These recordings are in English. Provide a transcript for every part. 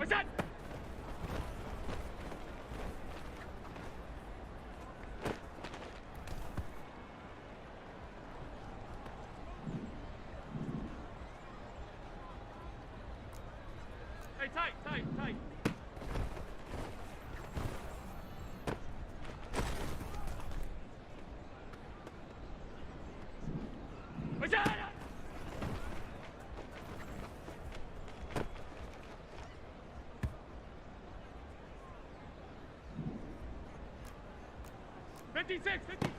Listen! Hey, tight, tight, tight. Listen! 56, 56.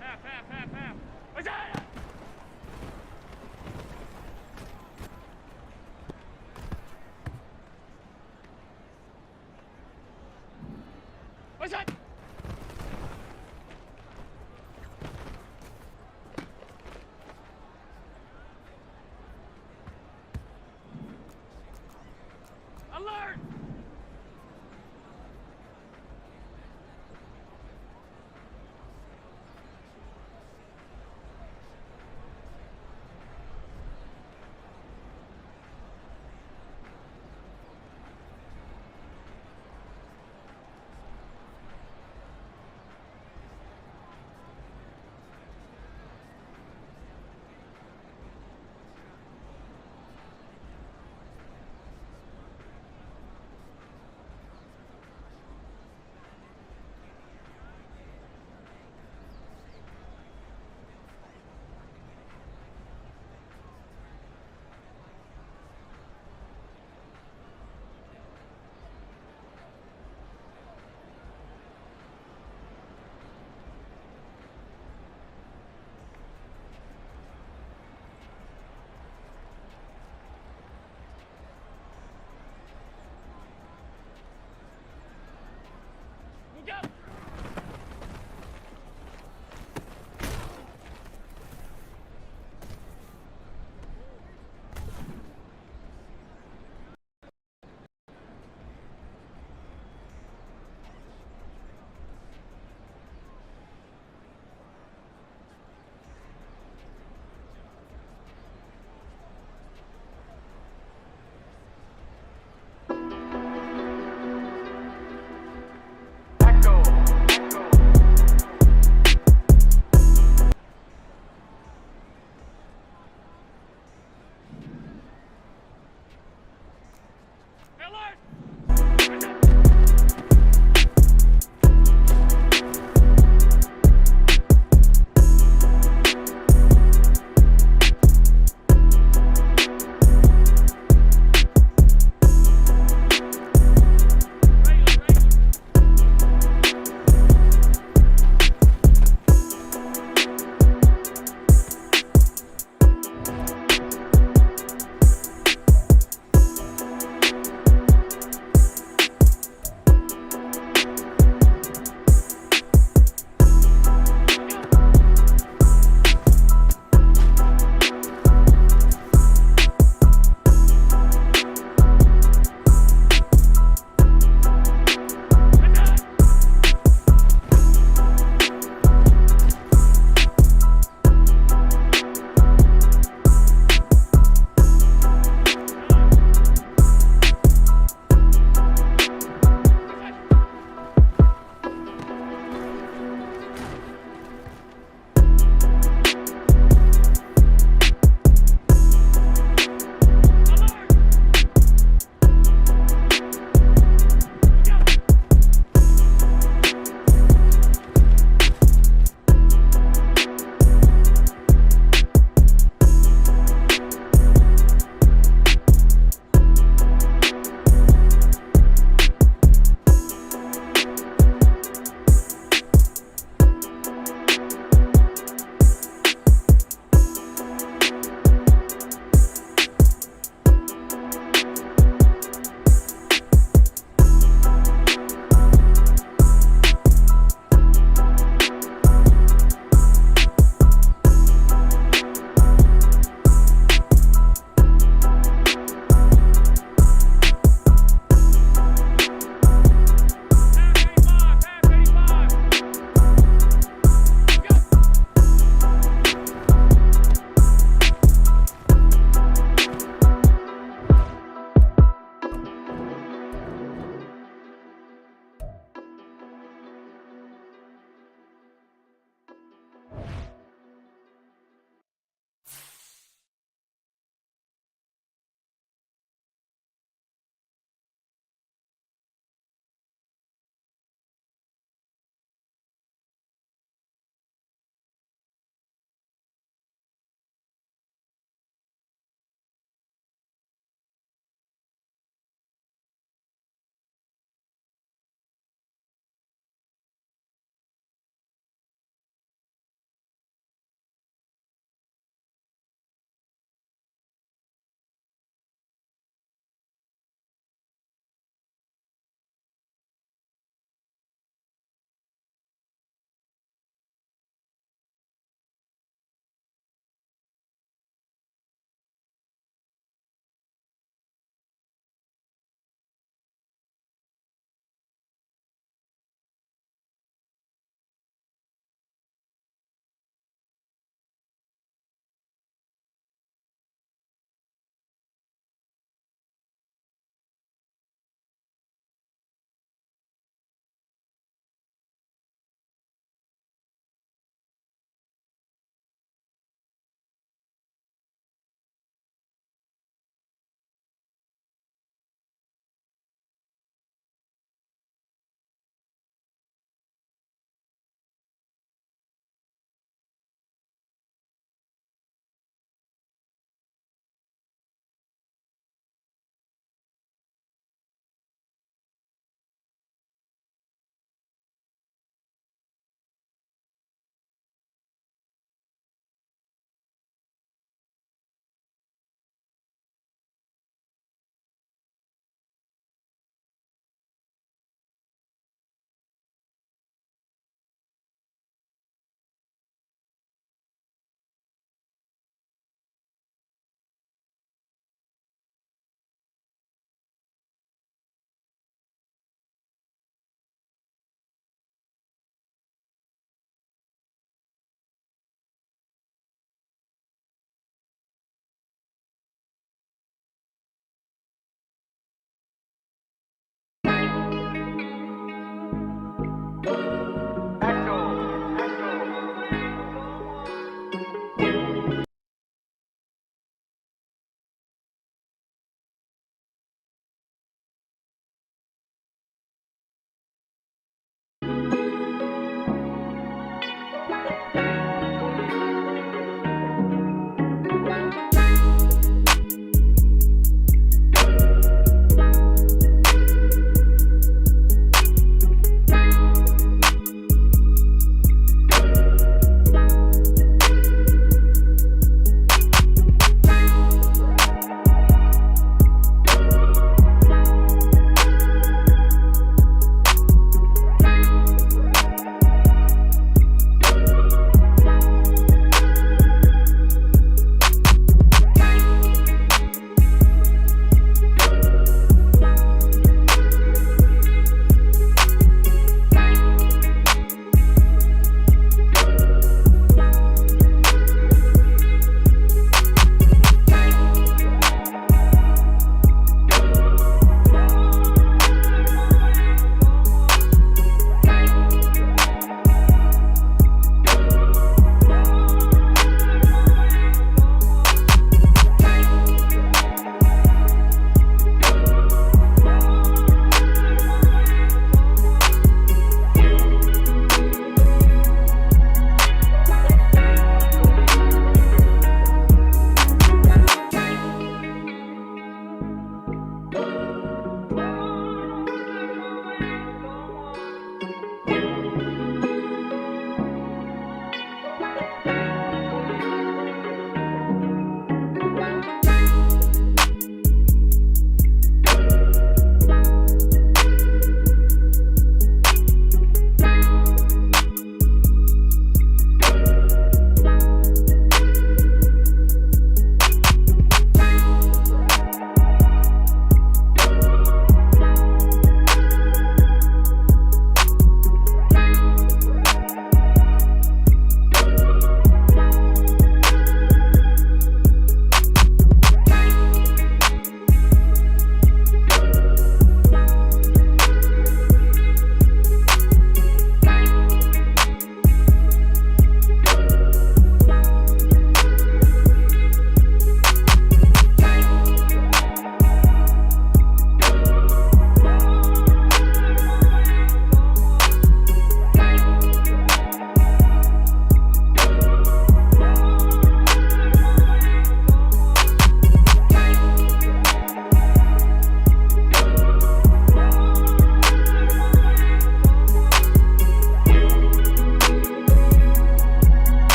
Half. Listen! Listen! Alert!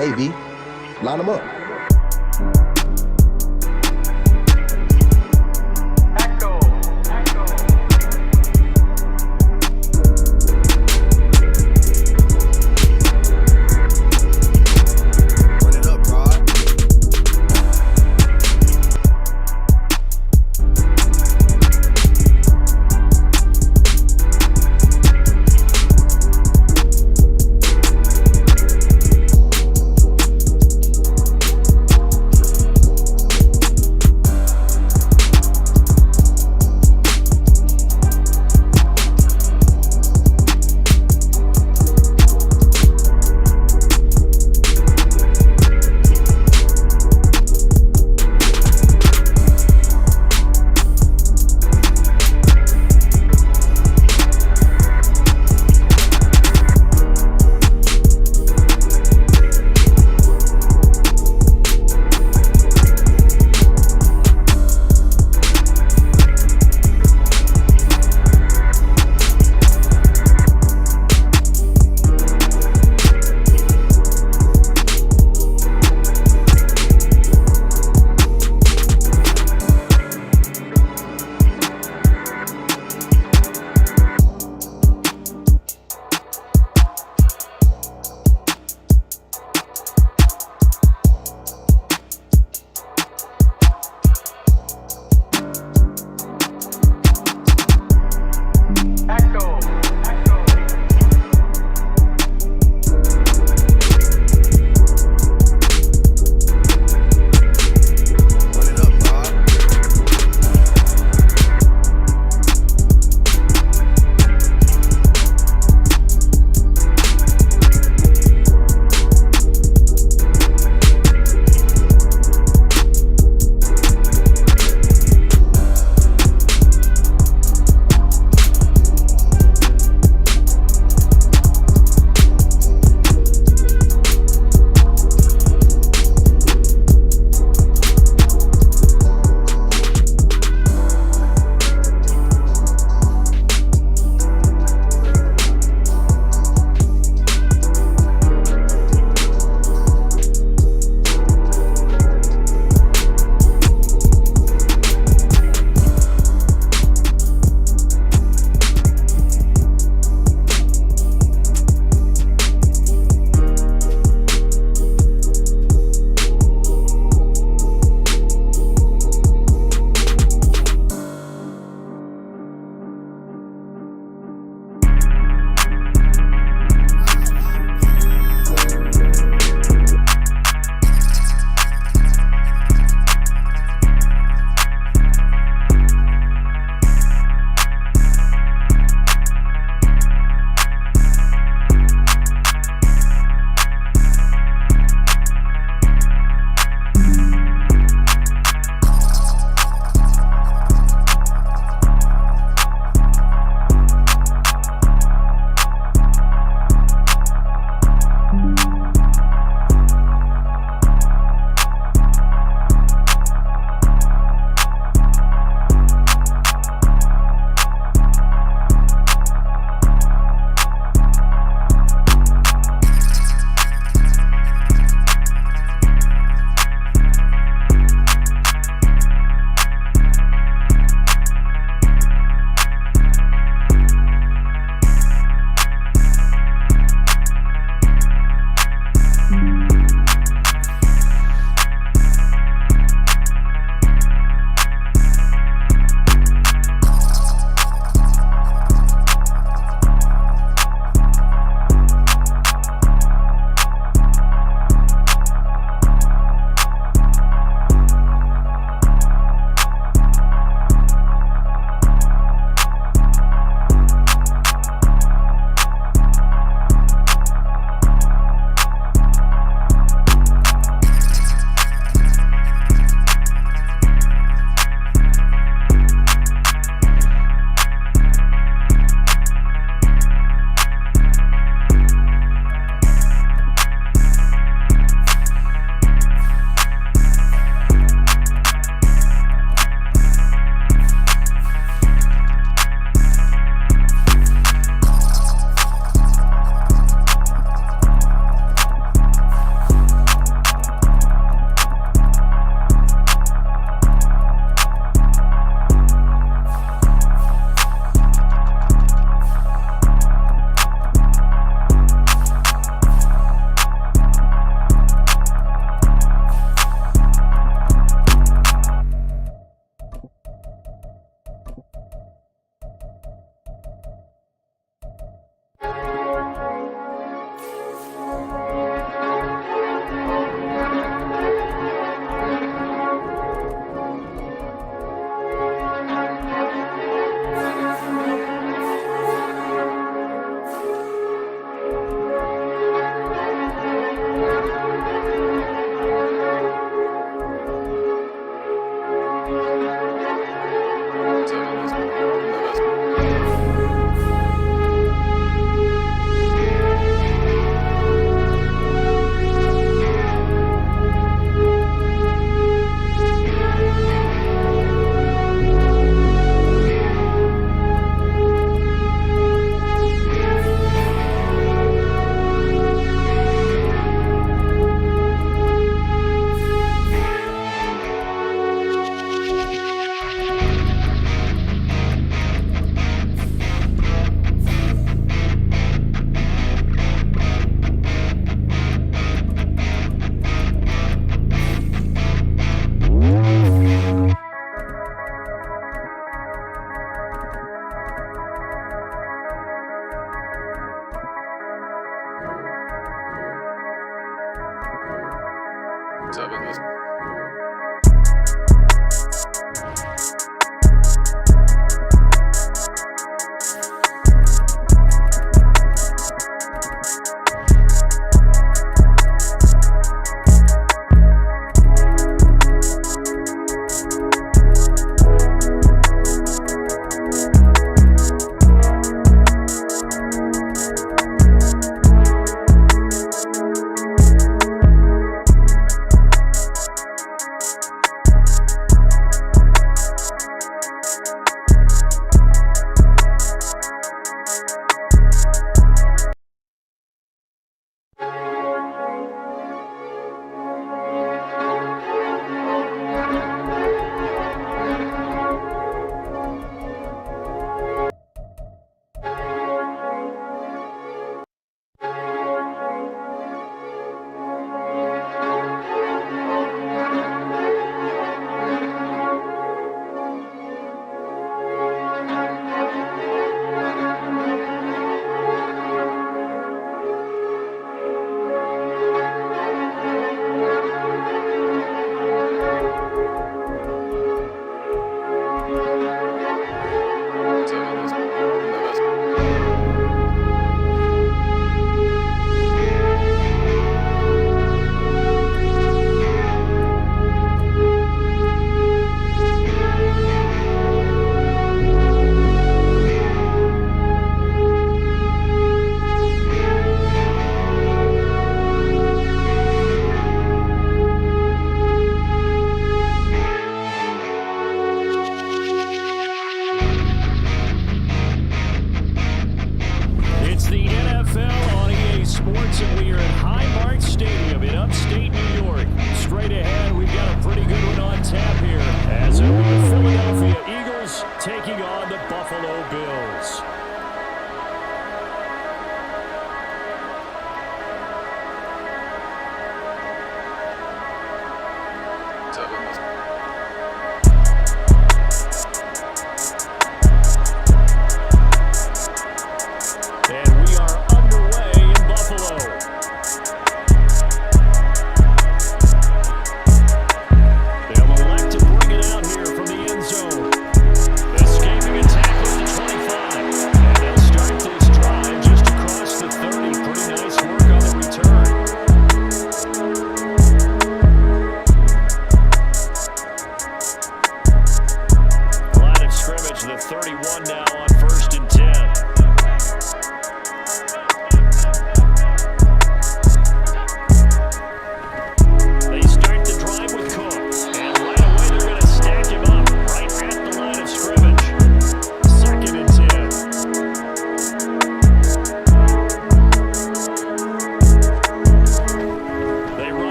Hey, V, line them up.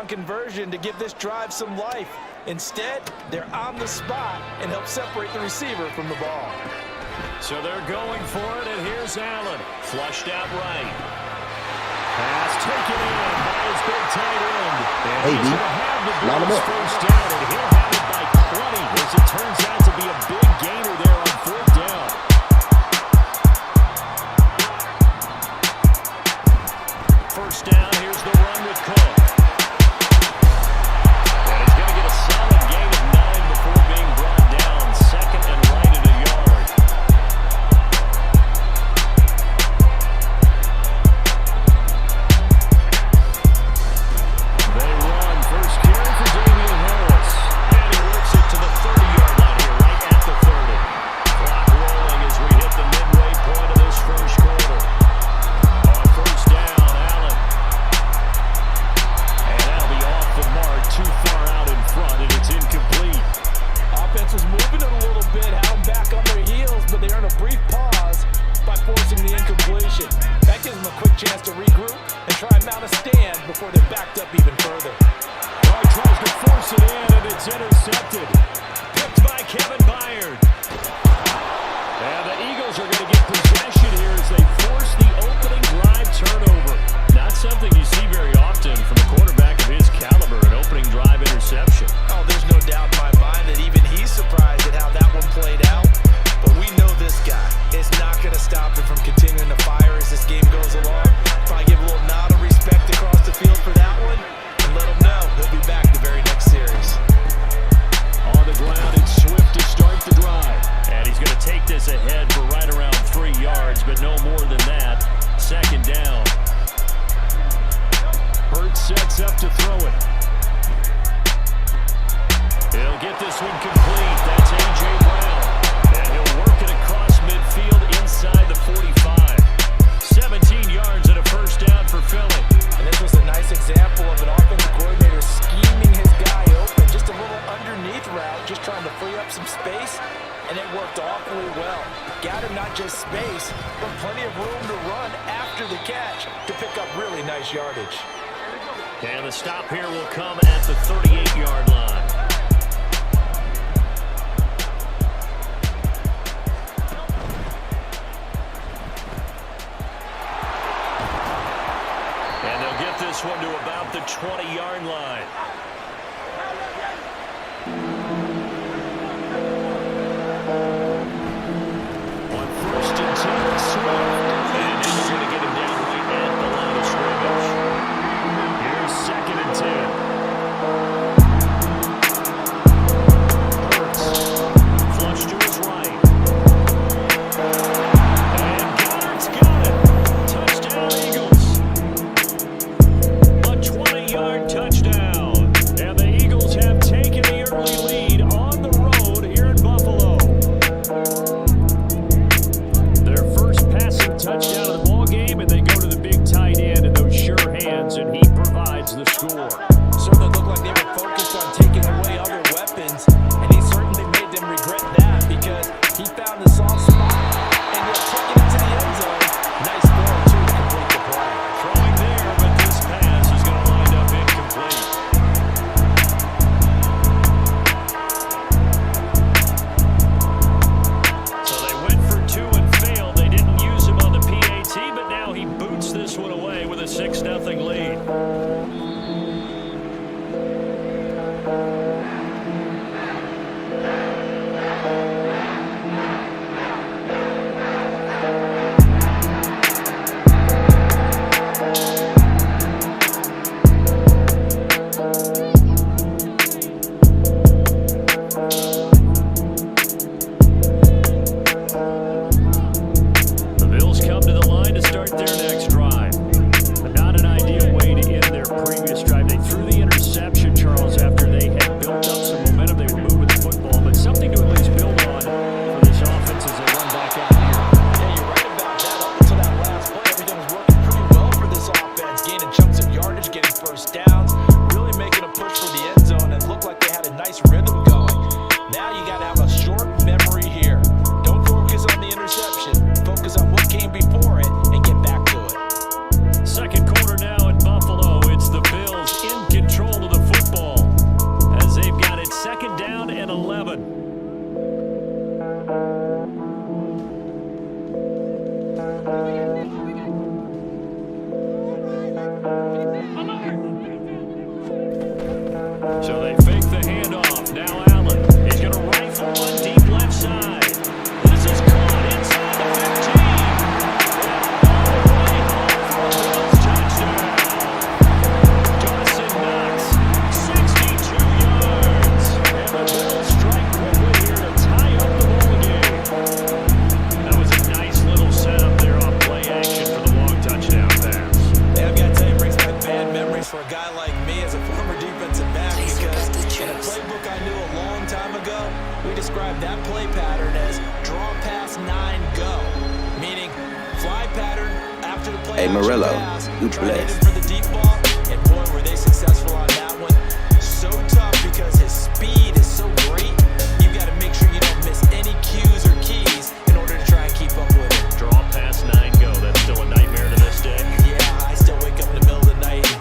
Conversion to give this drive some life. Instead, they're on the spot and help separate the receiver from the ball. So they're going for it, and here's Allen. Flushed out right. Pass taken in by his big tight end. And he's going to have the Bills first down, and he'll have it by 20 as it turns out to be a big gainer there on fourth down. First down, here's the run with Cook. stand before they're backed up even further. Oh, he tries to force it in, and it's intercepted. Picked by Kevin Byard. And the Eagles are going to get possession here as they force the opening drive turnover. Not something you see very often from a quarterback of his caliber, an opening drive interception. Oh, there's no doubt in my mind that even he's surprised at how that one played out. But we know this guy is not going to stop him from continuing to fire as this game goes along. Probably give a little nod of respect across the field for that one and let him know he'll be back the very next series. On the ground, it's Swift to start the drive. And he's going to take this ahead for right around 3 yards, but no more than that. Second down. Hurts sets up to throw it. He'll get this one complete. That's A.J. Brown. And he'll work it across midfield inside the 45. 17 yards and a first down for Philly. And this was a nice example of an offensive coordinator scheming his guy open. Just a little underneath route, just trying to free up some space. And it worked awfully well. Got him not just space, but plenty of room to run after the catch to pick up really nice yardage. And the stop here will come at the 38-yard line. And they'll get this one to about the 20-yard line. On first and 10, Swift. And he's going to get him down right at the line of scrimmage. Here's second and 10. Hurts. Flush to his right. And Goddard's got it. Touchdown, Eagles. A 20-yard touchdown. And the Eagles have taken the early lead on the road here in Buffalo. Their first passing touchdown of the ball game, and they go to the big tight end and those sure hands, and he provides the score. Certainly looked like they were focused on taking away other weapons, and he certainly made them regret that because he found the soft spot and he'll take it into the end zone. Nice throw, too, to complete the play. Throwing there, but this pass is going to wind up incomplete. So they went for two and failed. They didn't use him on the PAT, but now he boots this one away with a 6-0 lead. The Bills come to the line to start their next drive. But not an ideal way to end their previous drive. They threw the interception, Charles, after they had built up some momentum. They were moving the football, but something to at least build on for this offense as they run back out here. Yeah, you're right about that. Up until that last play, everything was working pretty well for this offense. Gaining chunks of yardage, getting first downs, really making a push for the end zone, and looked like they had a nice rhythm going. Now you got to have a short memory here. Don't focus on the interception. Focus on what came before it and get back to it. Second quarter now in Buffalo. It's the Bills in control of the football as they've got it second down and 11. So they fake the handoff. Now Allen. He's going to rifle one deep left side. This is caught inside the 15. All the way home for a Bills touchdown. Dawson Knox, 62 yards. And the Bills strike quickly here to tie up the ball game. That was a nice little setup there on play action for the long touchdown pass. Yeah, I've got to tell you, it brings back bad memories for a guy like me as a former defensive back because in a playbook I knew a long time ago, we described that play pattern as draw pass 9 go, meaning fly pattern after the play Hey, action Murillo, pass, you try to hit blessed. him for the deep ball, and boy, were they successful on that one. So tough because his speed is so great, you've got to make sure you don't miss any cues or keys in order to try and keep up with it. Draw pass 9 go. That's still a nightmare to this day. Yeah, I still wake up in the middle of the night and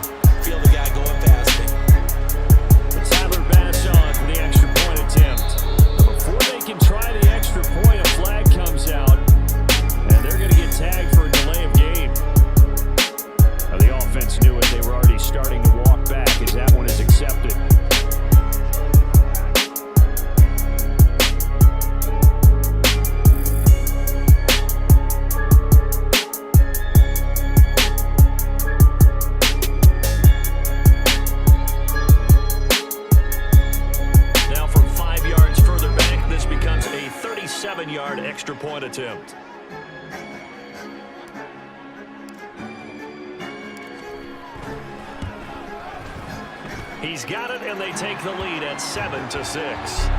extra point attempt. He's got it, and they take the lead at 7-6.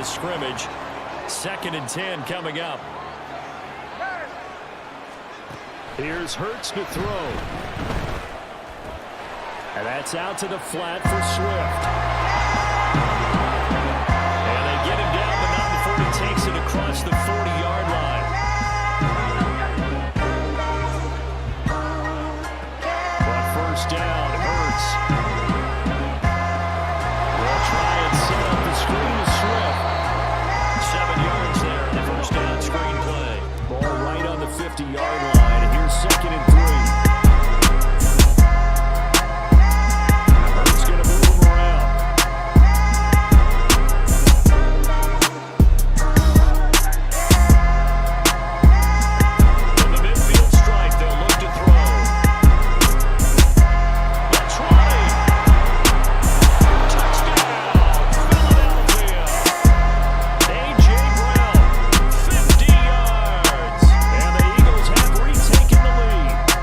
Scrimmage. 2nd and 10 coming up. Here's Hurts to throw. And that's out to the flat for Swift. And they get him down, but not before he takes it across the 40-yard line. But first down, Hurts. They'll try and set up the screen to Swift. 7 yards there in the first down screen play. Ball right on the 50-yard line, and here's 2nd and 3. Hurts going to move him around. From the midfield stripe, they'll look to throw. That's right. Touchdown, Philadelphia. A.J. Brown, 50 yards. And the Eagles have retaken the lead.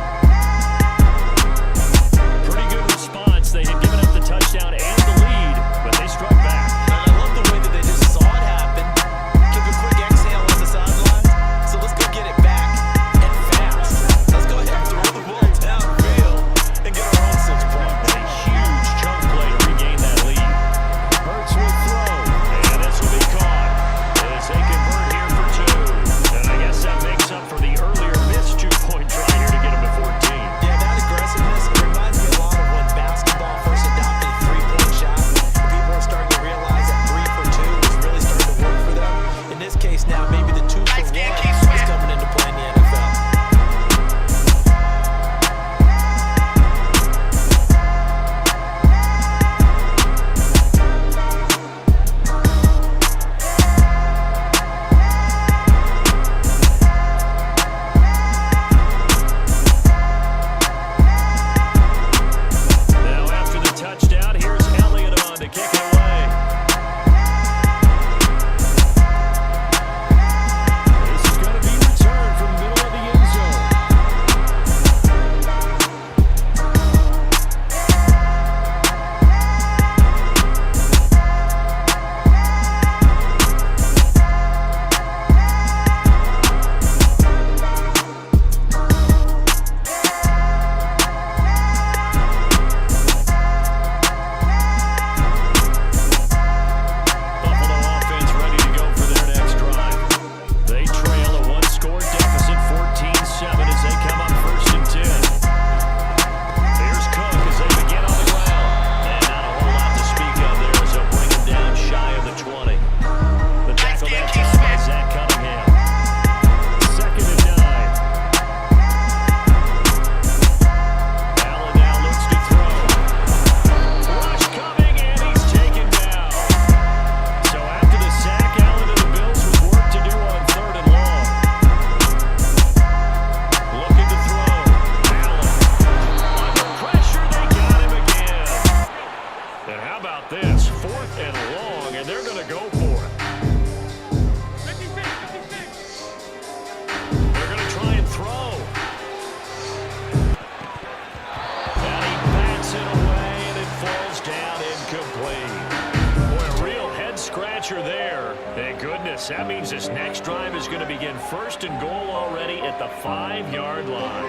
That means this next drive is going to begin first and goal already at the 5-yard line.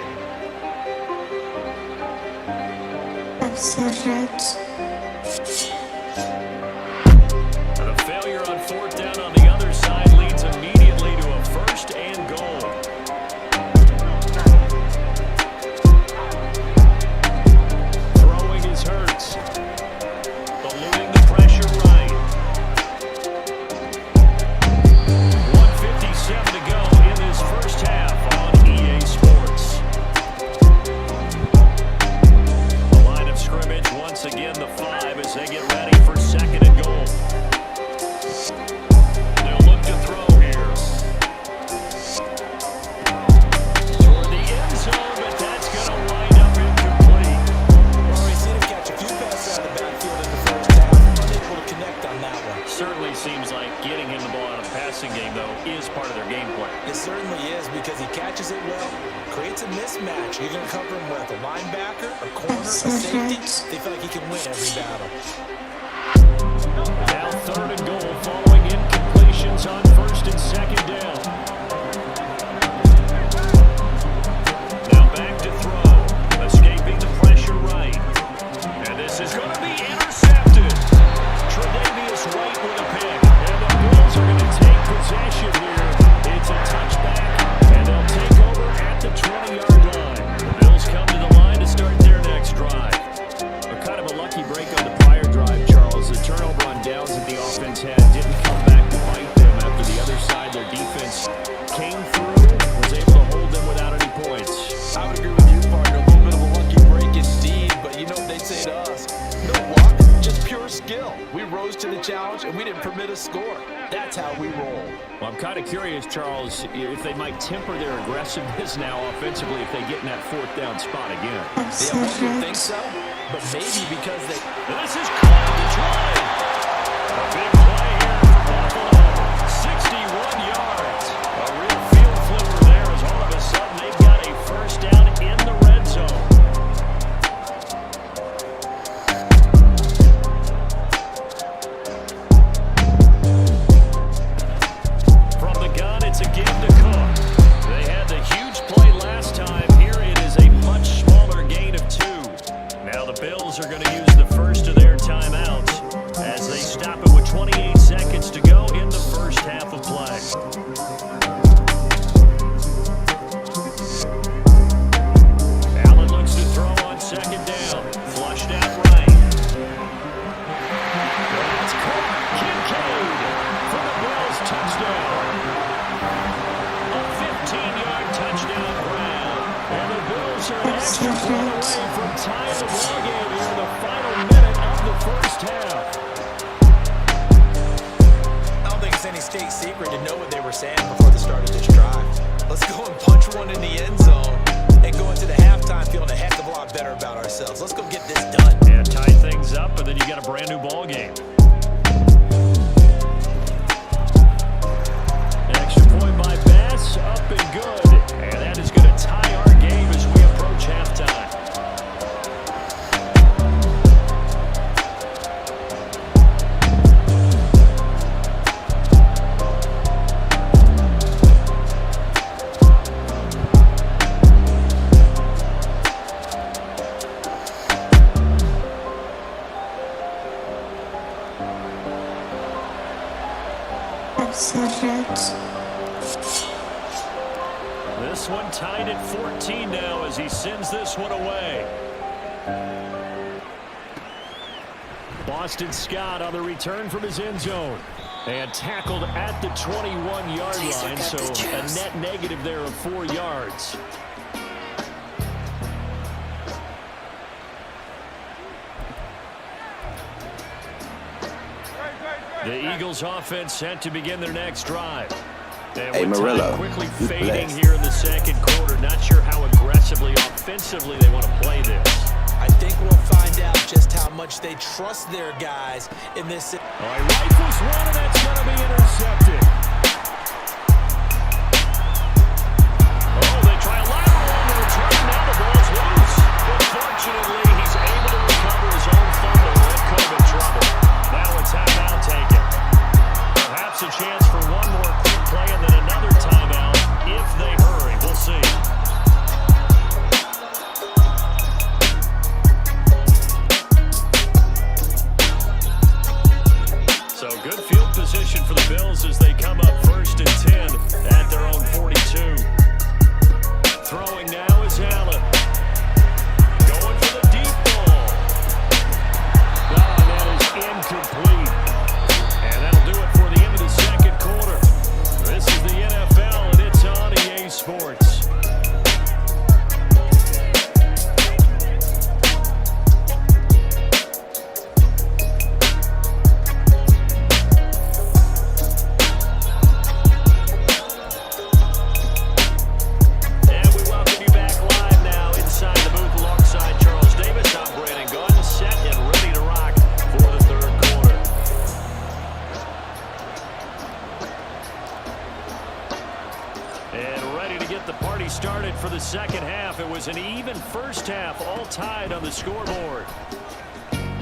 The failure on 4th down on the other side leads immediately to a first and goal. Throwing is Hurts. Eluding the pressure right. 1:57 to go in this first half on EA Sports. The line of scrimmage once again the 5 as they get ready for second and goal. They'll look to throw here. Toward the end zone, but that's going to wind up incomplete. Well, we've seen him catch a few passes out of the backfield in the first half. Unable to connect on that one. Certainly seems like getting him the ball out of the passing game, though, is part of their game plan. It certainly is because he catches it well, creates a mismatch. You're going to cover him with a linebacker, a corner, a safety. They feel like he can win every battle. Now 3rd and goal following incompletions on 1st and 2nd down. Now back to throw, escaping the pressure right. And this is going to be intercepted. Tre'Davious White with a pick. And the Bills are going to take possession here. It's a touchback, and they'll take over at the 20-yard line. The Bills come to the line to start their next drive. Kind of a lucky break on the prior drive, Charles. The turnover on downs that the offense had didn't come back to bite them after the other side. Their defense came through, was able to hold them without any points. I would agree with you, partner. A little bit of a lucky break indeed, but you know what they say to us. No luck, just pure skill. We rose to the challenge, and we didn't permit a score. That's how we roll. Well, I'm kind of curious, Charles, if they might temper their aggressiveness now offensively if they get in that 4th down spot again. Yeah, one would think so, but maybe because they... This is caught the try. A big play here for Buffalo. 61 yards. A real field flipper there as all of a sudden they've got a first down in the red zone. From the gun, it's again to Cook. They had the huge play last time. Here it is a much smaller gain of 2. Now the Bills are going to use the first of their timeouts as they stop it with 28 seconds to go in the first half of play. Allen looks to throw on 2nd down. Flushed out right. That's caught. Kincaid for the Bills touchdown. A 15-yard touchdown grab. And the Bills are an extra point away from tying the ball game here in the final minute of the first half. I don't think it's any state secret to know what they were saying before the start of this drive. Let's go and punch one in the end zone and go into the halftime feeling a heck of a lot better about ourselves. Let's go get this done. Yeah, tie things up, and then you got a brand new ball game. An extra point by Bass, up and good. And that is going to tie our game as we approach halftime. This one tied at 14 now as he sends this one away. Boston Scott on the return from his end zone. And tackled at the 21-yard line, so a net negative there of 4 yards. The Eagles offense set to begin their next drive. And Hey, Murillo, quickly you fading blessed. here in the second quarter. Not sure how aggressively, offensively they want to play this. I think we'll find out just how much they trust their guys in this. All right, rifles one, and that's going to be intercepted. Oh, they try a lateral on the return. Now the ball's loose. But fortunately, he's able to recover his own fumble. That could have been trouble. Now a timeout taken. Perhaps a chance for one more to get the party started for the second half. It was an even first half, all tied on the scoreboard. And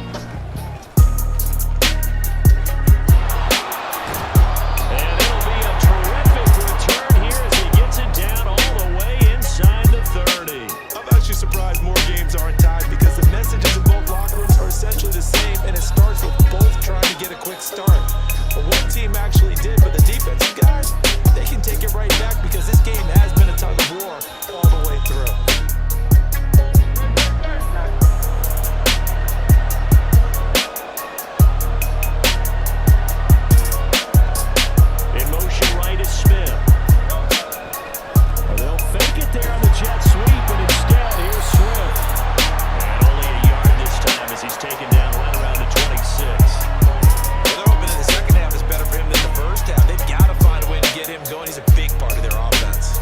it'll be a terrific return here as he gets it down all the way inside the 30. I'm actually surprised more games aren't tied because the messages in both locker rooms are essentially the same, and it starts with both trying to get a quick start. But one team actually did, but the defensive guys, they can take it right back because this game has been a tug of war all the way through. In motion right is Smith. They'll fake it there on the jet sweep, but instead here's Swift. And only a yard this time as he's taken down right around the 26. Better for him than the first half. They've got to find a way to get him going. He's a big part of their offense.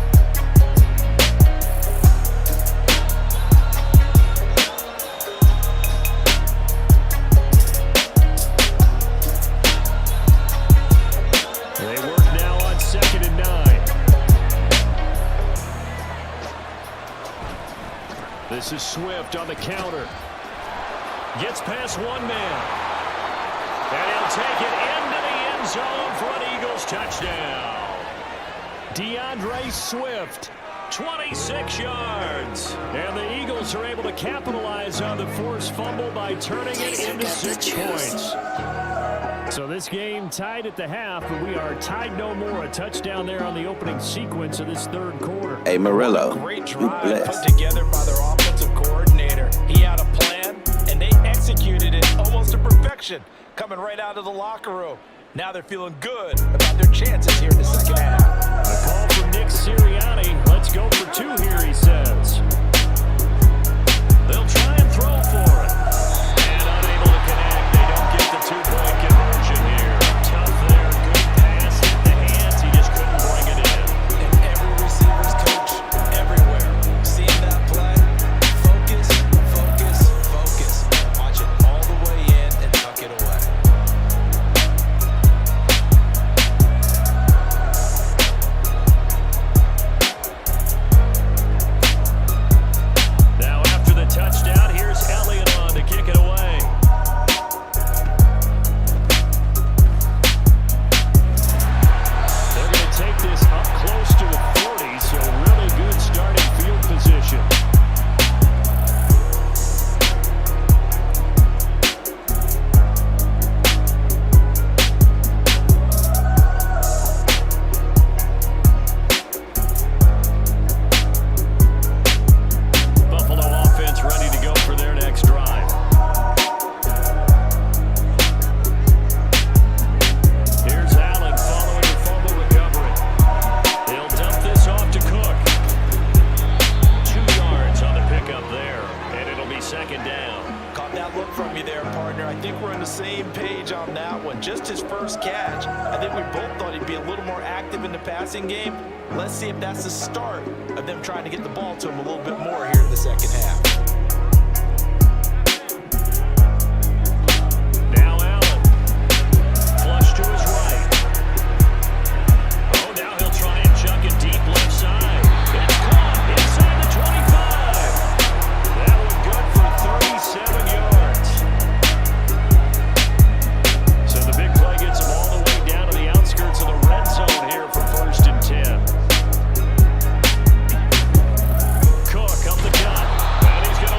They work now on 2nd and 9. This is Swift on the counter. Gets past one man. And he'll take it into the end zone for an Eagles touchdown. DeAndre Swift, 26 yards. And the Eagles are able to capitalize on the forced fumble by turning it into 6 points. So this game tied at the half, but we are tied no more. A touchdown there on the opening sequence of this third quarter. Hey, Murillo, great drive put together by their offensive coordinator. He had a plan, and they executed it almost to perfection. Coming right out of the locker room. Now they're feeling good about their chances here in the second half. A call from Nick Sirianni. Let's go for 2 here, he says. They'll try and throw for it. And unable to connect. They don't get the 2-point conversion here. Tough there. Good pass. Hit the hands. He just couldn't bring it in. And every receiver's coach everywhere. Seeing that play. Focus, focus, focus. Watch it all the way in and tuck it away. Now after the touchdown, here's Elliott on to kick it away. They're going to take this up close to the 40, so really good starting field position. Buffalo offense ready to go for their next drive. Here's Allen following the fumble recovery. They'll dump this off to Cook. 2 yards on the pickup there, and it'll be second down. Caught that look from you there, partner. I think we're on the same page on that one. Just his first catch. I think we both thought he'd be a little more active in the passing game. Let's see if that's the start of them trying to get the ball to him a little bit more here in the second half. Now Allen. Flush to his right. Oh, now he'll try and chuck it deep left side. It's caught inside the 25. That one good for 37 yards. So the big play gets him all the way down to the outskirts of the red zone here for 1st and 10. Cook up the gut. And he's going to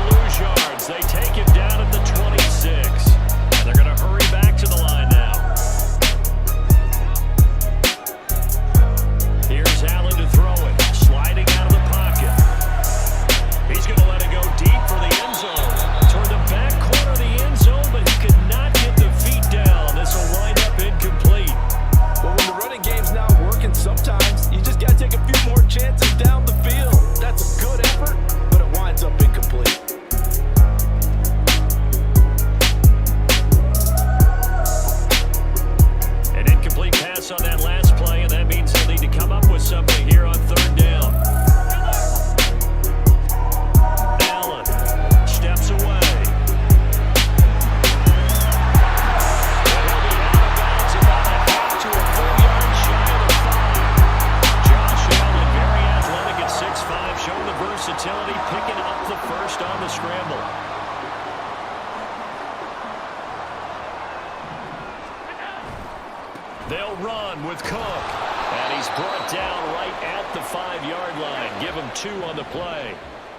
with Cook. And he's brought down right at the 5-yard line. Give him 2 on the play.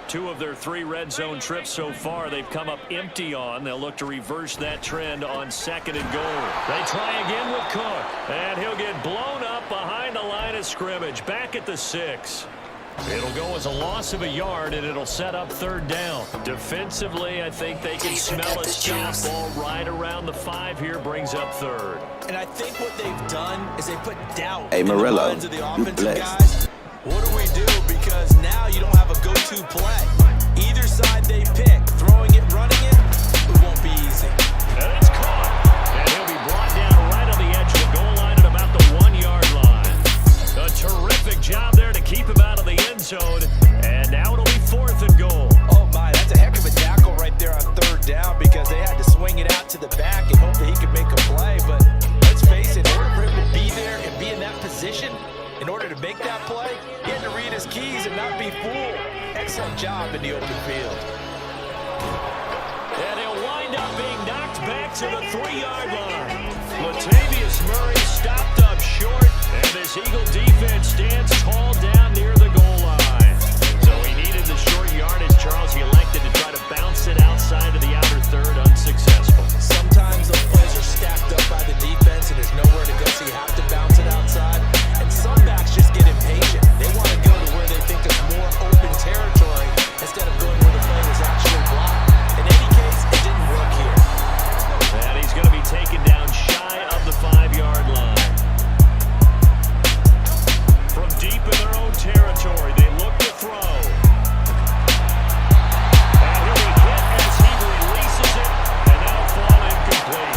2 of their 3 red zone trips so far they've come up empty on. They'll look to reverse that trend on 2nd and goal. They try again with Cook. And he'll get blown up behind the line of scrimmage. Back at the 6. It'll go as a loss of a yard, and it'll set up 3rd down. Defensively, I think they can smell a stop. Ball right around the 5 here, brings up 3rd. And I think what they've done is they put doubt Hey, in the Murillo, minds of the you offensive blessed. guys. What do we do? Because now you don't have a go-to play. Either side they pick, throwing it, running it won't be easy. And it's caught. And he'll be brought down right on the edge of the goal line at about the 1-yard line. A terrific job there to keep him out of the end zone. And now it'll be 4th and goal. Oh my, that's a heck of a tackle right there on 3rd down because they had to swing it out to the back and hope that he could make a play. But let's face it, in order for him to be there and be in that position, in order to make that play, he had to read his keys and not be fooled. Excellent job in the open field. And he'll wind up being knocked back to the 3-yard line. Latavius Murray stopped up short, and this Eagle defense stands tall down near the goal line. So he needed the short yardage, Charles. He elected to try to bounce it outside of the outer 3rd, unsuccessful. Sometimes those plays are stacked up by the defense and there's nowhere to go, so you have to bounce it outside. And some backs just get impatient. They want to go to where they think there's more open territory instead of going where the play was actually blocked. In any case, it didn't work here. And he's going to be taken down shy of the 5-yard line. From deep in their own territory, they look to throw. And he'll be hit as he releases it, and that'll fall incomplete.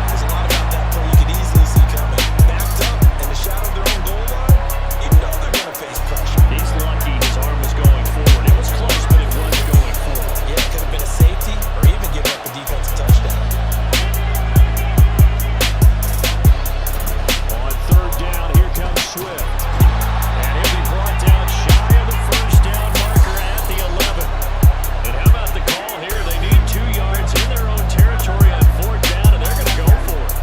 There's a lot about that play you could easily see coming. Backed up in the shadow of their own goal line, you know they're going to face pressure. He's lucky his arm was going forward. It was close, but it was going forward. Yeah, it could have been a safety or even giving up a defensive touchdown. On 3rd down, here comes Swift. And he'll be brought down shy of the 1st down marker at the 11. And how about the call here? They need 2 yards in their own territory on 4th down, and they're going to go for it.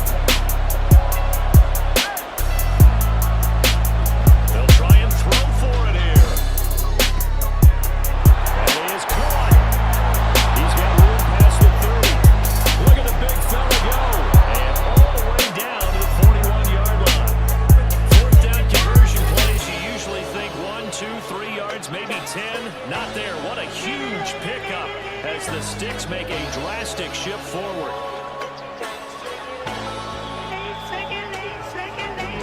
They'll try and throw for it here. And he is caught. He's got room past the 30. Look at the big fella go. And all the way down to the 41-yard line. 4th down conversion plays, you usually think 1, 2, 3 yards, maybe 10. Not there. What a huge pickup as the Sticks make a drastic shift forward.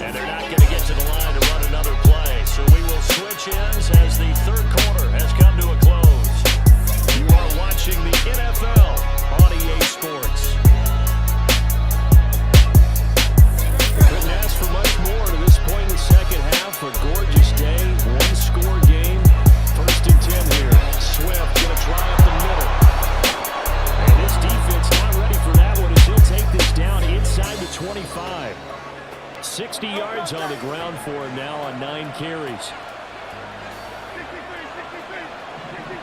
And they're not going to get to the line to run another play. So we will switch ends as the 3rd quarter has come to a close. You are watching the NFL on EA Sports. Couldn't ask for much more to this point in the 2nd half. A gorgeous day, 1-score game. 1st and 10 here. Swift going to try up the middle. And this defense not ready for that one as he'll take this down inside the 25. 60 yards on the ground for him now on 9 carries. 63, 63.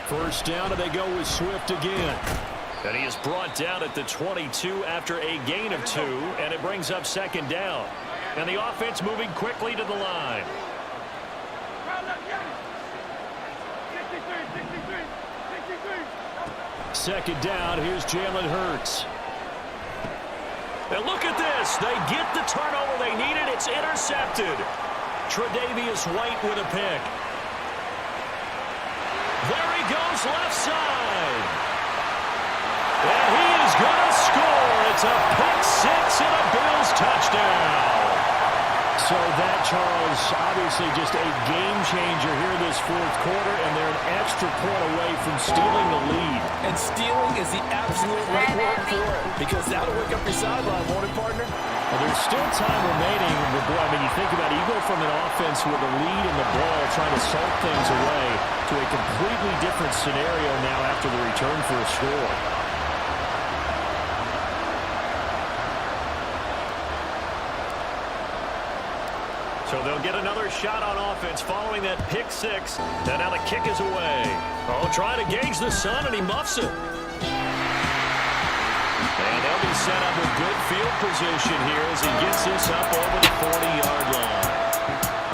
1st down, and they go with Swift again. And he is brought down at the 22 after a gain of 2, and it brings up 2nd down. And the offense moving quickly to the line. 2nd down, here's Jalen Hurts. And look at this. They get the turnover they needed. It's intercepted. Tre'Davious White with a pick. There he goes left side. And he is going to score. It's a pick 6 and a Bills touchdown. So that, Charles, obviously just a game changer here this 4th quarter, and they're an extra point away from stealing the lead. And stealing is the absolute right word for it, because that'll wake up your sideline, won't it, partner? Well, there's still time remaining. I mean, you think about it, you go from an offense with a lead in the ball, trying to salt things away, to a completely different scenario now after the return for a score. So they'll get another shot on offense following that pick 6. And now the kick is away. Oh, trying to gauge the sun, and he muffs it. And they'll be set up with good field position here as he gets this up over the 40-yard line.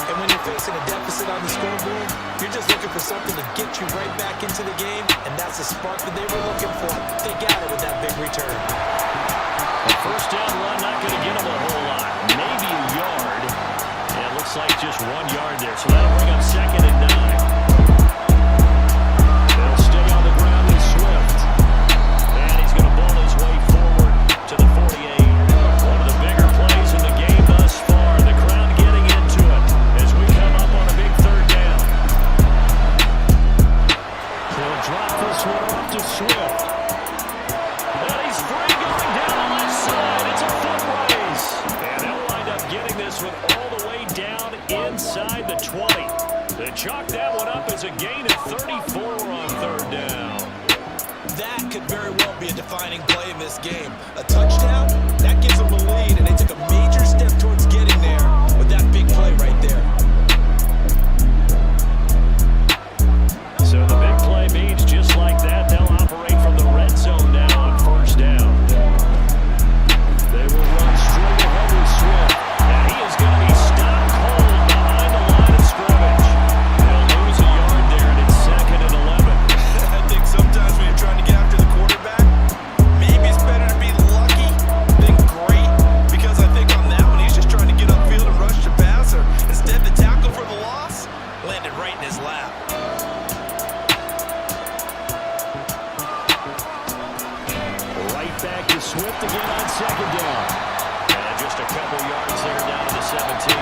And when you're facing a deficit on the scoreboard, you're just looking for something to get you right back into the game, and that's the spark that they were looking for. They got it with that big return. A first down run, not going to get him a whole lot. Maybe a yard. And it looks like just 1 yard there. So that'll bring up 2nd and 9. They'll stay on the ground with Swift. And he's going to ball his way forward to the 48. One of the bigger plays in the game thus far. The crowd getting into it as we come up on a big 3rd down. He'll drop this one off to Swift. And he's free going down the left side. It's a foot race. And they'll wind up getting this one all the way down inside the 20. They chalk that one up as a gain of 34 on 3rd down. That could very well be a defining play in this game. A touchdown, that gives them a lead, and they took a major step towards getting there with that big play right there. So the big play means just like that, they'll operate from the red zone now on 1st down. They will run straight ahead with Swift, and he is going to be stopped cold behind the line of scrimmage. They'll lose a yard there, and it's 2nd and 11. I think sometimes when you're trying to get after the quarterback, maybe it's better to be lucky than great, because I think on that one he's just trying to get upfield and rush the passer. Instead, the tackle for the loss landed right in his lap. Right back to Swift again on 2nd down. And just a couple yards there down to the 17.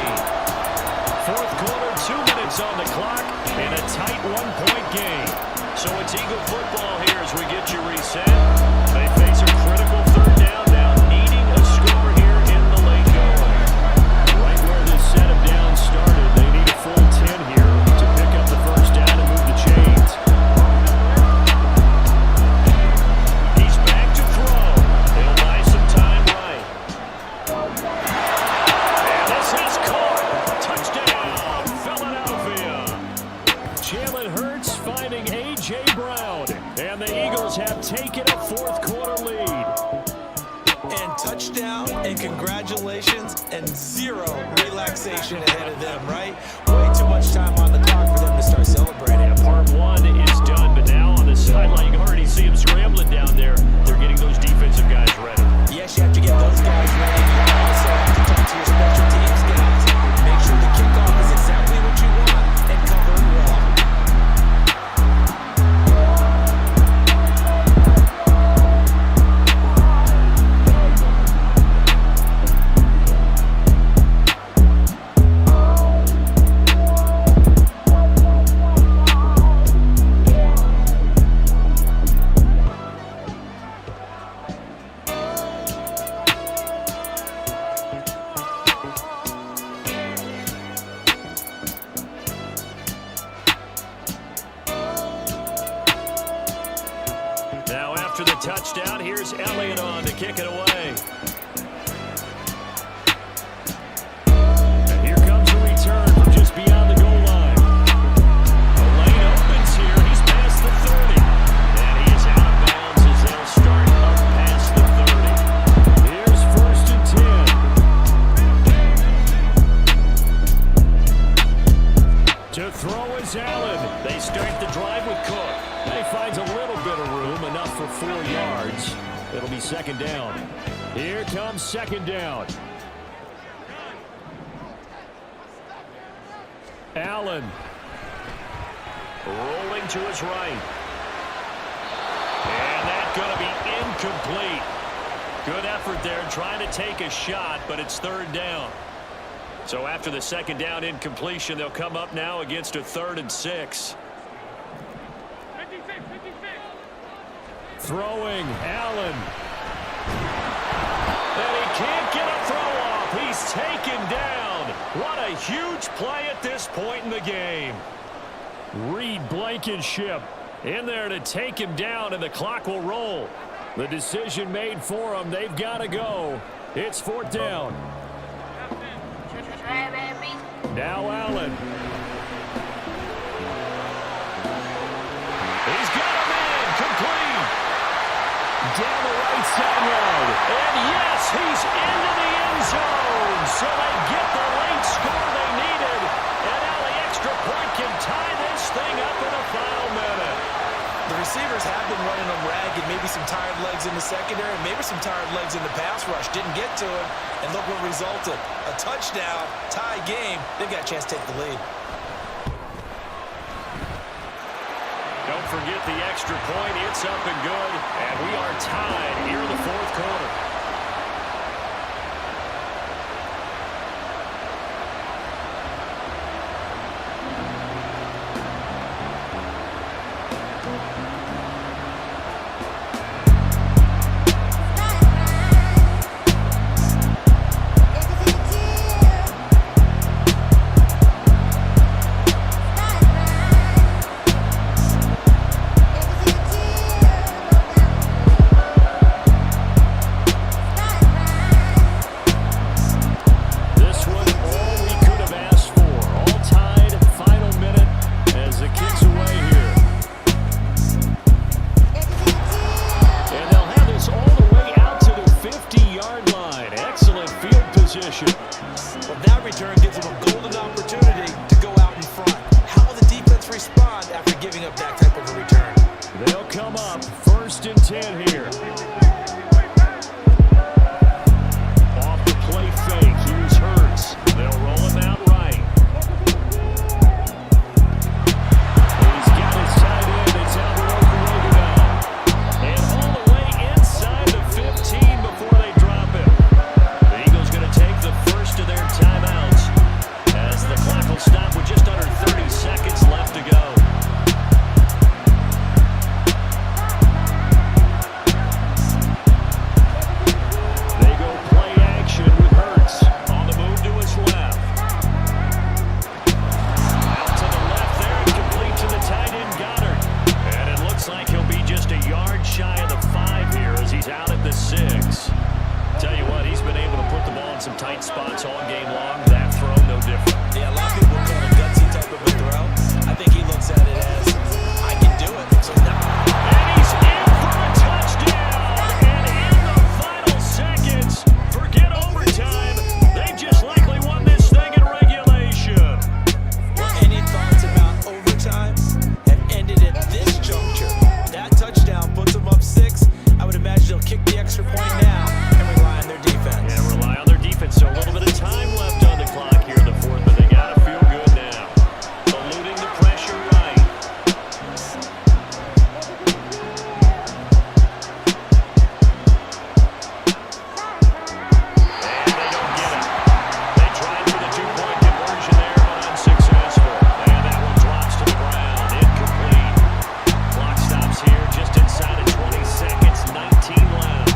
4th quarter, 2 minutes on the clock, and a tight 1-point game. So it's Eagle football here as we get you reset. They face a critical 3rd down now, needing a score here in the late going. Right where this set of downs started, they need a full 10 here to pick up the 1st down and move the chains. He's back to throw. They'll buy some time right. And this is caught. Touchdown, Philadelphia. Jalen Hurts finding A.J. Brown. And the Eagles have taken a 4th quarter lead. And touchdown, and congratulations, and 0 relaxation ahead of them, right? Way too much time on the clock for them to start celebrating. Yeah, part 1 is done, but now on the sideline, you can already see them scrambling down there. They're getting those defensive guys ready. Yes, you have to get those guys ready. You also have to talk to your special teams guys. Make sure the kickoff is exactly what you want and cover it well. Now after the touchdown, here's Elliott on to kick it away. And here comes a return from just beyond the goal line. The lane opens here. He's past the 30. And he is out of bounds as they'll start up past the 30. Here's 1st and 10. To throw is Allen. They start the drive with Cook. He finds a little bit of room, enough for 4 yards. It'll be 2nd down. Here comes 2nd down. Allen. Rolling to his right. And that's going to be incomplete. Good effort there trying to take a shot, but it's 3rd down. So after the 2nd down incompletion, they'll come up now against a 3rd and 6. Throwing, Allen. And he can't get a throw off. He's taken down. What a huge play at this point in the game. Reed Blankenship in there to take him down, and the clock will roll. The decision made for him. They've got to go. It's 4th down. Now Allen. He's got him in. Complete. Down the right sideline. So they get the late score they needed. And now the extra point can tie this thing up in the final minute. The receivers have been running them ragged, maybe some tired legs in the secondary, maybe some tired legs in the pass rush. Didn't get to him, and look what resulted. A touchdown, tie game. They've got a chance to take the lead. Don't forget the extra point. It's up and good, and we are tied here in the fourth quarter. Well, that return gives them a golden opportunity to go out in front. How will the defense respond after giving up that type of a return? They'll come up 1st and 10 here. Off the play fake, here's Hurts. They'll roll him out right. He's got his tight end. It's Alvaro Correa now. And all the way inside the 15 before they drop him. The Eagles going to take the first of their timeouts as the clock will stop with just under 30 seconds left to go. Some tight spots all game long. That throw, no different. Yeah, a lot of people call it a gutsy type of a throw. I think he looks at it as, I can do it. So now. And he's in for a touchdown. And in the final seconds, forget overtime. They just likely won this thing in regulation. Well, any thoughts about overtime have ended at this juncture. That touchdown puts them up 6. I would imagine they'll kick the extra point now and rely on their defense. Yeah, rely on their defense. So a little bit of time left on the clock here in the fourth, but they got to feel good now. Eluding the pressure right. And they don't get it. They tried for the 2-point conversion there, but unsuccessful. And that one drops to the ground. Incomplete. Clock stops here just inside of 20 seconds. 19 left.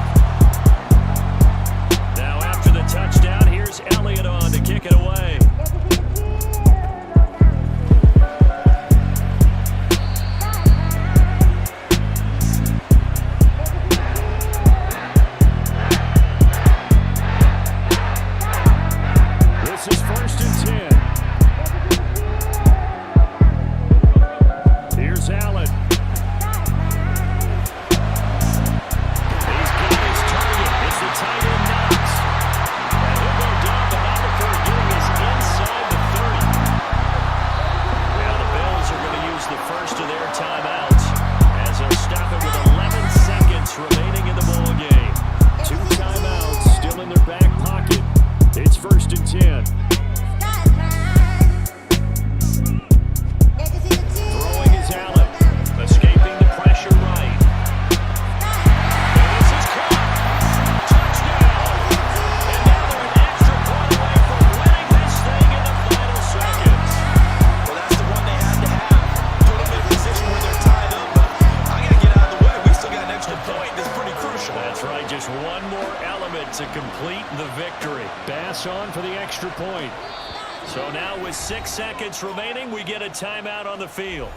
Now after the touchdown, here's Elliott on to kick it away. This is 1st and 10. Here's Allen. He's got his target. It's the tight end Knox. And he'll go down, but not before getting us inside the 30. Now the Bills are going to use the first of their timeouts as they'll stop it with 11 seconds remaining in the ball game. 2 timeouts still in their back pocket. It's 1st and 10. Throwing is Allen. Escaping the pressure right. And this is caught. Touchdown. And now they're an extra point away from winning this thing in the final seconds. Well, that's the one they had to have. Put them in a position where they're tied up. But I got to get out of the way. We still got an extra point. That's pretty crucial. That's right. Just one more element to complete the victory. Bass on for the extra point. So now with 6 seconds remaining, we get a timeout on the field.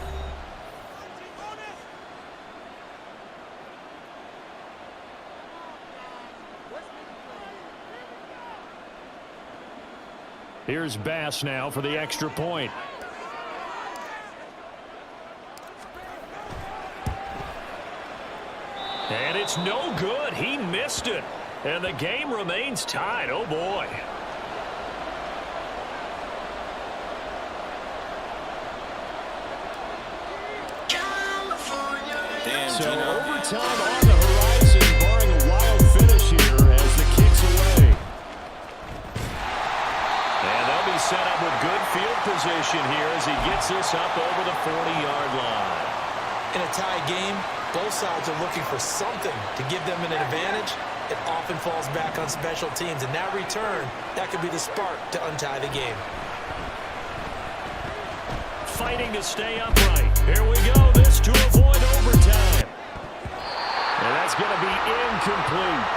Here's Bass now for the extra point. And it's no good. He missed it. And the game remains tied. Oh, boy. So overtime on the horizon, barring a wild finish here as the kick's away. And they'll be set up with good field position here as he gets this up over the 40-yard line. In a tie game, both sides are looking for something to give them an advantage. It often falls back on special teams, and that return, that could be the spark to untie the game. Fighting to stay upright. Here we go. This to avoid overtime. And that's going to be incomplete.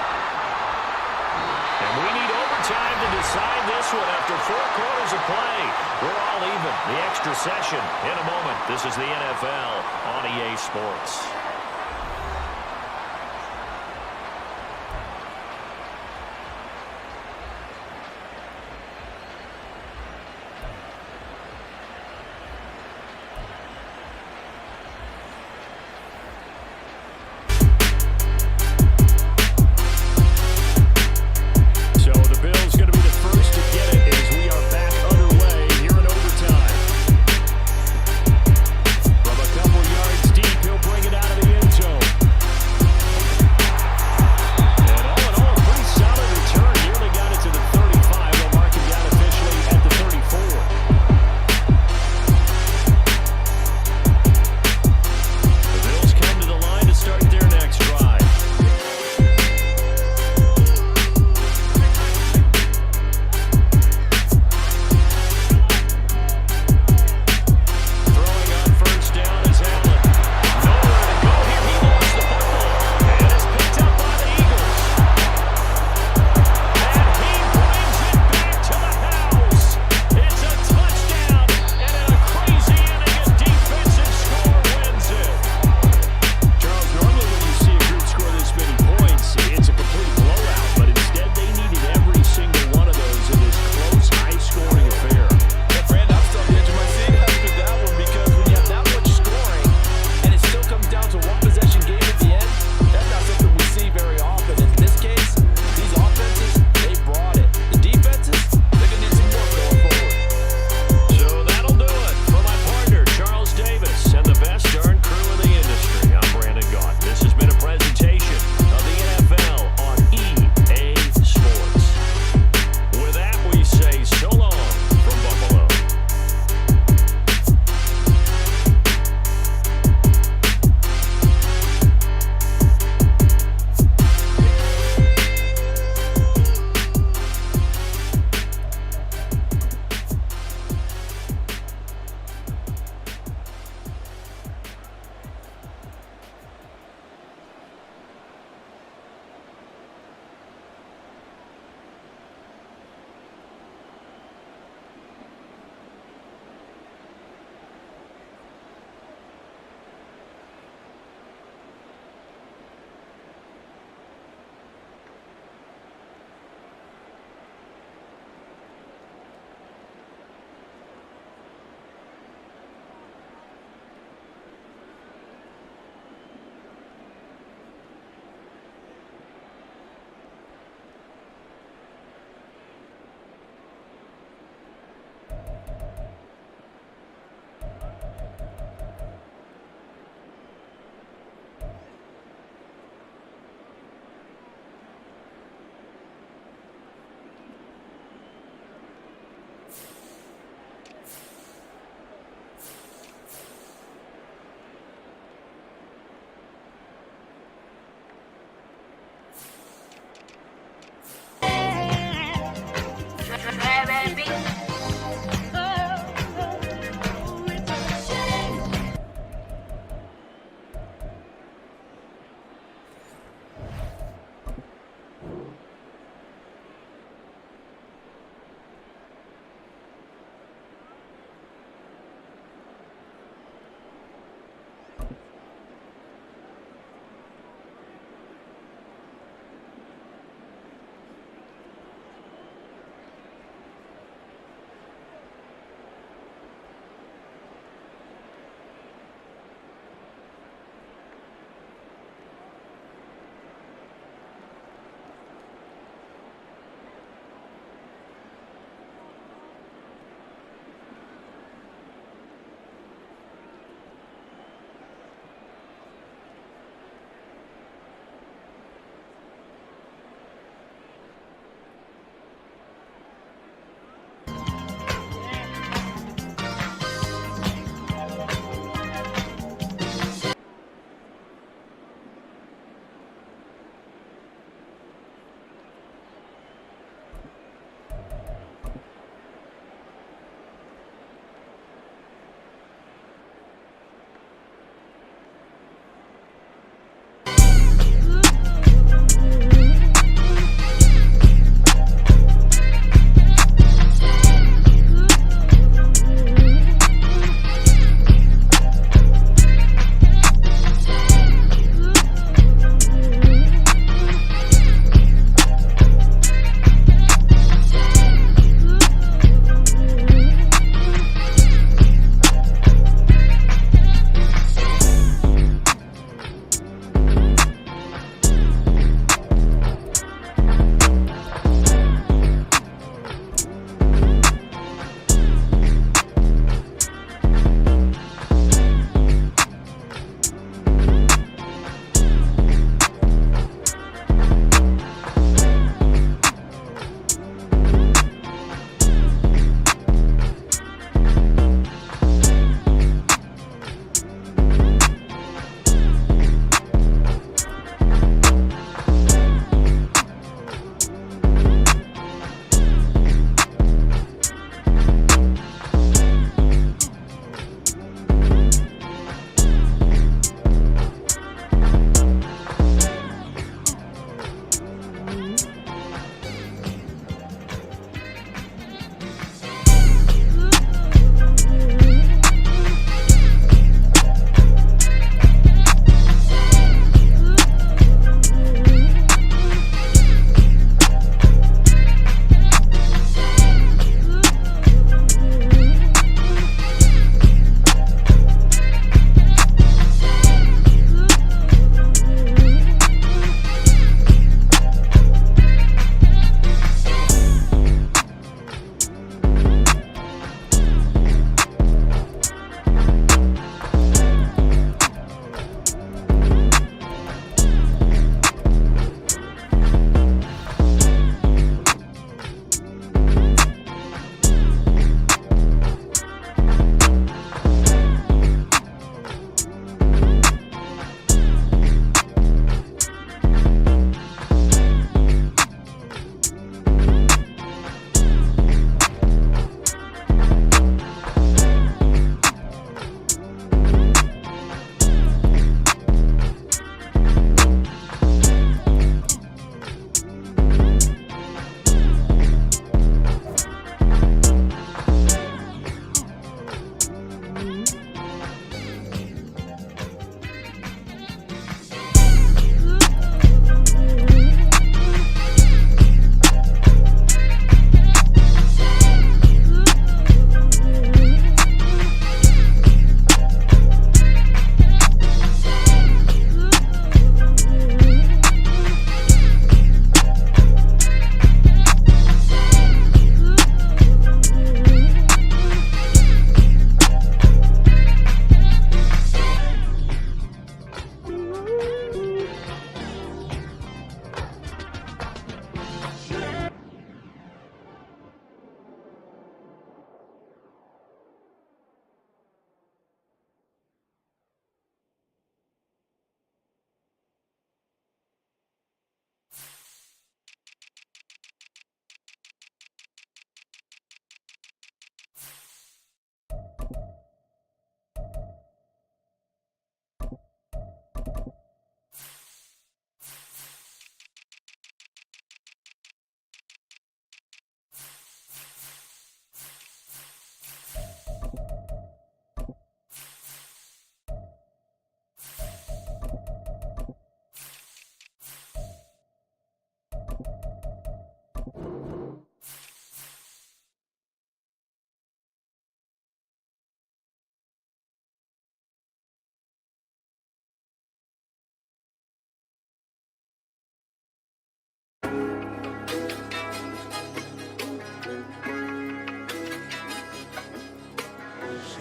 And we need overtime to decide this one after 4 quarters of play. We're all even. The extra session in a moment. This is the NFL on EA Sports. Bring it out of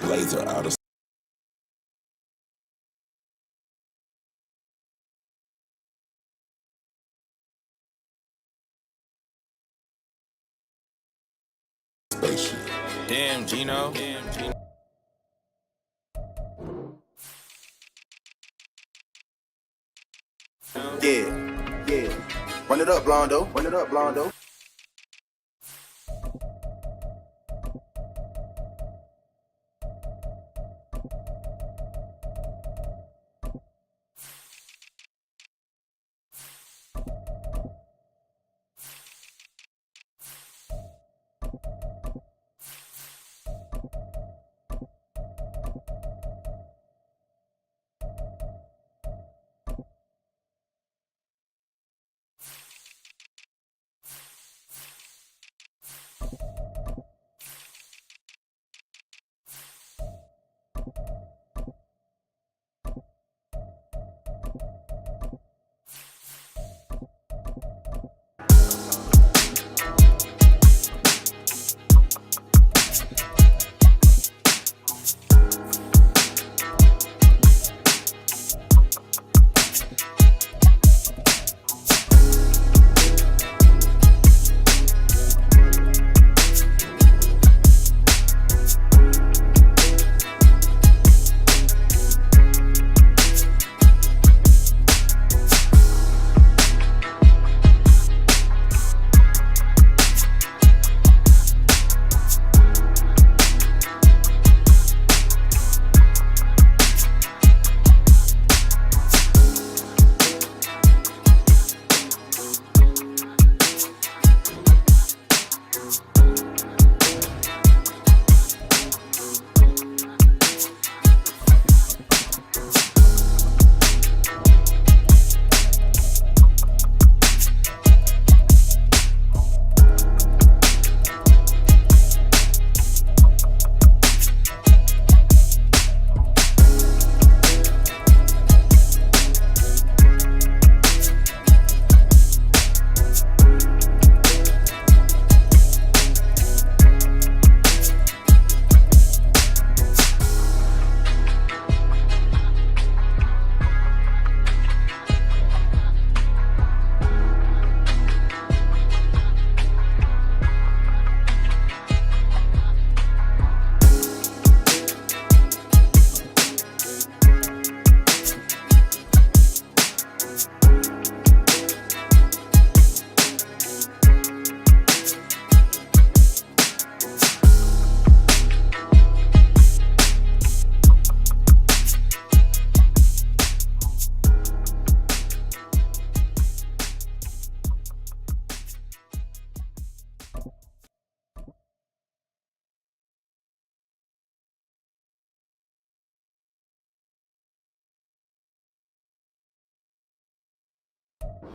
laser out of spaceship. Damn, Gino. Yeah. Run it up, Blondo. Run it up, Blondo.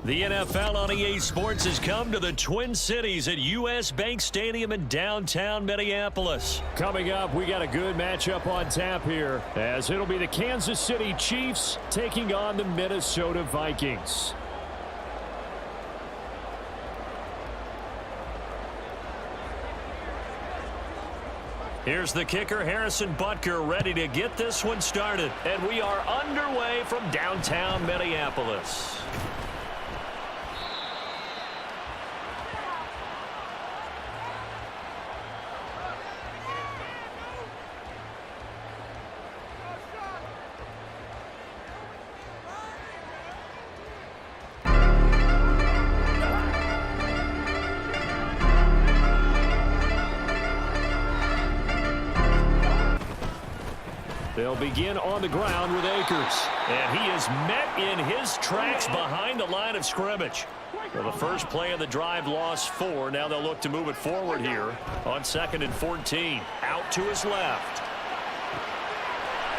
The NFL on EA Sports has come to the Twin Cities at US Bank Stadium in downtown Minneapolis. Coming up, we got a good matchup on tap here, as it'll be the Kansas City Chiefs taking on the Minnesota Vikings. Here's the kicker, Harrison Butker, ready to get this one started. And we are underway from downtown Minneapolis. They'll begin on the ground with Akers. And he is met in his tracks behind the line of scrimmage. Well, the first play of the drive lost 4. Now they'll look to move it forward here on 2nd and 14. Out to his left.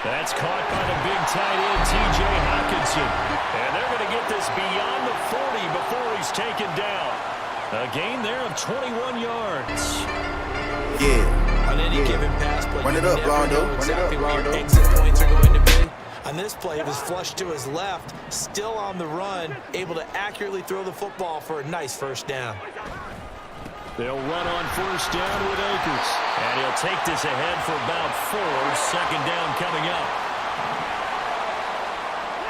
That's caught by the big tight end, T.J. Hockenson. And they're going to get this beyond the 40 before he's taken down. A gain there of 21 yards. Yeah. On any given pass play, Run it up, Blondo. Exactly where your exit points are going to be. On this play, it was flushed to his left, still on the run, able to accurately throw the football for a nice first down. They'll run on first down with Akers. And he'll take this ahead for about 4. Second down coming up.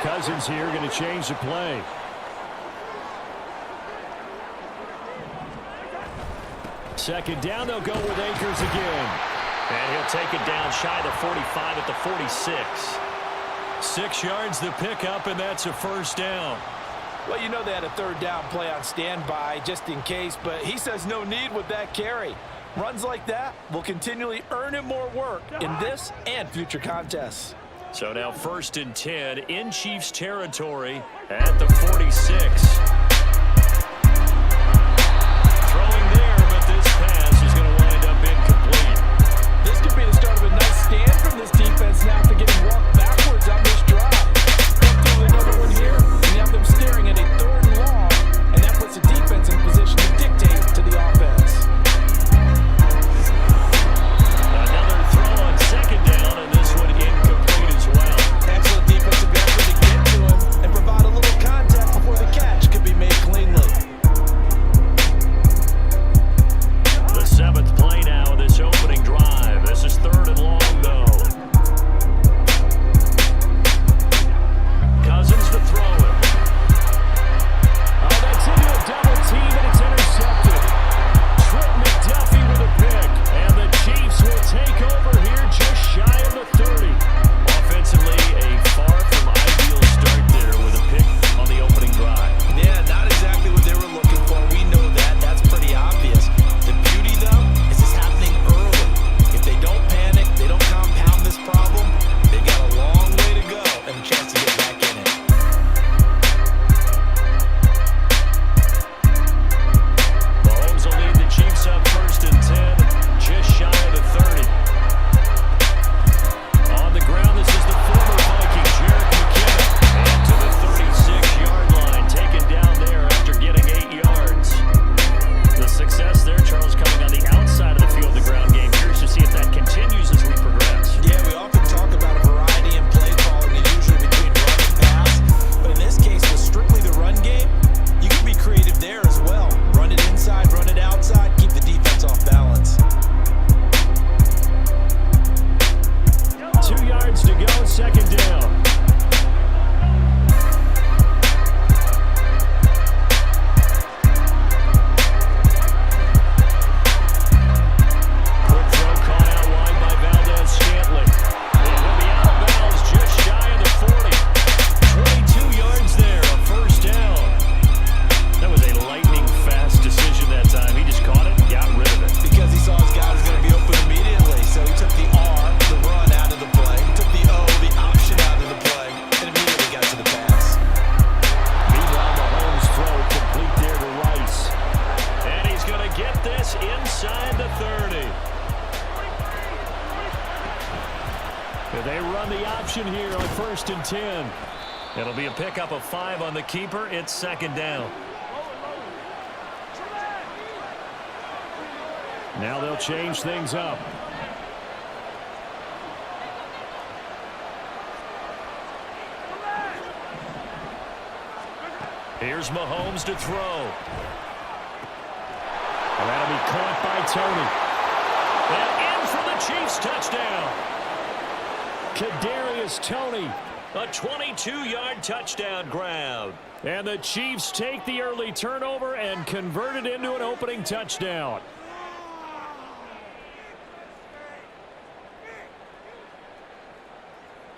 Cousins here going to change the play. Second down, they'll go with Akers again. And he'll take it down shy of the 45 at the 46. 6 yards the pickup, and that's a first down. Well, you know they had a third down play on standby just in case, but he says no need with that carry. Runs like that will continually earn him more work in this and future contests. So now 1st and 10 in Chiefs territory at the 46. Throwing there, but this pass is going to wind up incomplete. This could be the start of a nice stand from this defense now after getting walked backwards on this drive. They'll throw another one here, and you have them staring at a 3rd and long, and that puts the defense in position to dictate to the offense. Another throw on 2nd down, and this one incomplete as well. Excellent defensive effort to get to him and provide a little contact before the catch could be made cleanly. The 7th play now of this opening drive. This is 3rd and long, though. Cousins to throw it. Oh, that's into a double team, and it's intercepted. Trent McDuffie with a pick, and the Chiefs will take over here just shy of the 30. Offensively, a far from ideal start there with a pick on the opening drive. Yeah, not exactly what they were looking for. We know that. That's pretty obvious. The beauty, though, is this happening early. If they don't panic, they don't compound this problem, they got a long way to go and a chance to get back in it. Mahomes will lead the Chiefs up 1st and 10, just shy of the 30. On the ground, this is the former Viking, Jerick McKinnon. And to the 36-yard line, taken down there after getting 8 yards. The success there, Charles, coming on the outside of the field, the ground game. Curious to see if that continues as we progress. Yeah, we often talk about a variety in play calling, and usually between run and pass. But in this case, with strictly the run game, you can be creative there as well. Run it inside, run it outside, keep the defense off balance. 2 yards to go, 2nd down. Quick throw caught out wide by Valdez-Scantling. It will be out of bounds just shy of the 40. 22 yards there, a first down. That was a lightning-fast decision that time. He just caught it, got rid of it. Because he saw his guy was going to be open immediately, so he took the R, the run, out of the play. He took the O, the option, out of the play, and immediately got to the pass. Meanwhile, Mahomes throw complete there to Rice. And he's going to get this inside the 30. They run the option here on 1st and 10. It'll be a pickup of 5 on the keeper. It's 2nd down. Now they'll change things up. Here's Mahomes to throw. And that'll be caught by Tony. And in for the Chiefs touchdown. Kadarius Toney. A 22-yard touchdown grab. And the Chiefs take the early turnover and convert it into an opening touchdown.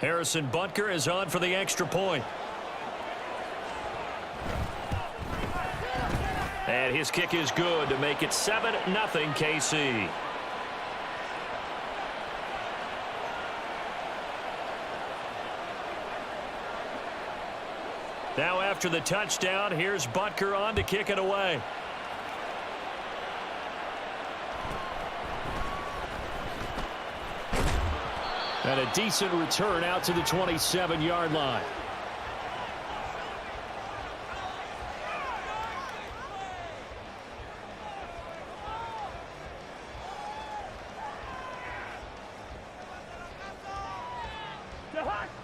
Harrison Butker is on for the extra point. And his kick is good to make it 7-0 KC. Now after the touchdown, here's Butker on to kick it away. And a decent return out to the 27-yard line.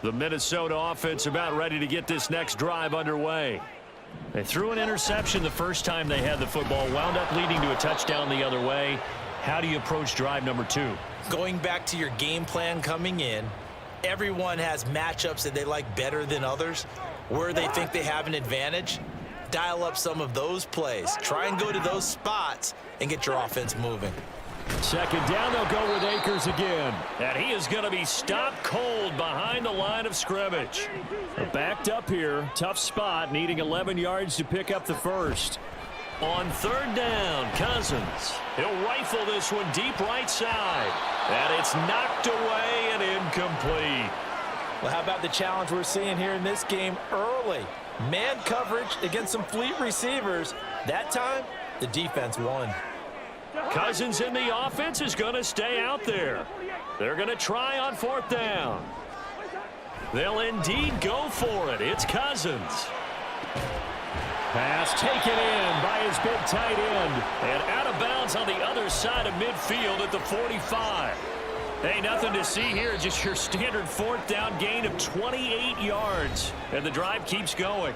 The Minnesota offense about ready to get this next drive underway. They threw an interception the first time they had the football, wound up leading to a touchdown the other way. How do you approach drive number 2? Going back to your game plan coming in, everyone has matchups that they like better than others. Where they think they have an advantage, dial up some of those plays. Try and go to those spots and get your offense moving. Second down, they'll go with Akers again. And he is going to be stopped cold behind the line of scrimmage. They're backed up here. Tough spot, needing 11 yards to pick up the first. On third down, Cousins. He'll rifle this one deep right side. And it's knocked away and incomplete. Well, how about the challenge we're seeing here in this game early? Man coverage against some fleet receivers. That time, the defense won. Cousins in the offense is going to stay out there. They're going to try on fourth down. They'll indeed go for it. It's Cousins. Pass taken in by his big tight end. And out of bounds on the other side of midfield at the 45. Hey, nothing to see here. Just your standard fourth down gain of 28 yards. And the drive keeps going.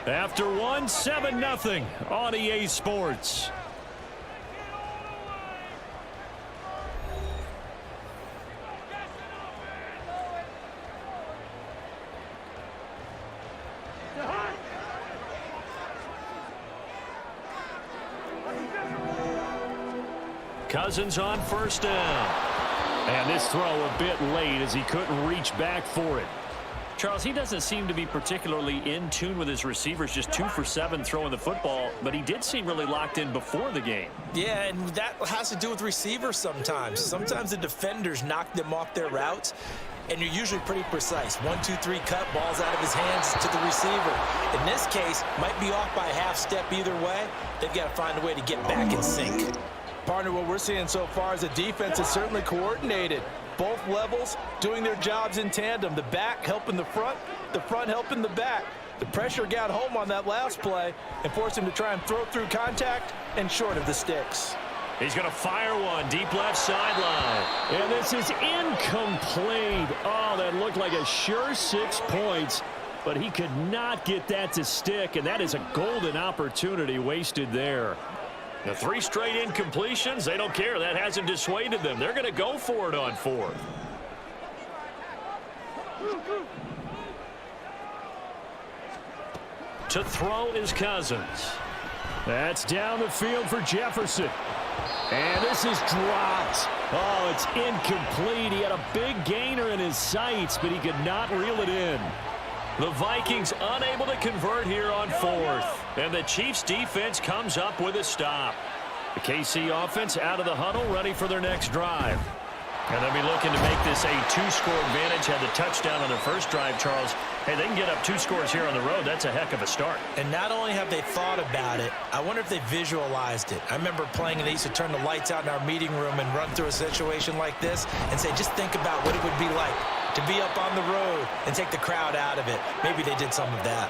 After one, 7-0 on EA Sports. Cousins on first down. And this throw a bit late as he couldn't reach back for it. Charles, he doesn't seem to be particularly in tune with his receivers, just 2 for 7 throwing the football, but he did seem really locked in before the game. Yeah, and that has to do with receivers sometimes. Sometimes the defenders knock them off their routes, and you're usually pretty precise. 1, 2, 3 cut, balls out of his hands to the receiver. In this case, might be off by a half step either way. They've got to find a way to get back in sync. Partner, what we're seeing so far is the defense is certainly coordinated. Both levels doing their jobs in tandem. The back helping the front helping the back. The pressure got home on that last play and forced him to try and throw through contact and short of the sticks. He's going to fire one deep left sideline. And this is incomplete. Oh, that looked like a sure 6 points, but he could not get that to stick, and that is a golden opportunity wasted there. The 3 straight incompletions, they don't care. That hasn't dissuaded them. They're going to go for it on fourth. To throw is Cousins. That's down the field for Jefferson. And this is dropped. Oh, it's incomplete. He had a big gainer in his sights, but he could not reel it in. The Vikings unable to convert here on fourth. And the Chiefs defense comes up with a stop. The KC offense out of the huddle, ready for their next drive. And they'll be looking to make this a 2-score advantage. Had the touchdown on their first drive, Charles. Hey, they can get up 2 scores here on the road. That's a heck of a start. And not only have they thought about it, I wonder if they visualized it. I remember playing, and they used to turn the lights out in our meeting room and run through a situation like this and say, just think about what it would be like to be up on the road and take the crowd out of it. Maybe they did some of that.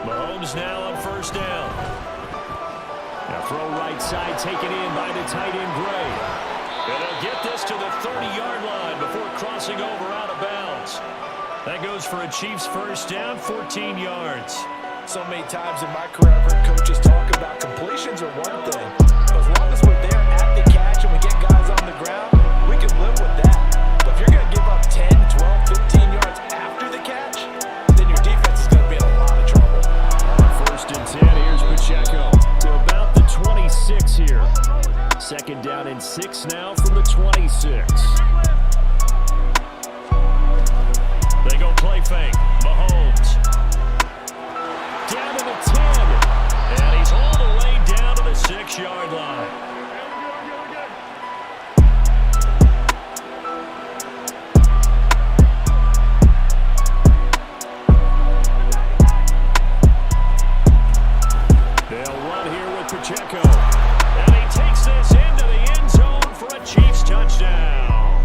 Mahomes now on first down. Now throw right side taken in by the tight end Gray. And they'll get this to the 30-yard line before crossing over out of bounds. That goes for a Chiefs first down, 14 yards. So many times in my career, I've heard coaches talk about completions are one thing. But as long as we're there at the catch and we get guys on the ground, we can live with that. But if you're going to give up 10, 12, 15 yards after the catch, then your defense is going to be in a lot of trouble. First and 10, here's Pacheco to about the 26 here. Second down and 6 now from the 26. They go play fake. Mahomes. Down to the 10. And he's all the way down to the 6-yard line. They'll run here with Pacheco. And he takes this into the end zone for a Chiefs touchdown.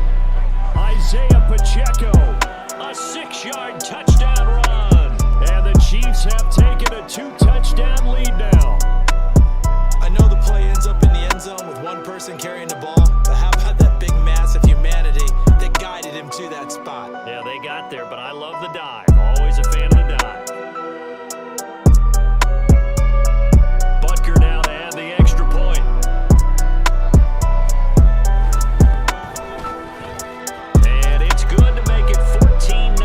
Isaiah Pacheco. A 6-yard touchdown run. And the Chiefs have taken a 2-touchdown lead now. know the play ends up in the end zone with one person carrying the ball, but how about that big mass of humanity that guided him to that spot? Yeah, they got there, but I love the dive. Always a fan of the dive. Butker now to add the extra point. And it's good to make it 14-0.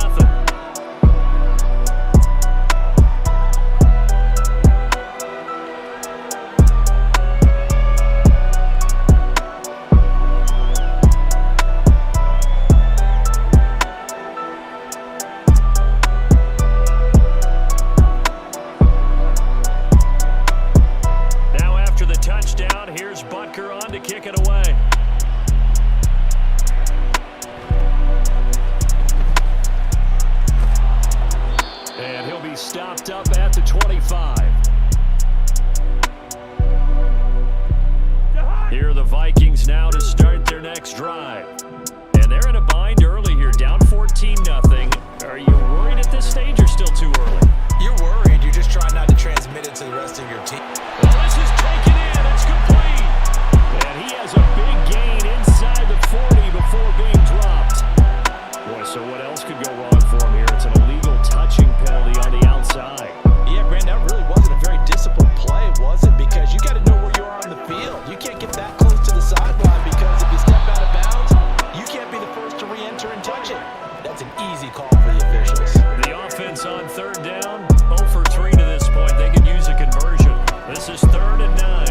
Here's Butker on to kick it away. And he'll be stopped up at the 25. Here are the Vikings now to start their next drive. And they're in a bind early here, down 14-0. Are you worried at this stage or still too early? You're worried. You're just trying not to transmit it to the rest of your team. Well, this is taken in. It's complete. And he has a big gain inside the 40 before being dropped. Boy, so what else could go wrong for him here? It's an illegal touching penalty on the outside. Yeah, Brandon, that really wasn't a very disciplined play, was it? Because you got to know where you are on the field. You can't get that close to the sideline because if you step out of bounds, you can't be the first to re-enter and touch it. That's an easy call for the officials. The offense on third down, 0 for 3 to this point. They could use a conversion. This is 3rd and 9.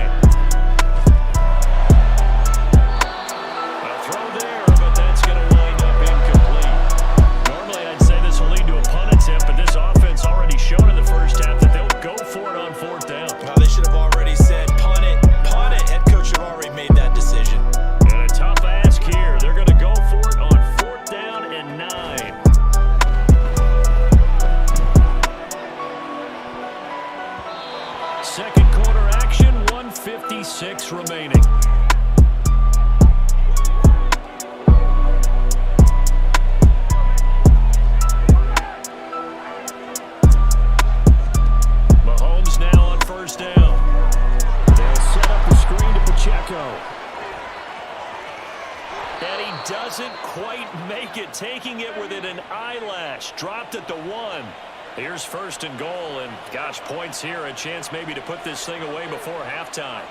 A throw there, but that's going to wind up incomplete. Normally, I'd say this will lead to a punt attempt, but this offense already showed in the first half that they'll go for it on 4th down. Well, they should have already said, punt it, punt it. Head coach should have already made that decision. And a tough ask here. They're going to go for it on 4th down and 9. Second quarter action, 1:56 remaining. Mahomes now on 1st down. They'll set up the screen to Pacheco. And he doesn't quite make it, taking it within an eyelash. Dropped at the 1. Here's 1st and goal, and gosh, points here, a chance maybe to put this thing away before halftime.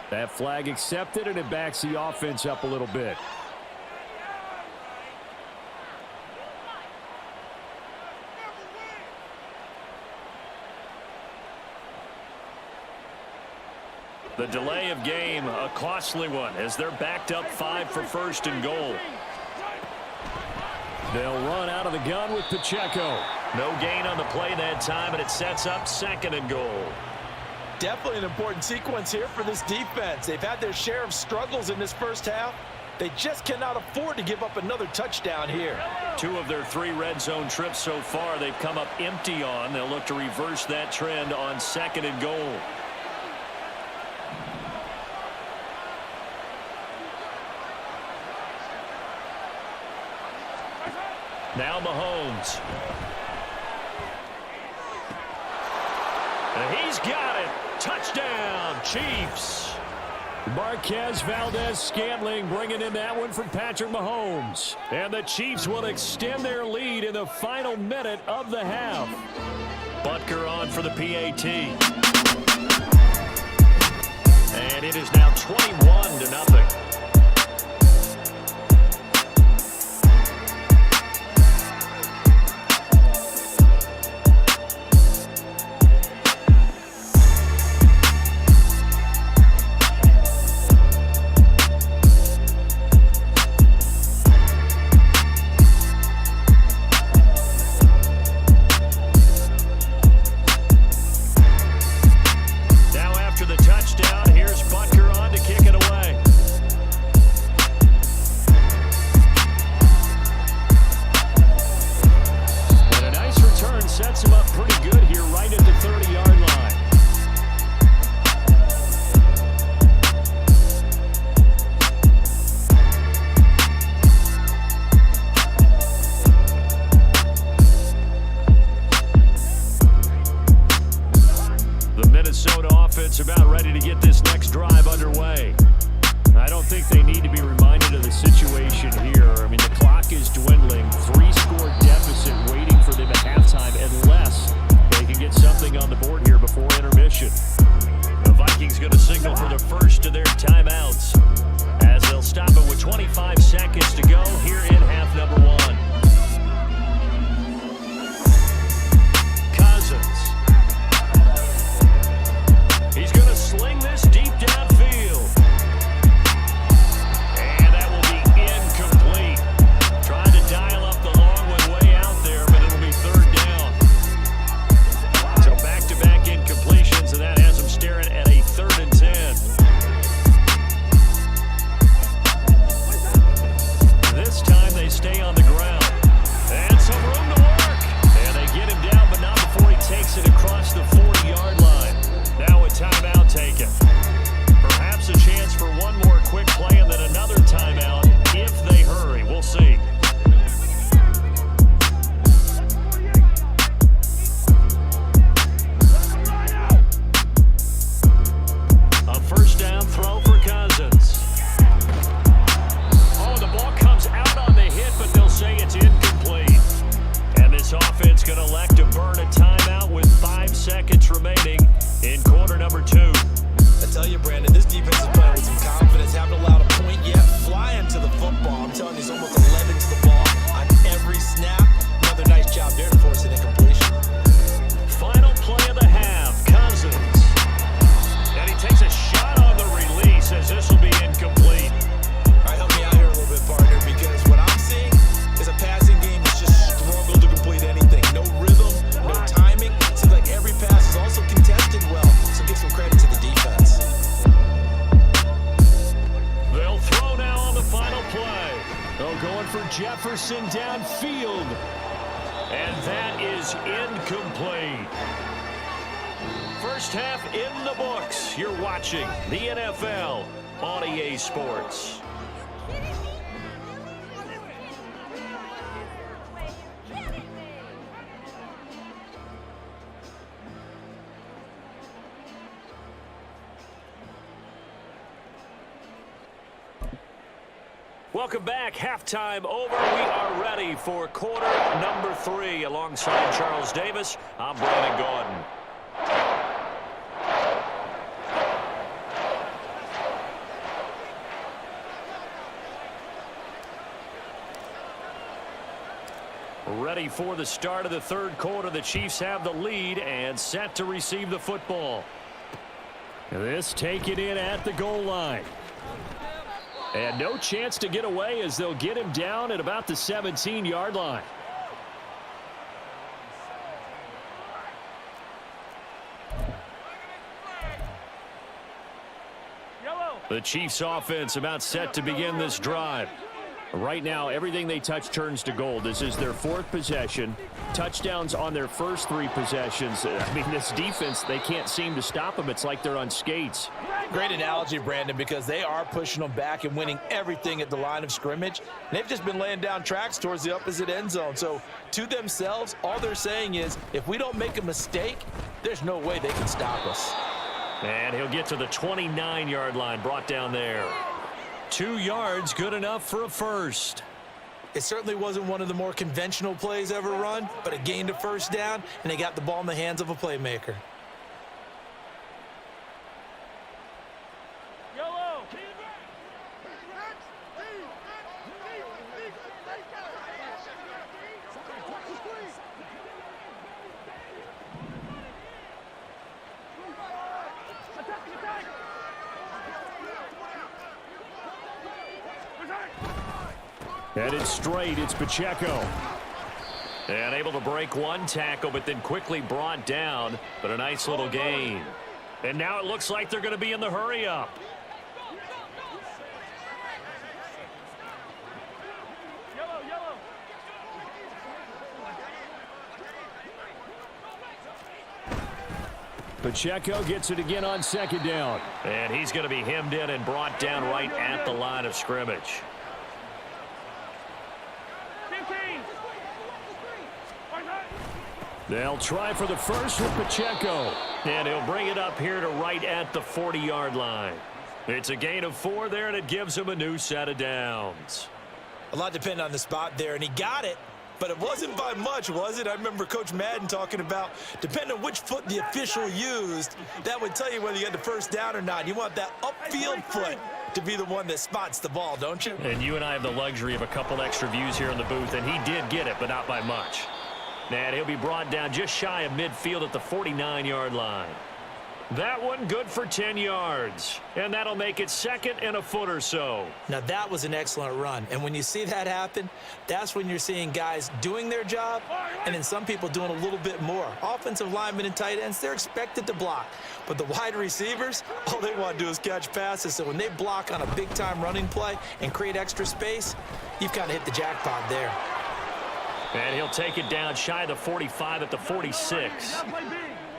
That flag accepted, and it backs the offense up a little bit. The delay of game, a costly one, as they're backed up 5 for 1st and goal. They'll run out of the gun with Pacheco. No gain on the play that time, and it sets up 2nd and goal. Definitely an important sequence here for this defense. They've had their share of struggles in this first half. They just cannot afford to give up another touchdown here. 2 of their 3 red zone trips so far they've come up empty on. They'll look to reverse that trend on 2nd and goal. Now Mahomes. And he's got it. Touchdown, Chiefs. Marquez Valdez-Scantling bringing in that one from Patrick Mahomes. And the Chiefs will extend their lead in the final minute of the half. Butker on for the PAT. And it is now 21-0. Now after the touchdown, here's Butker on to kick it away. offense about ready to get this next drive underway. I don't think they need to be reminded of the situation here. I mean, the clock is dwindling. 3-score deficit waiting for them at halftime unless they can get something on the board here before intermission. The Vikings going to signal for the first of their timeouts as they'll stop it with 25 seconds to go here in half number 1. Cousins. He's going to sling this deep downfield. And that will be incomplete. Trying to dial up the long one way out there, but it'll be third down. So back-to-back incompletions, and that has them staring at a 3rd and 10. This time they stay on the ground. And some room to work. And they get him down, but not before he takes it across the 40-yard line. Now a timeout taken. Perhaps a chance for one more quick play and then another timeout if they hurry. We'll see. A first down throw for Cousins. Oh, the ball comes out on the hit, but they'll say it's incomplete. And this offense going to elect to burn a timeout with 5 seconds remaining in quarter number 2. I tell you, Brandon, this defense is playing with some confidence. Haven't allowed a point yet. Flying to the football. I'm telling you, it's almost 11 to the ball on every snap. Another nice job there to force an incompletion. Final play of the half, Cousins. And he takes a shot on the release as this will be incomplete. All right, help me out here a little bit, partner, because what I'm seeing is a passing game that's just struggled to complete anything. No rhythm, no timing. Seems like every pass is also contested well, so give some credit to the defense. They'll throw now on the final play. They're going for Jefferson downfield. And that is incomplete. First half in the books. You're watching the NFL on EA Sports. Welcome back. Halftime over. We are ready for quarter number 3. Alongside Charles Davis, I'm Brandon Gaudin. Ready for the start of the 3rd quarter. The Chiefs have the lead and set to receive the football. This taken in at the goal line. And no chance to get away as they'll get him down at about the 17-yard line. The Chiefs offense about set to begin this drive. Right now, everything they touch turns to gold. This is their 4th possession. Touchdowns on their first 3 possessions. I mean, this defense, they can't seem to stop them. It's like they're on skates. Great analogy, Brandon, because they are pushing them back and winning everything at the line of scrimmage. They've just been laying down tracks towards the opposite end zone. So to themselves, all they're saying is, if we don't make a mistake, there's no way they can stop us. And he'll get to the 29-yard line, brought down there. 2 yards, good enough for a first. It certainly wasn't one of the more conventional plays ever run, but it gained a first down, and they got the ball in the hands of a playmaker. Headed straight, it's Pacheco. And able to break one tackle, but then quickly brought down. But a nice little gain. And now it looks like they're going to be in the hurry-up. Pacheco gets it again on 2nd down. And he's going to be hemmed in and brought down right at the line of scrimmage. They'll try for the first with Pacheco. And he'll bring it up here to right at the 40-yard line. It's a gain of 4 there, and it gives him a new set of downs. A lot depended on the spot there, and he got it. But it wasn't by much, was it? I remember Coach Madden talking about, depending on which foot the official used, that would tell you whether you had the first down or not. You want that upfield foot to be the one that spots the ball, don't you? And you and I have the luxury of a couple extra views here in the booth, and he did get it, but not by much. And he'll be brought down just shy of midfield at the 49-yard line. That one good for 10 yards. And that'll make it second and a foot or so. Now, that was an excellent run. And when you see that happen, that's when you're seeing guys doing their job and then some people doing a little bit more. Offensive linemen and tight ends, they're expected to block. But the wide receivers, all they want to do is catch passes. So when they block on a big-time running play and create extra space, you've kind of hit the jackpot there. And he'll take it down shy of the 45 at the 46.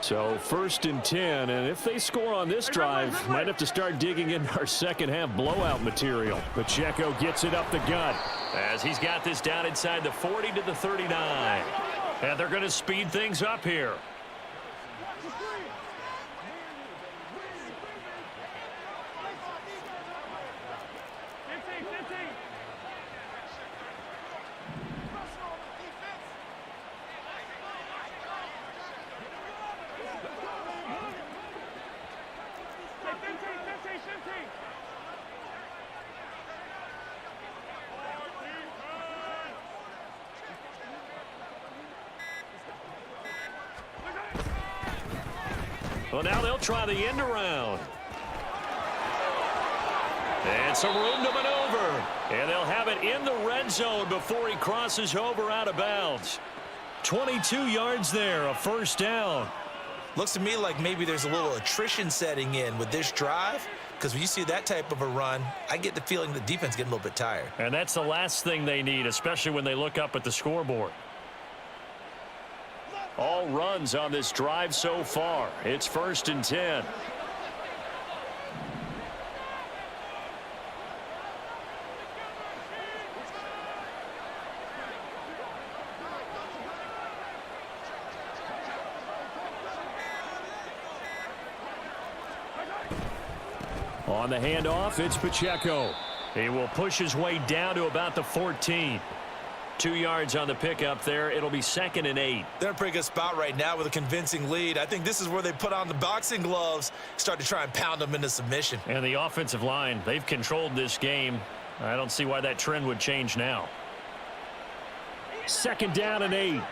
So 1st and 10, and if they score on this drive, might have to start digging into our second half blowout material. Pacheco gets it up the gut. As he's got this down inside the 40 to the 39. And they're going to speed things up here. Well, now they'll try the end around. And some room to maneuver. And they'll have it in the red zone before he crosses over out of bounds. 22 yards there, a first down. Looks to me like maybe there's a little attrition setting in with this drive, because when you see that type of a run, I get the feeling the defense getting a little bit tired. And that's the last thing they need, especially when they look up at the scoreboard. All runs on this drive so far. It's 1st and 10. On the handoff, it's Pacheco. He will push his way down to about the 14. 2 yards on the pickup there. It'll be 2nd and 8. They're in a pretty good spot right now with a convincing lead. I think this is where they put on the boxing gloves, start to try and pound them into submission. And the offensive line, they've controlled this game. I don't see why that trend would change now. 2nd down and 8.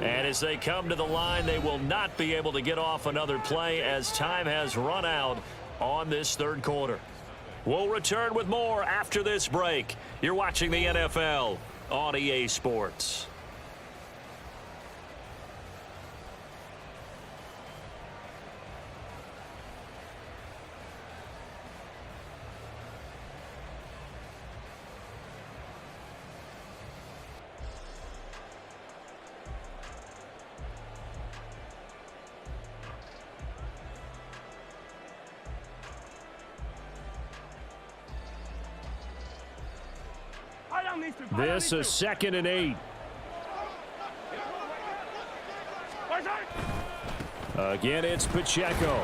And as they come to the line, they will not be able to get off another play as time has run out on this 3rd quarter. We'll return with more after this break. You're watching the NFL on EA Sports. This is 2nd and 8. Again, it's Pacheco.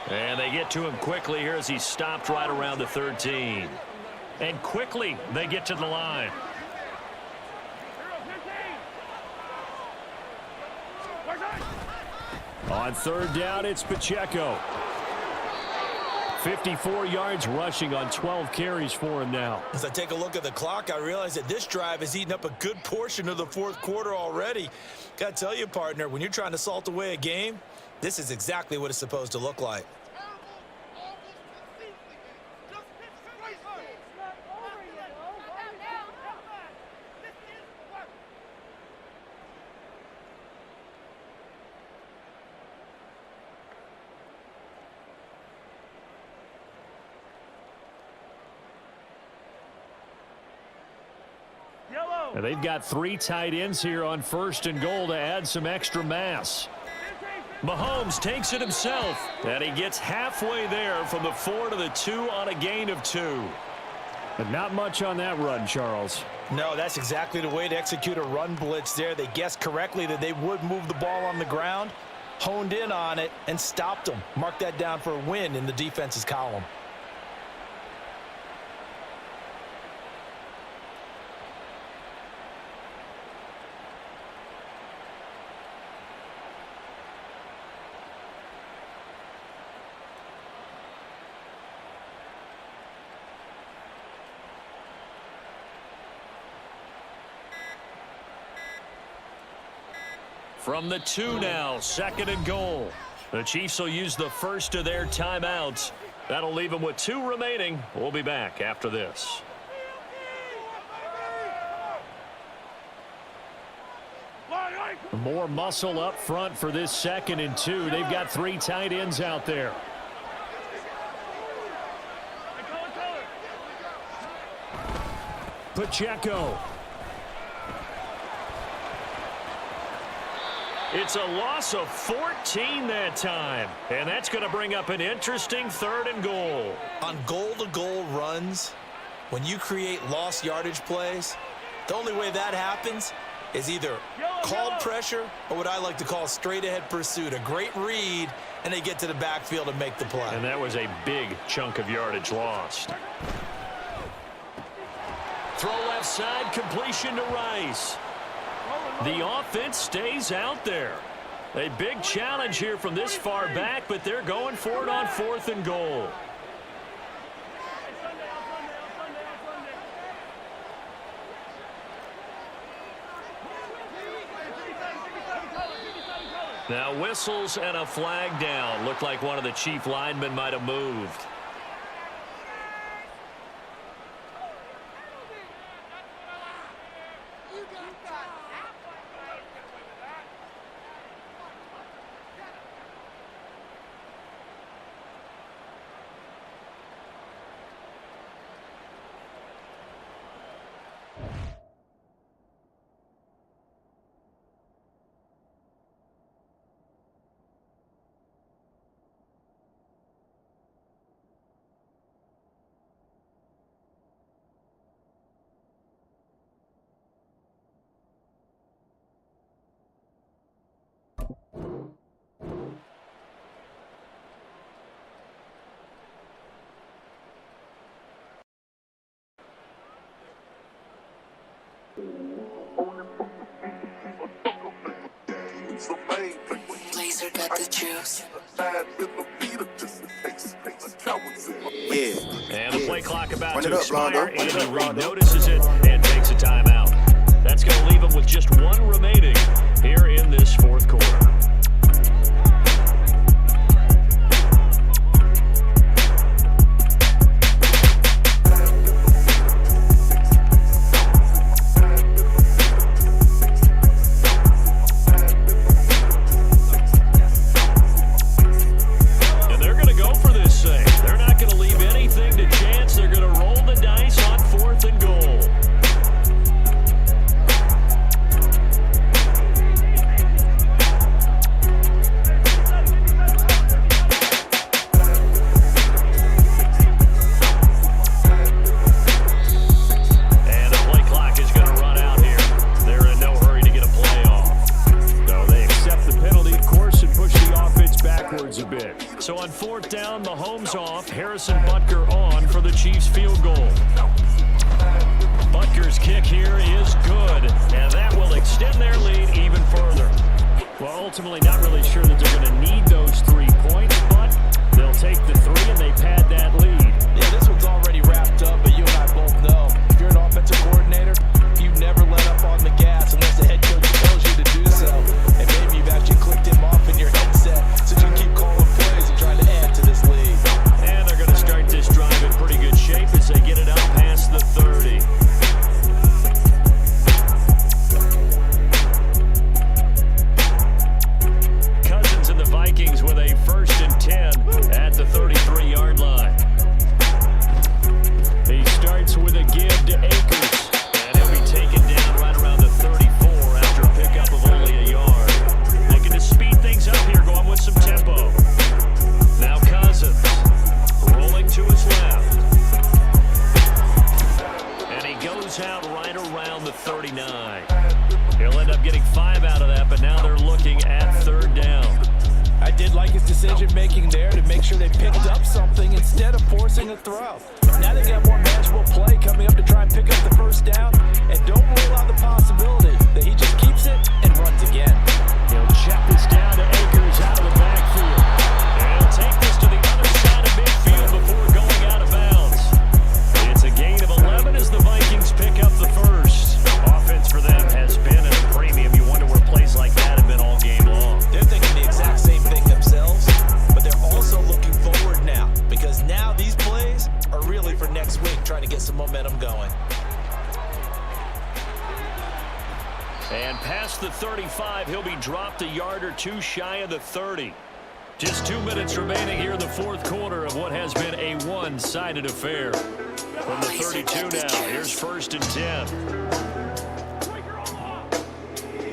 And they get to him quickly here as he stopped right around the 13. And quickly they get to the line. On 3rd down, it's Pacheco. 54 yards rushing on 12 carries for him now. As I take a look at the clock, I realize that this drive has eaten up a good portion of the 4th quarter already. Got to tell you, partner, when you're trying to salt away a game, this is exactly what it's supposed to look like. And they've got 3 tight ends here on 1st and goal to add some extra mass. Mahomes takes it himself, and he gets halfway there from the 4 to the 2 on a gain of 2. But not much on that run, Charles. No, that's exactly the way to execute a run blitz there. They guessed correctly that they would move the ball on the ground, honed in on it, and stopped them. Mark that down for a win in the defense's column. From the 2 now, 2nd and goal. The Chiefs will use the first of their timeouts. That'll leave them with 2 remaining. We'll be back after this. More muscle up front for this 2nd and 2. They've got 3 tight ends out there. Pacheco. It's a loss of 14 that time, and that's going to bring up an interesting 3rd and goal. On goal-to-goal runs, when you create lost yardage plays, the only way that happens is either called pressure or what I like to call straight-ahead pursuit. A great read, and they get to the backfield and make the play. And that was a big chunk of yardage lost. Throw left side, completion to Rice. The offense stays out there. A big challenge here from this far back, but they're going for it on 4th and goal. Now whistles and a flag down. Looked like one of the Chief linemen might have moved. Blazer got the juice. And the play clock about Run to it up, expire. Rondo. Andy Reid notices it and takes a timeout. That's going to leave him with just 1 remaining here in this 4th quarter. So on 4th down, Mahomes off, Harrison Butker on for the Chiefs field goal. Butker's kick here is good, and that will extend their lead even further. Well, ultimately not really sure that they're going to need those 3 points, but they'll take the 3 and they pad that lead. Yeah, this one's already wrapped up, but you and I both know if you're an offensive coordinator, you never let up on the gas unless the head coach tells you to do so. And maybe you've actually clicked him off in your headset so you can keep calling plays and trying to add to this lead. And they're going to start this drive in pretty good shape as they get it up past the 30. Cousins in the 5 out of that, but now they're looking at third down. I did like his decision-making there to make sure they picked up something instead of forcing a throw. Now they got more manageable play coming up to try and pick up the first down, and don't rule out the possibility that he just keeps it and runs again. He'll check this down to Akers out of the backfield. And he'll take this to the other side of midfield before going out of bounds. It's a gain of 11 as the Vikings pick up the first. Offense for them has been at a premium. You wonder where plays like that have been all game long. They're thinking the exact same thing themselves, but they're also looking forward now, because now these plays are really for next week, trying to get some momentum going. And past the 35, he'll be dropped a yard or two shy of the 30. Just 2 minutes remaining here in the fourth quarter of what has been a one-sided affair. From the 32 now, here's 1st and 10.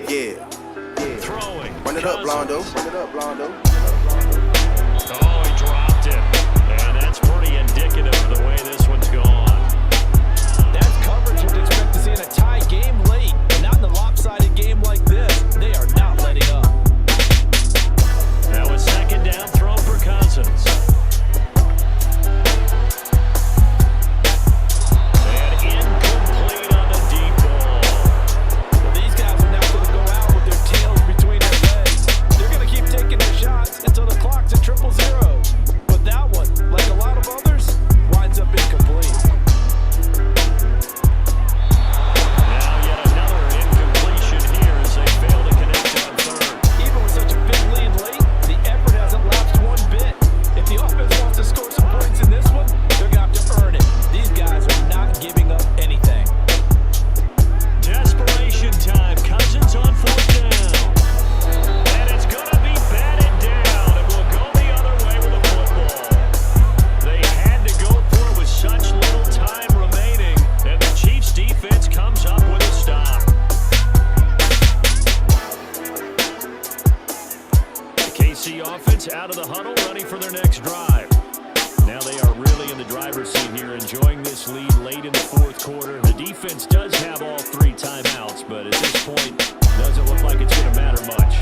Yeah. Throwing. Run it up, Blondo. Cousins. Run it up, Blondo. Oh, he dropped it. And that's pretty indicative of the way this one's gone. That's coverage you'd expect to see in a tie game late, but not in a lopsided game like this. They are not letting up. Now a 2nd down throw for Cousins. And incomplete on the deep ball. Well, these guys are now going to go out with their tails between their legs. They're going to keep taking their shots until the clock's at 0-0. But that one, like a lot of others, winds up incomplete. Now yet another incompletion here as they fail to connect on third. Even with such a big lead late, the effort hasn't lapsed one bit. If the offense wants to score some points in this one, they're going to have to earn it. These guys are not giving up anything. Desperation time. Cousins on 4th down. And it's going to be batted down. It will go the other way with the football. They had to go for it with such little time remaining. And the Chiefs defense comes up with a stop. The KC offense out of the huddle, ready for their next drive. Now they are really in the driver's seat here, enjoying this lead late in the fourth quarter. The defense does have all 3 timeouts, but at this point, doesn't look like it's going to matter much.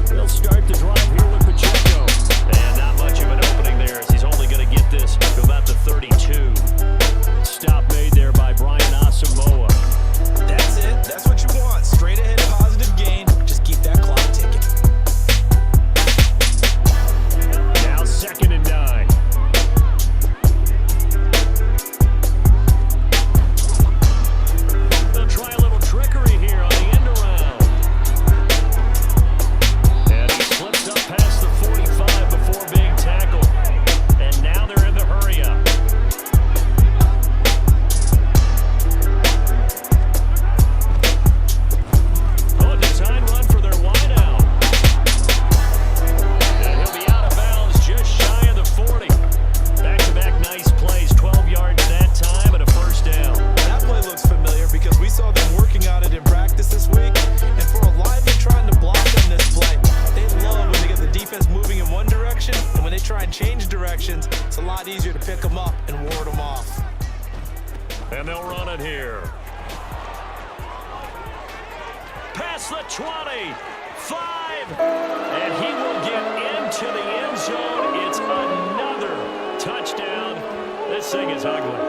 They'll start the drive here with Pacheco. And not much of an opening there as he's only going to get this to about the 32. Stop made there by Brian Asamoah. That's it. That's what you want. Straight ahead, positive gain. Just keep that clock ticking. Now 2nd and 9. They'll try a little trickery here on the end around. And he slips up past the 45 before being tackled. And now they're in the hurry up. Oh, design run for their wideout. And he'll be out of bounds just shy of the 40. Back-to-back nice plays, 12 yards that time and a 1st down. That play looks familiar because we saw them working on it in practice this week. And for a lineman trying to block them this play, they love when they get the defense moving in one direction. And when they try and change directions, it's a lot easier to pick them up and ward them off. And they'll run it here. Past the 20, 5, and he will get into the end zone. It's another touchdown. This thing is ugly.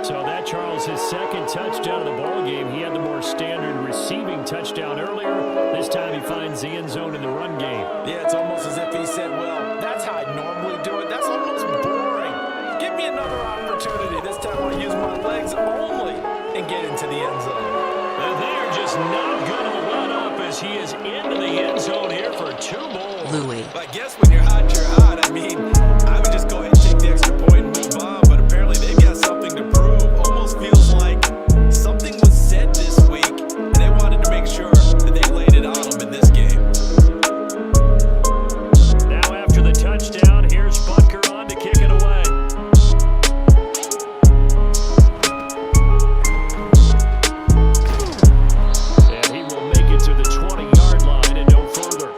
So that, Charles, his 2nd touchdown of the ball game. He had the more standard receiving touchdown earlier. This time he finds the end zone in the run game. Yeah, it's almost as if he said, well, that's how I normally do it. That's almost boring. Give me another opportunity. This time I'll use my legs only and get into the end zone. And they are just not going to let up as he is into the end zone here for 2 more. Louis. I guess when you're hot, you're hot. I mean, I would just go ahead and take the extra point and move on, but apparently they've got something to prove. Almost feels like something was said this week, and they wanted to make sure that they laid it on them in this game. Now after the touchdown, here's Butker on to kick it away. And he will make it to the 20-yard line and no further.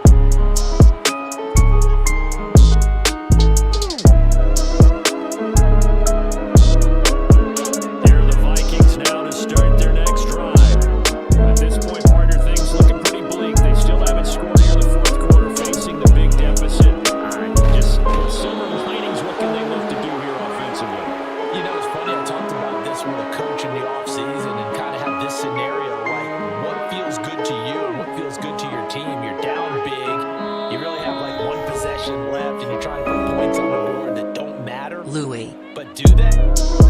Louis. But do they?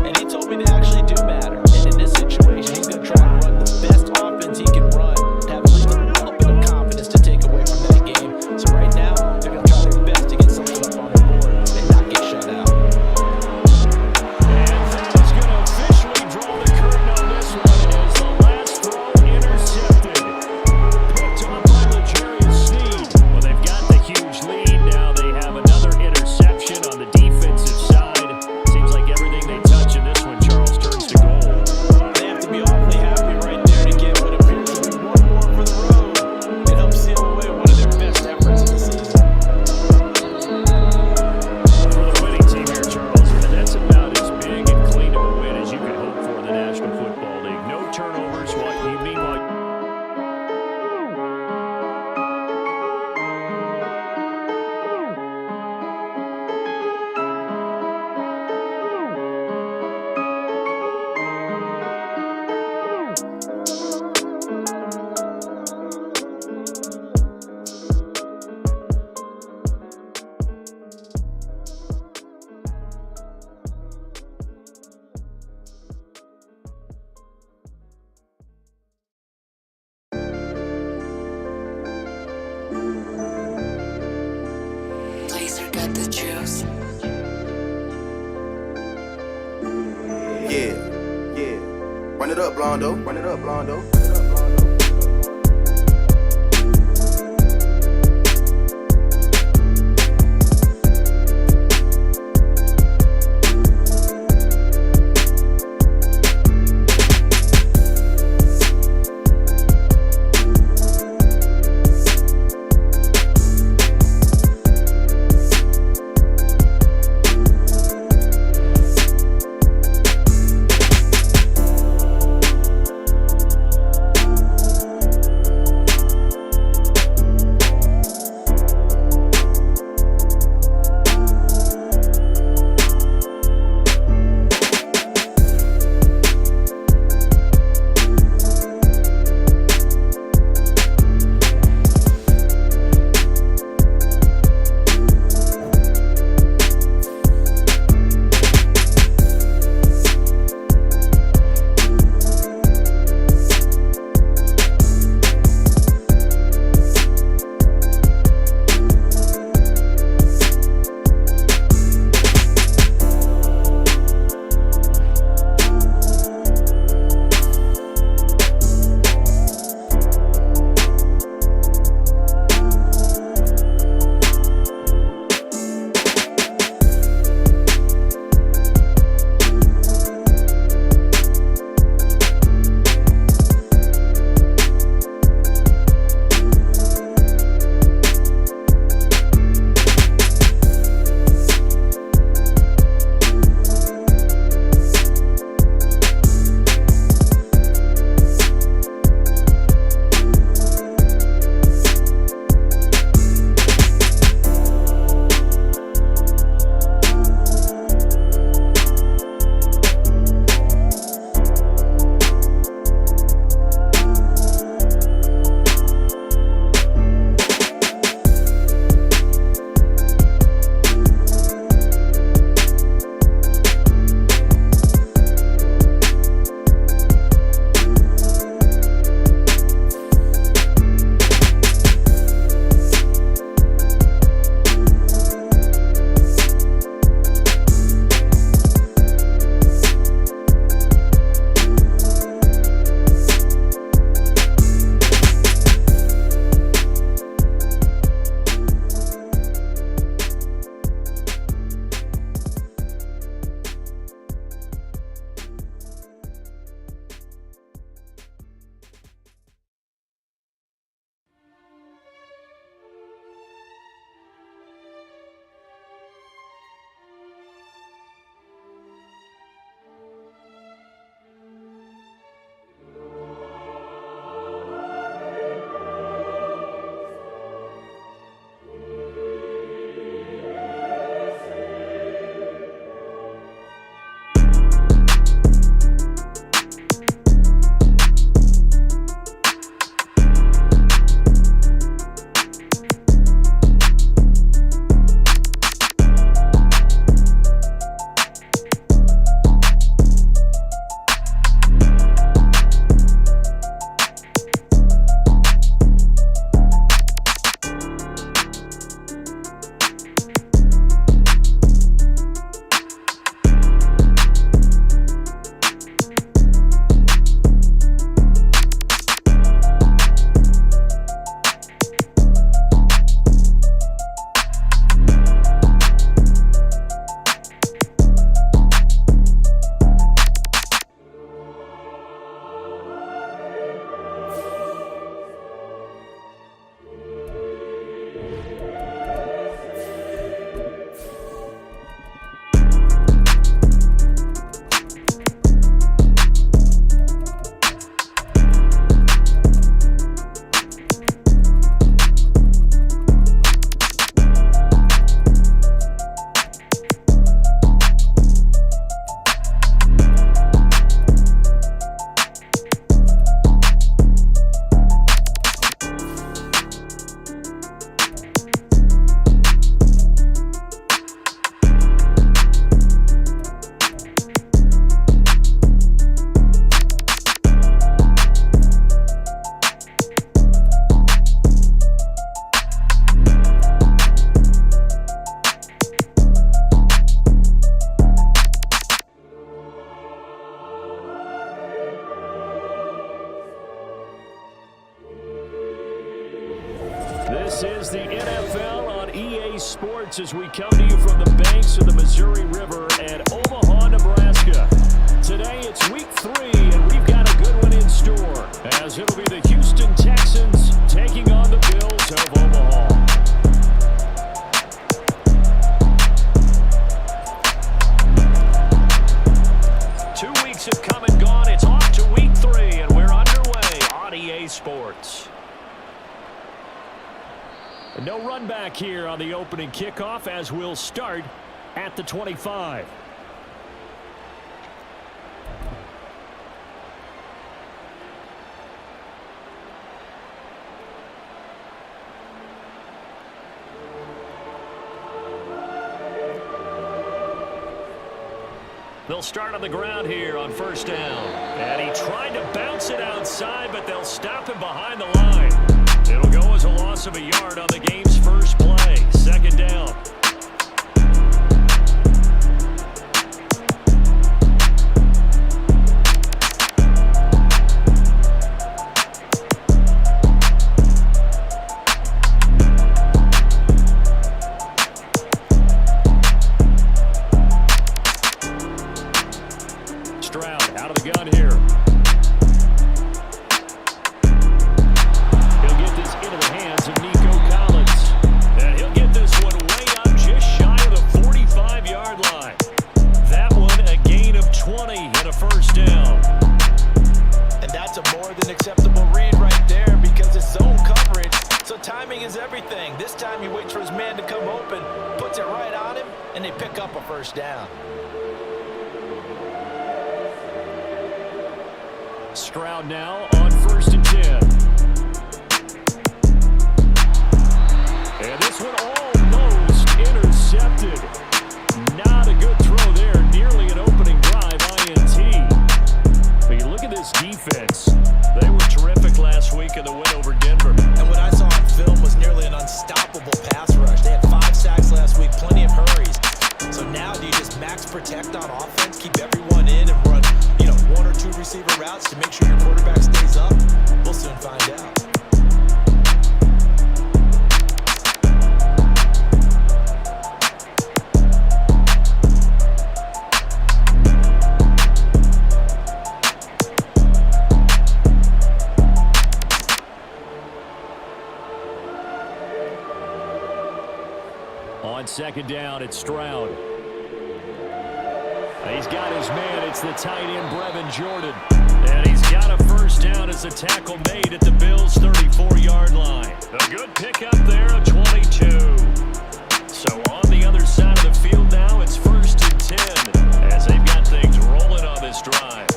And he told me they actually do matter. And in this situation, he's going to try and run the best offense he can run to have at least a little bit of confidence to take away from that game. So right now, they're going to try their best to get something up on the board and not get shut out. And that's going to officially draw the curtain on this one as the last throw intercepted. Picked up by L'Jarius Sneed. Well, they've got the huge lead. Now they have another interception on the defensive side. Seems like everything they touch in this one, Charles, turns to gold. They have to be awfully happy right there to get what appears to be one more for the road. It helps seal away one of their best efforts of the season. For the winning team here, Charles, that's about as big and clean of a win as you could hope for in the National Football League. No turnovers. Meanwhile, Blazer got the juice. Yeah, yeah. Run it up, Blondo. Run it up, Blondo. This is the NFL on EA Sports as we come to you from the banks of the Missouri River at Omaha, Nebraska. Today it's week 3, and we've got a good one in store, as it'll be the Houston Texans taking on the Bills of Omaha. Have come and gone. It's off to week 3, and we're underway on EA Sports. And no run back here on the opening kickoff, as we'll start at the 25. They'll start on the ground here on first down. And he tried to bounce it outside, but they'll stop him behind the line. It'll go as a loss of a yard on the game's first play. Second down. Stroud now on first and 10. And this one almost intercepted. Not a good throw there. Nearly an opening drive INT. But you look at this defense. They were terrific last week in the win over Denver. And what I saw on film was nearly an unstoppable pass rush. They had 5 sacks last week, plenty of hurries. So now do you just max protect on offense, keep everyone in and run, 1 or 2 receiver routes to make sure your quarterback stays up? We'll soon find out. On second down, it's Stroud. He's got his man. It's the tight end, Brevin Jordan. And he's got a first down as the tackle made at the Bills' 34-yard line. A good pickup there of 22. So on the other side of the field now, it's first and 10 as they've got things rolling on this drive.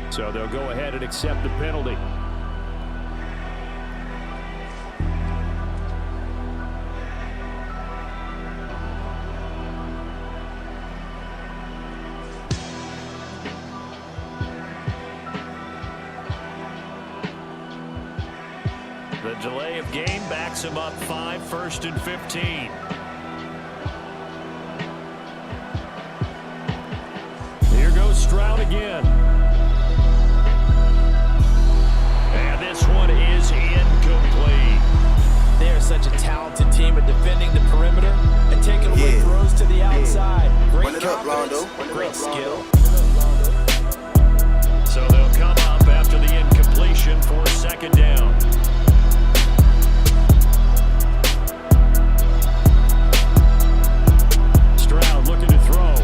So they'll go ahead and accept the penalty. The delay of game backs him up 5, first and 15. Here goes Stroud again. This one is incomplete. They are such a talented team at defending the perimeter and taking away throws to the outside. Great confidence, great skill. So they'll come up after the incompletion for second down. Stroud looking to throw.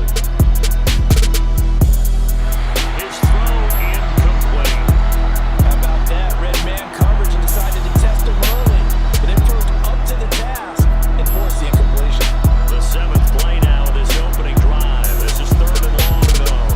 His throw incomplete. How about that? Red man coverage and decided to test him early. But it proved up to the task and forced the incompletion. The 7th play now of this opening drive. This is 3rd and long, though.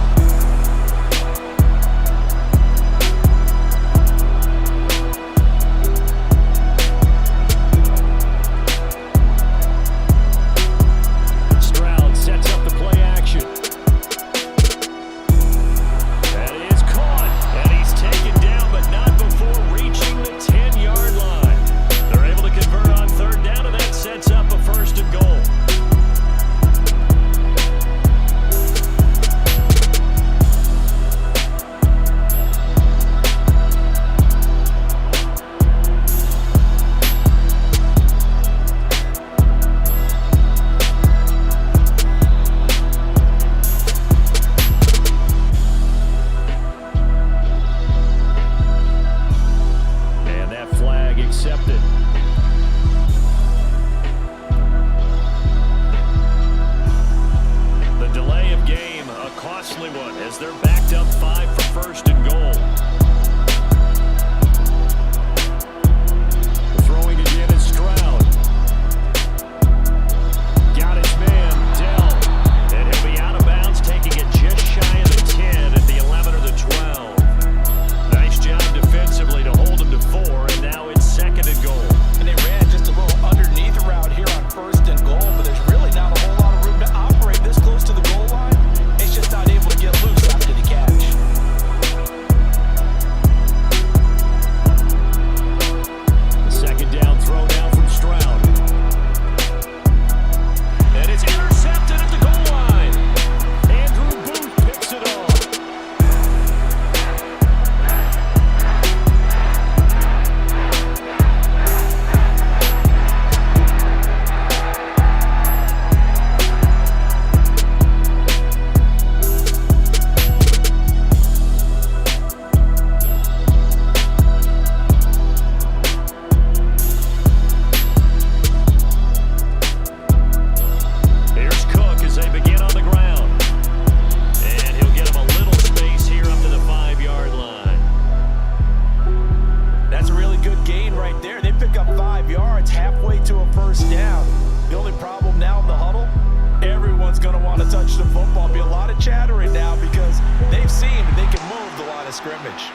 of football. Be a lot of chattering now because they've seen that they can move the line of scrimmage.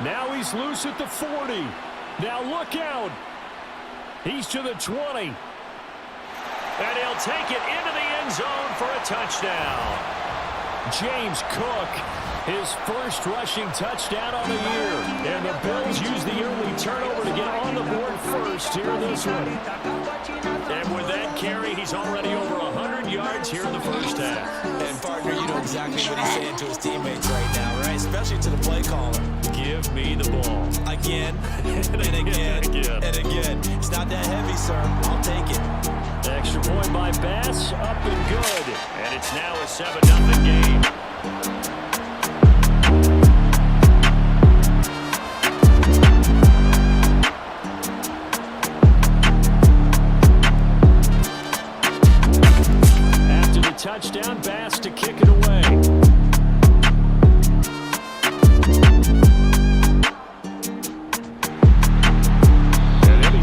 Now he's loose at the 40. Now look out. He's to the 20. And he'll take it into the end zone for a touchdown. James Cook, his first rushing touchdown on the year. And the Bills use the early turnover to get on the board first here in this one. And with that carry, he's already over 100 yards here in the first half. And, partner, you know exactly what he's saying to his teammates right now, right? Especially to the play caller. Give me the ball. Again, and again, and again. It's not that heavy, sir. I'll take it. Extra point by Bass, up and good. And it's now a 7-0 game. After the touchdown, Bass to kick it away.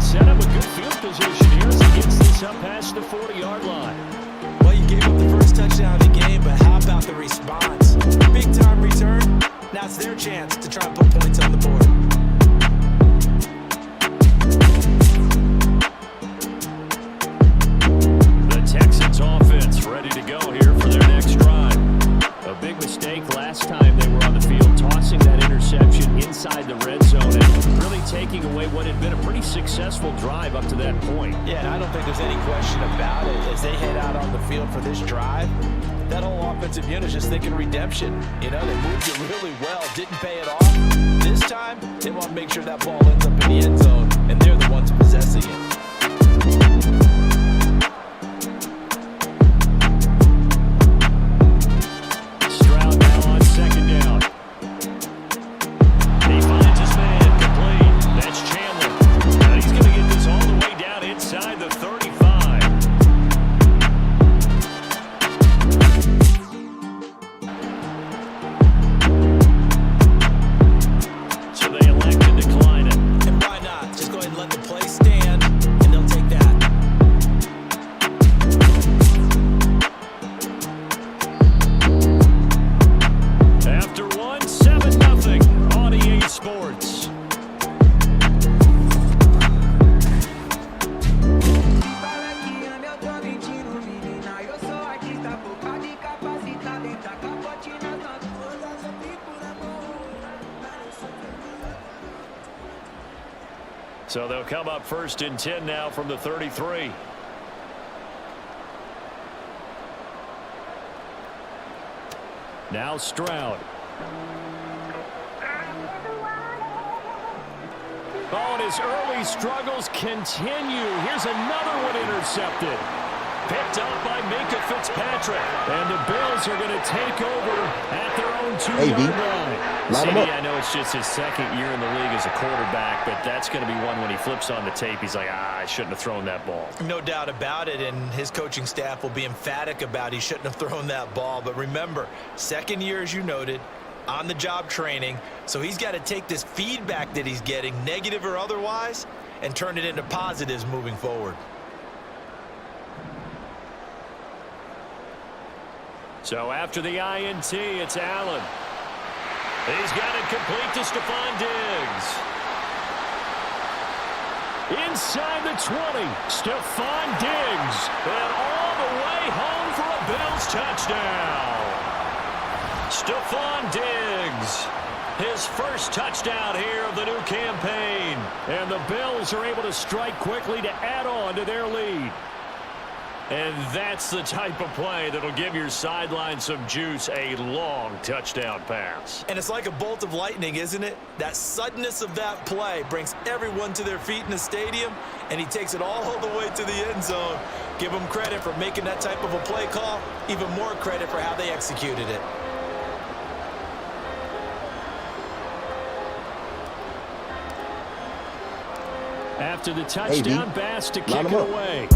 Set up a good field position here as he gets this up past the 40-yard line. Well, you gave up the first touchdown of the game, but how about the response? Big-time return. Now it's their chance to try and put points on the board. The Texans offense ready to go here for their next drive. A big mistake last time they were on the field, tossing that interception inside the red zone and really taking away what had been a pretty successful drive up to that point. Yeah, and I don't think there's any question about it. As they head out on the field for this drive, that whole offensive unit is just thinking redemption. You know, they moved it really well, didn't pay it off. This time, they want to make sure that ball ends up in the end zone, and they're the ones possessing it. So they'll come up 1st and 10 now from the 33. Now Stroud. Oh, and his early struggles continue. Here's another one intercepted. Picked up by Minkah Fitzpatrick. And the Bills are going to take over at their own 2-yard line. Line I know it's just his second year in the league as a quarterback, but that's going to be one when he flips on the tape, he's like, I shouldn't have thrown that ball. No doubt about it, and his coaching staff will be emphatic about he shouldn't have thrown that ball. But remember, second year, as you noted, on-the-job training, so he's got to take this feedback that he's getting, negative or otherwise, and turn it into positives moving forward. So after the INT, it's Allen. He's got it complete to Stephon Diggs. Inside the 20, Stephon Diggs. And all the way home for a Bills touchdown. Stephon Diggs, his first touchdown here of the new campaign. And the Bills are able to strike quickly to add on to their lead. And that's the type of play that'll give your sideline some juice, a long touchdown pass. And it's like a bolt of lightning, isn't it? That suddenness of that play brings everyone to their feet in the stadium, and he takes it all the way to the end zone. Give him credit for making that type of a play call, even more credit for how they executed it. After the touchdown, Bass to kick it away.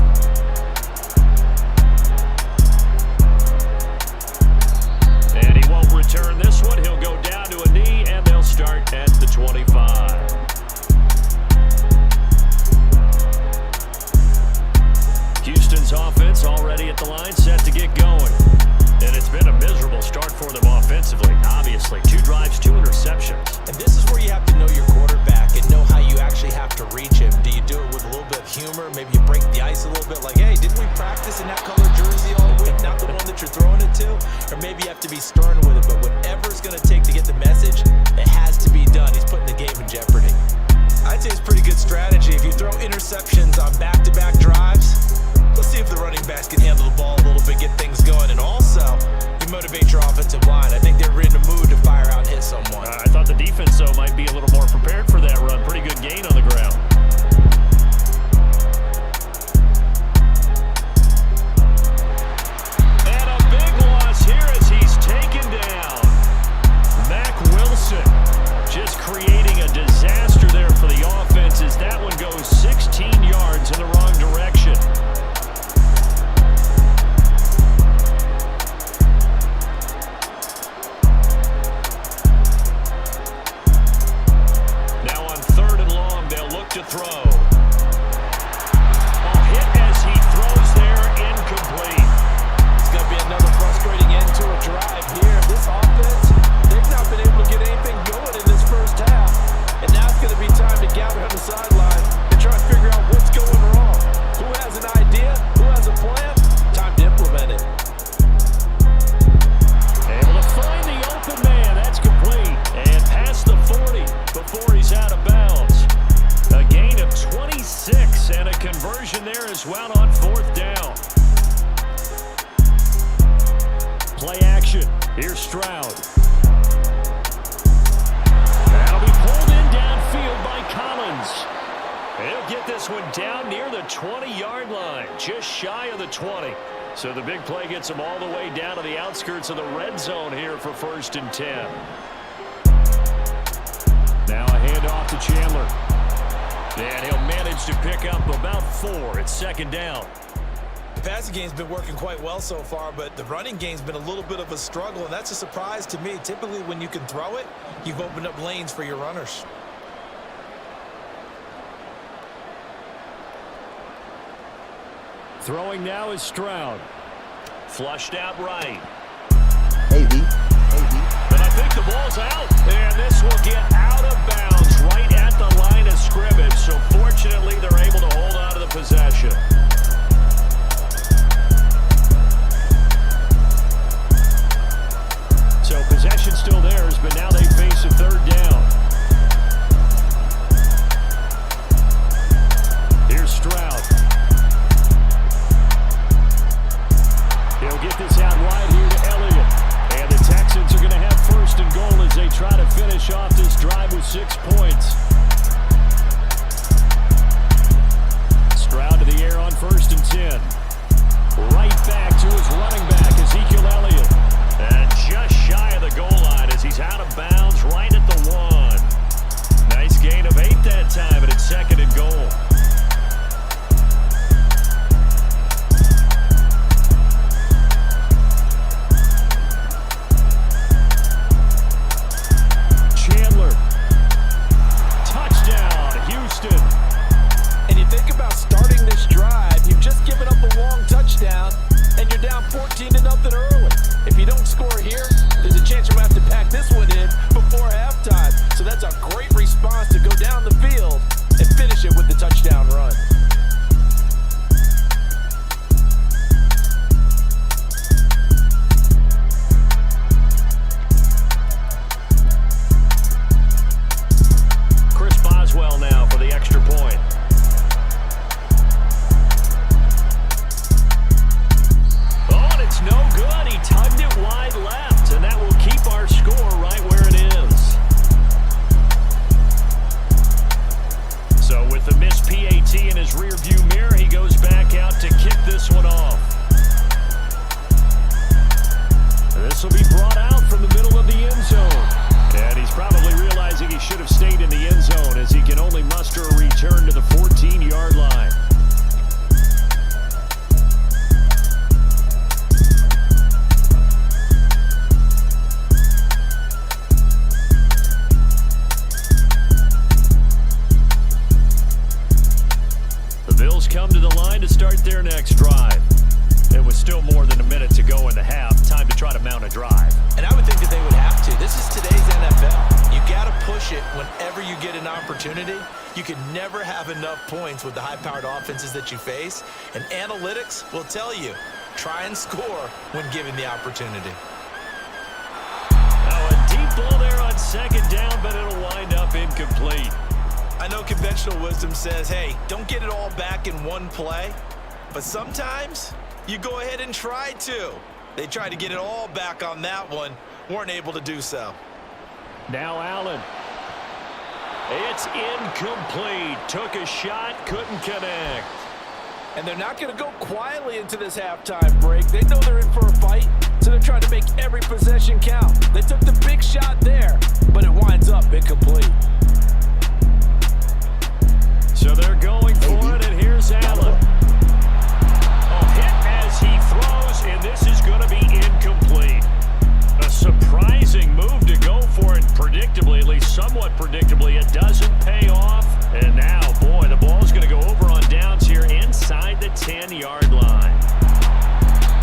And he won't return this one. He'll go down to a knee, and they'll start at the 25. Houston's offense already at the line, set to get going. previously. 2 drives, 2 interceptions. And this is where you have to know your quarterback and know how you actually have to reach him. Do you do it with a little bit of humor? Maybe you break the ice a little bit like, hey, didn't we practice in that color jersey all week, not the one that you're throwing it to? Or maybe you have to be stern with it, but whatever it's going to take to get the message, it has to be done. He's putting the game in jeopardy. I'd say it's pretty good strategy. If you throw interceptions on back-to-back drives, let's see if the running backs can handle the ball a little bit, get things going, and also you motivate your offensive line. I think they're in the mood to fire out and hit someone. I thought the defense, though, might be a little more prepared for that run. Pretty good gain on the ground. And a big loss here as he's taken down. Mack Wilson just creating a disaster there for the offense as that one goes 16 yards in the wrong direction. Now on 3rd and long, they'll look to throw. A hit as he throws there, incomplete. It's going to be another frustrating end to a drive here. This offense, they've not been able to get anything going in this first half. And now it's going to be time to gather on the sideline and try and figure out what's going wrong. Who has an idea? Who has a plan? Time to implement it. Able to find the open man. That's complete. And past the 40 before he's out of bounds. A gain of 26 and a conversion there as well on 4th down. Play action. Here's Stroud. That'll be pulled in downfield by Collins. He'll get this one down near the 20-yard line, just shy of the 20. So the big play gets him all the way down to the outskirts of the red zone here for 1st and 10. Now a handoff to Chandler. And he'll manage to pick up about 4. It's 2nd down. The passing game's been working quite well so far, but the running game's been a little bit of a struggle, and that's a surprise to me. Typically, when you can throw it, you've opened up lanes for your runners. Throwing now is Stroud. Flushed out right. Hey, V. And I think the ball's out. And this will get out of bounds right at the line of scrimmage. So fortunately, they're able to hold on to the possession. So possession still theirs, but now they face a 3rd down. Here's Stroud. He'll get this out wide here to Elliott. And the Texans are going to have 1st and goal as they try to finish off this drive with 6 points. Stroud to the air on 1st and 10. Right back to his running back, Ezekiel Elliott. And just shy of the goal line as he's out of bounds right at the 1. Nice gain of 8 that time, and it's 2nd and goal. And you think about starting this drive, you've just given up a long touchdown, and you're down 14-0 early. If you don't score here, there's a chance you're going to have to pack this one in before halftime. So that's a great response to go down the field and finish it with the touchdown run. Chris Boswell now for the extra point. Oh, and it's no good. He tugged it wide left, and that will keep our score right where it is. So with the missed PAT in his rearview mirror, he goes back out to kick this one off. This will be brought out from the middle of the end zone. And he's probably realizing he should have stayed in the end zone as he can only muster a return to the 14-yard line. The Bills come to the line to start their next drive. It was still more than a minute to go in the half. Time to try to mount a drive. And I would think that they would have to. This is today's NFL. You got to push it whenever you get an opportunity. You can never have enough points with the high-powered offenses that you face. And analytics will tell you, try and score when given the opportunity. Now a deep ball there on second down, but it'll wind up incomplete. I know conventional wisdom says, hey, don't get it all back in one play. But sometimes you go ahead and try to. They tried to get it all back on that one, weren't able to do so. Now Allen. It's incomplete. Took a shot, couldn't connect. And they're not going to go quietly into this halftime break. They know they're in for a fight, so they're trying to make every possession count. They took the big shot there, but it winds up incomplete. So they're going for it, and here's Allen. A hit as he throws, and this is going to be incomplete. A surprising move to go for it predictably, at least somewhat predictably. It doesn't pay off. And now, boy, the ball's going to go over on downs here inside the 10-yard line.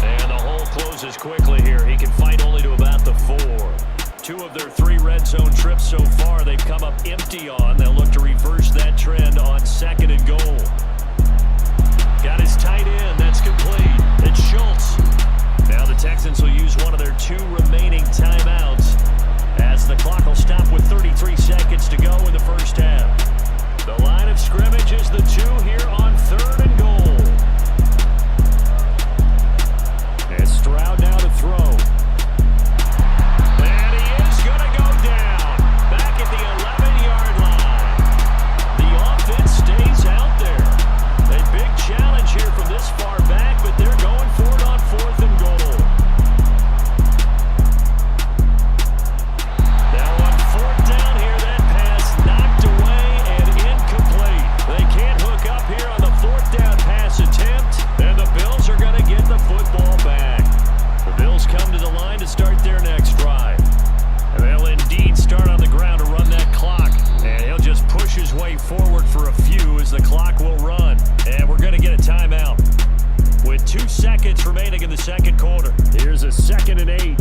And the hole closes quickly here. He can fight only to about the 4. 2 of their 3 red zone trips so far, they've come up empty on. They'll look to reverse that trend on 2nd and goal. Got his tight end. That's complete. It's Schultz. Now the Texans will use one of their 2 remaining timeouts as the clock will stop with 33 seconds to go in the first half. The line of scrimmage is the 2 here on 3rd and goal. And Stroud now to throw. And he is going to go down. Back at the 11-yard line. The offense stays out there. A big challenge here from this far back, but they're going for it on 4th and goal. Now on 4th down here, that pass knocked away and incomplete. They can't hook up here on the 4th down pass attempt, and the Bills are going to get the football back. The Bills come to the line to start their next drive. And they'll indeed start on the ground to run that clock. And he'll just push his way forward for a few as the clock will run. And we're going to get a timeout with 2 seconds remaining in the second quarter. Here's a 2nd and 8.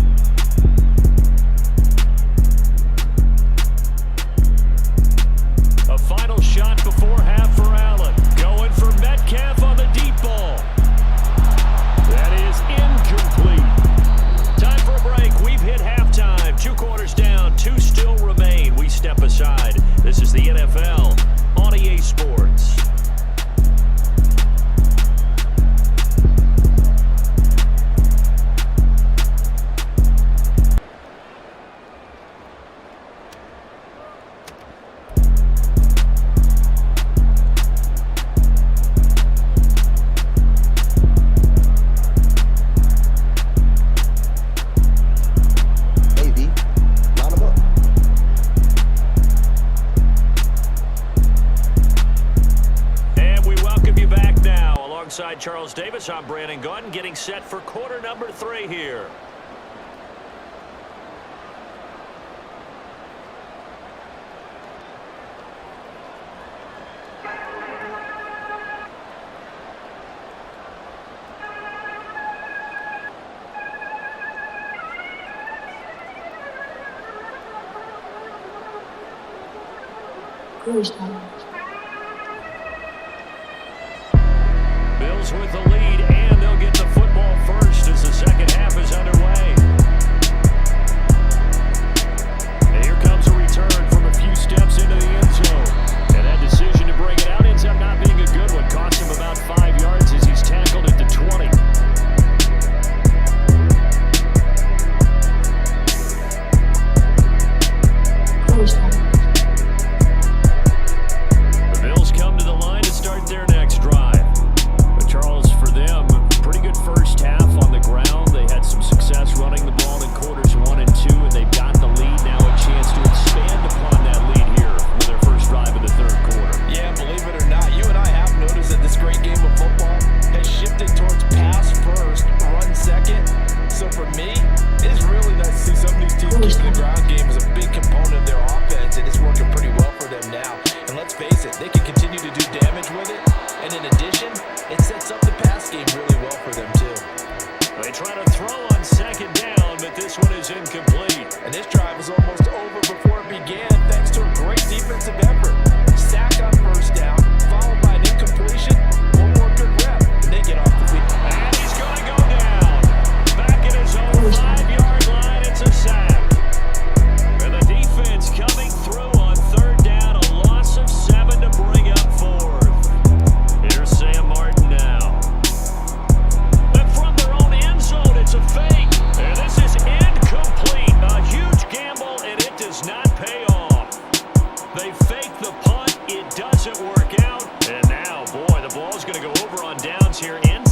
A final shot before half for Allen. Going for Metcalf on the deep ball. That is incomplete. Time for a break. We've hit halftime. 2 quarters down. 2 still remain. We step aside. This is the NFL on EA Sports. Charles Davis, I'm Brandon Gaudin, getting set for quarter number 3 here. Bills with the lead, and they'll get the football first as the second half is underway. And here comes a return from a few steps into the end zone. And that decision to bring it out ends up not being a good one. Cost him about 5 yards as he's tackled at the 20.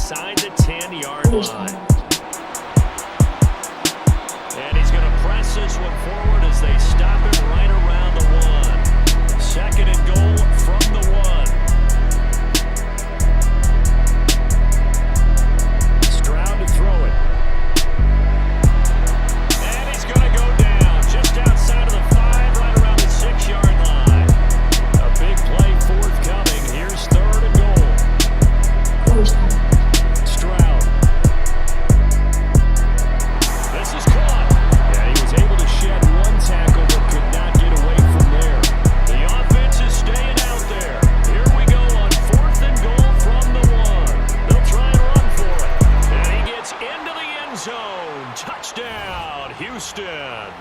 inside the 10-yard line. And he's going to press this one forward as they stop it right around the 1. Second and goal from the 1. Stroud to throw it. And he's going to go down just outside of the 5, right around the 6-yard line. A big play forthcoming. Here's third and goal. Stroud. This is caught. And he was able to shed one tackle but could not get away from there. The offense is staying out there. Here we go on 4th and goal from the 1. They'll try and run for it. And he gets into the end zone. Touchdown, Houston.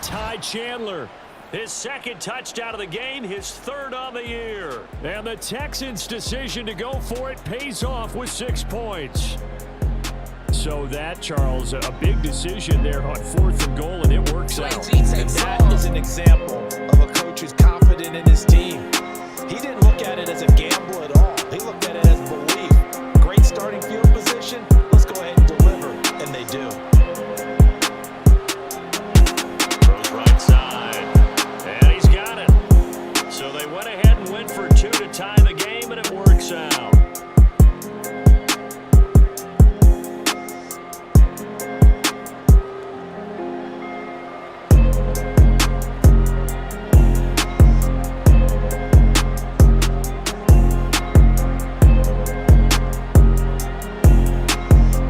Ty Chandler, his second touchdown of the game, his third on the year. And the Texans' decision to go for it pays off with 6 points. So that, Charles, a big decision there on 4th and goal, and it works out. And that is an example of a coach who's confident in his team. He didn't look at it as a gamble at all. He looked at it as belief. Great starting field position. Let's go ahead and deliver. And they do. Throws right side. And he's got it. So they went ahead and went for 2 to tie the game, and it works out.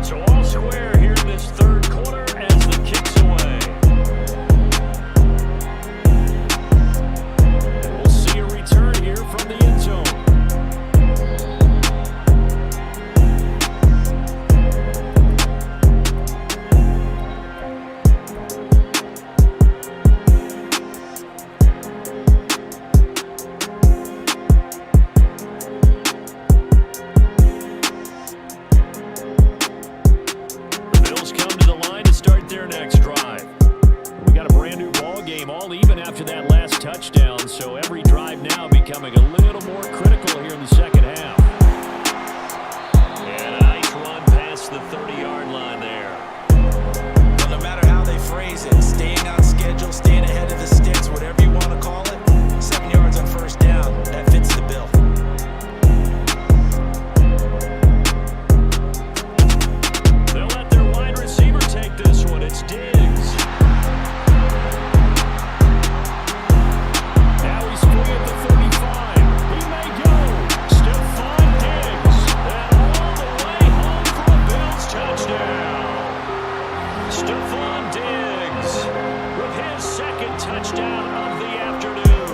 So all square here in this third quarter as the kick's away. And we'll see a return here from the end zone. The Bills come to the line to start their next drive. We got a brand new ball game, all even after that last touchdown, so every drive now becoming a little more critical here in the second half. And a nice run past the 30-yard line there. But no matter how they phrase it, staying on schedule, staying ahead of the sticks, whatever you want to call it, 7 yards on first down, that fits the bill. They'll let their wide receiver take this one. It's Diggs. Now he's free at the 35. He may go. Stephon Diggs. And all the way home for a Bills touchdown. Stephon Diggs with his second touchdown of the afternoon.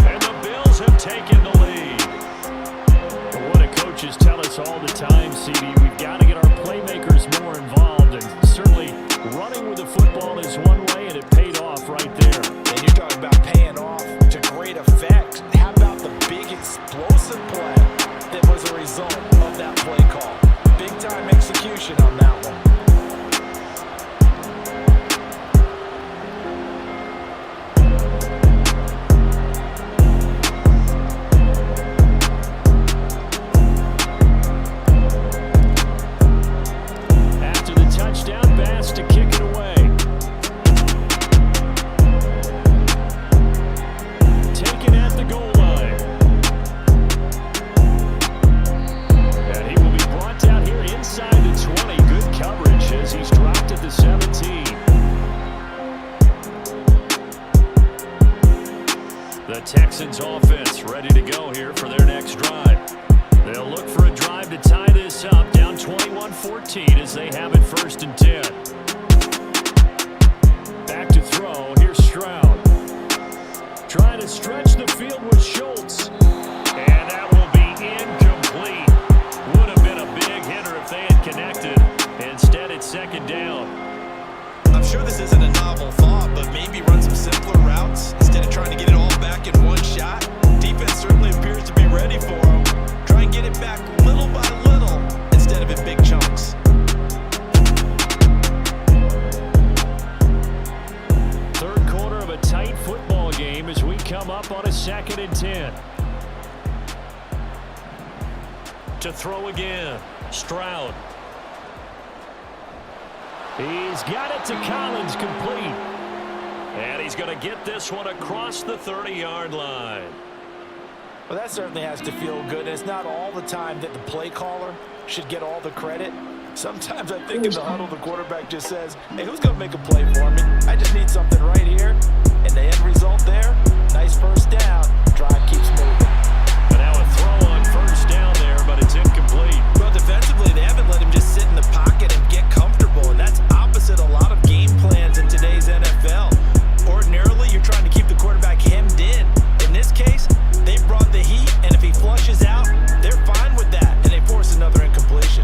And the Bills have taken the lead. But what do coaches tell us all the time, CD? We've got to get our playmakers more involved. And certainly running with the football is one way, and it paid off right there. And you're talking about paying off to great effect. How about the big explosive play that was a result of that play call? Big time execution on that one. After the touchdown, Bass to kick it away. Taken at the goal line. And he will be brought down here inside the 20. Good coverage as he's dropped at the 17. The Texans offense ready to go here for their next drive. They'll look for a drive to tie this up, down 21-14 as they have it 1st and 10. Back to throw, here's Stroud. Trying to stretch the field with Schultz. And that will be incomplete. Would have been a big hitter if they had connected. Instead, it's 2nd down. I'm sure this isn't a novel thought, but maybe run some simpler routes instead of trying to get it all back in one shot. Defense certainly appears to be ready for them. Try and get it back little by little instead of in big chunks. Third quarter of a tight football game as we come up on a 2nd and 10. to throw again. Stroud. He's got it to Collins, complete. And he's going to get this one across the 30-yard line. Well, that certainly has to feel good. And it's not all the time that the play caller should get all the credit. Sometimes I think in the huddle, the quarterback just says, hey, who's going to make a play for me? I just need something right here. And the end result there, nice first down. Drive keeps moving. And now a throw on first down there, but it's incomplete. Well, defensively, they haven't let him just sit in the pocket and get comfortable. And that's opposite a lot of game plans in today's NFL. Ordinarily, you're trying to keep the quarterback hemmed in. In this case, they brought the heat, and if he flushes out, they're fine with that, and they force another incompletion.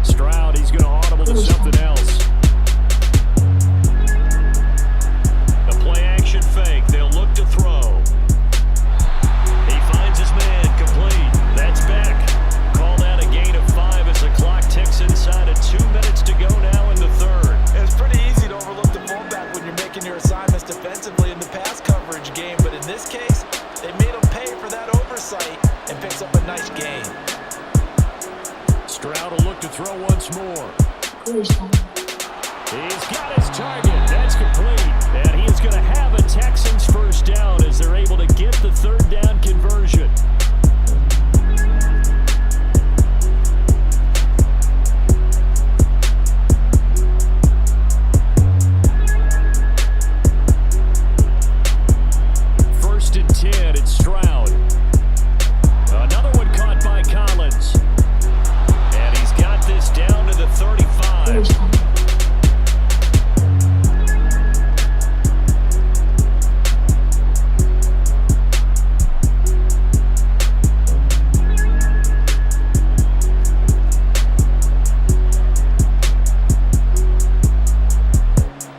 Stroud, he's going to audible to something else. The play action fake, they'll look to throw. He finds his man, complete. That's back. Call that a gain of 5 as the clock ticks inside of 2 minutes to go now in the third. It's pretty easy to overlook the fullback when you're making your assignments defensively in the pass coverage game, but in this case, they made him pay for that oversight and picks up a nice gain. Stroud will look to throw once more. He's got his target. That's complete. And he is going to have a Texans first down as they're able to get the third down conversion. First and 10, it's Stroud. Another one caught by Collins. And he's got this down to the 35.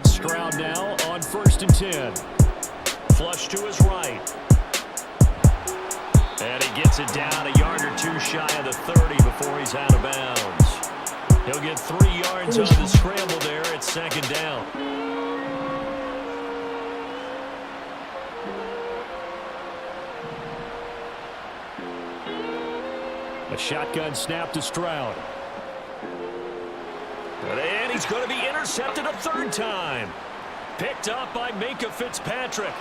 Stroud now on first and 10. Flush to his right. And he gets it down a yard or two shy of the 30 before he's out of bounds. He'll get 3 yards on the scramble there. It's second down. A shotgun snap to Stroud. And he's going to be intercepted a third time. Picked up by Minkah Fitzpatrick.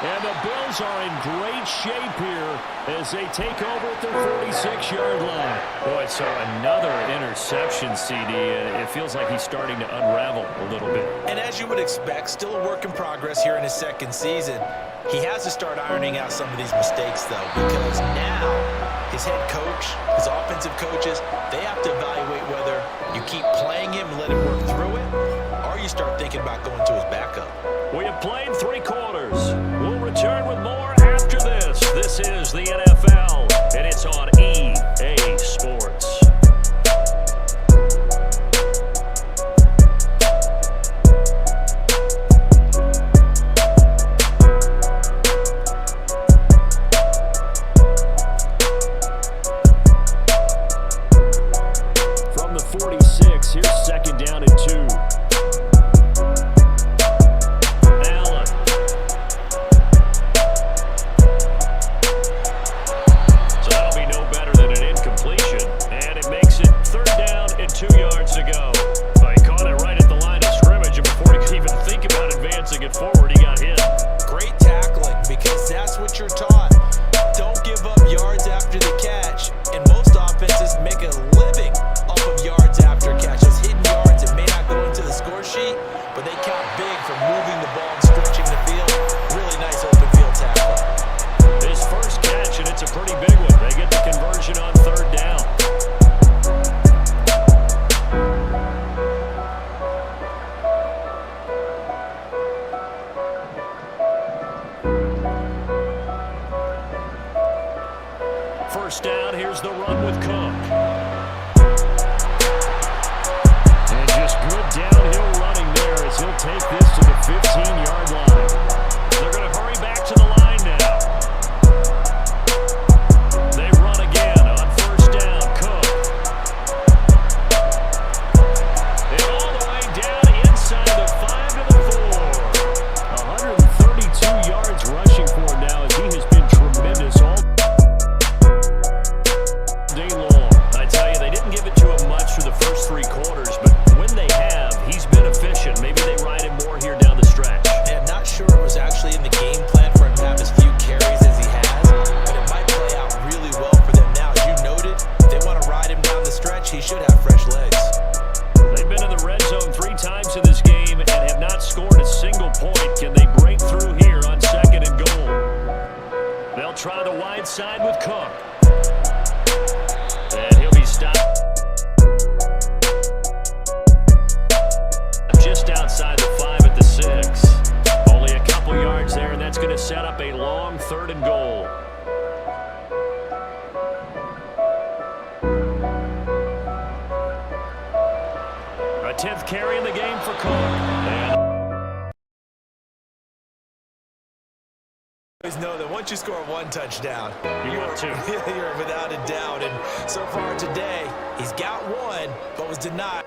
And the Bills are in great shape here as they take over at their 46-yard line. Boy, so another interception, CD. It feels like he's starting to unravel a little bit. And as you would expect, still a work in progress here in his second season. He has to start ironing out some of these mistakes, though, because now his head coach, his offensive coaches, they have to evaluate whether you keep playing him and let him work through it, or you start thinking about going to his backup. We have played 3 quarters. We'll return with more after this. This is the NFL, and it's on EA Sports. From the 46, here's second down and 2. should have fresh legs. They've been in the red zone 3 times in this game and have not scored a single point. Can they break through here on 2nd and goal? They'll try the wide side with Cook. And he'll be stopped just outside the 5 at the 6. Only a couple yards there, and that's going to set up a long 3rd and goal. A 10th carry in the game for Cook. And Always know that once you score 1 touchdown, You want 2. You're without a doubt. And so far today, he's got 1, but was denied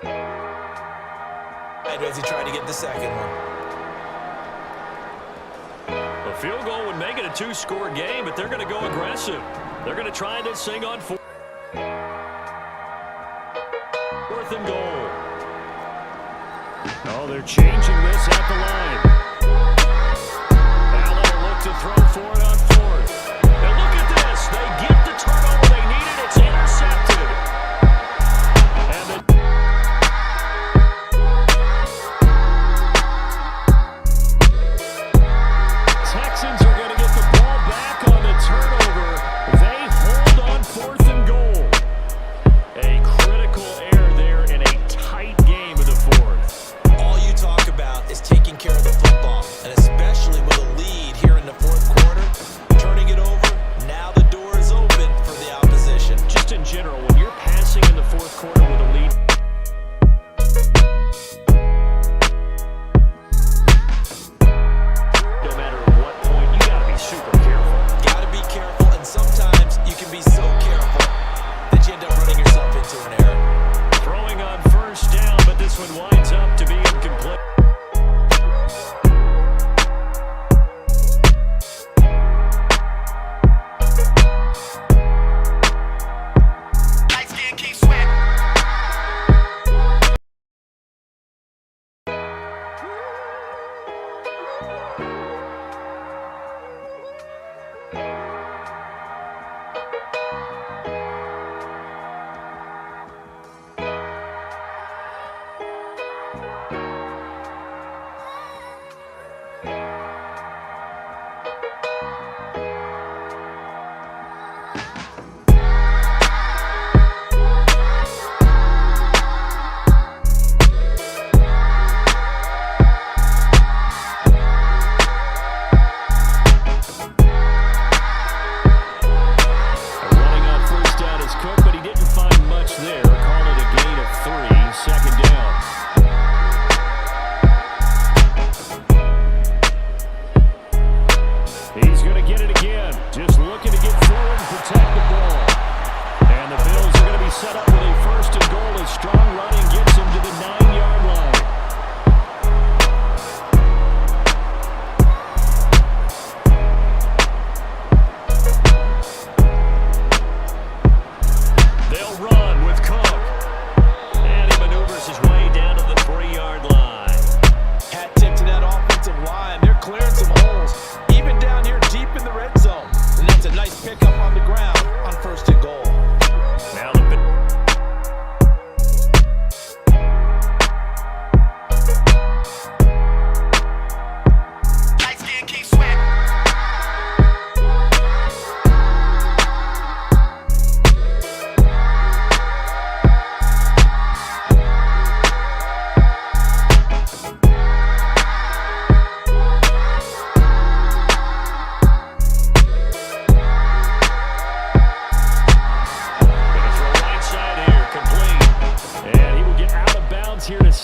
as he tried to get the 2nd one. a field goal would make it a 2-score game, but they're going to go aggressive. They're going to try this thing on 4th and goal. Oh, they're changing this at the line. Allen will look to throw for it on 4th. And look at this. They get the turnover they needed. It's intercepted. And the Texans are going to get the ball back on the turnover. They hold on 4th and goal. A critical error there in a tight game in the 4th. All you talk about is taking care of the football, and especially with a lead here in the 4th quarter, turning it over, now the door is open for the opposition. Just in general, when you're passing in the 4th quarter with a lead, no matter what point, you got to be super careful. Got to be careful, and sometimes you can be so careful that you end up running yourself into an error. Throwing on 1st down, but this one winds up to be incomplete.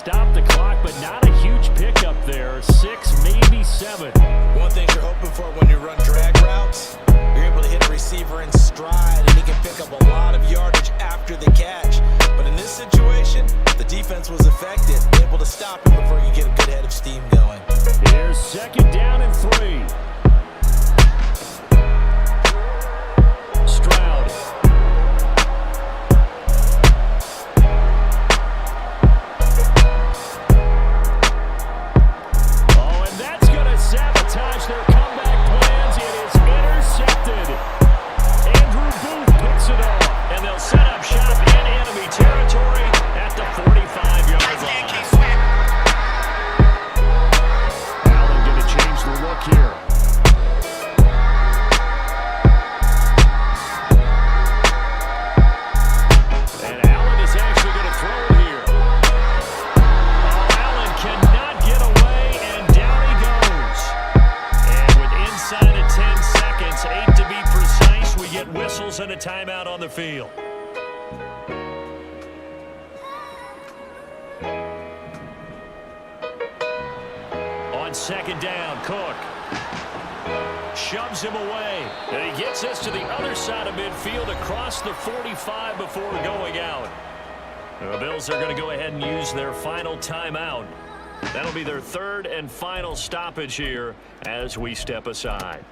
stop the clock, but not a huge pickup there. 6, maybe 7. One thing you're hoping for when you run drag routes, you're able to hit a receiver in stride, and he can pick up a lot of yardage after the catch. But in this situation, the defense was effective, able to stop him before you get a good head of steam going. Here's 2nd down and 3. Stroud. Oh, and that's going to sabotage their comeback plans. It is intercepted. Andrew Booth picks it off, and they'll set up shop in enemy territory field. On second down, Cook shoves him away, and he gets us to the other side of midfield across the 45 before going out. The Bills are going to go ahead and use their final timeout. That'll be their third and final stoppage here as we step aside.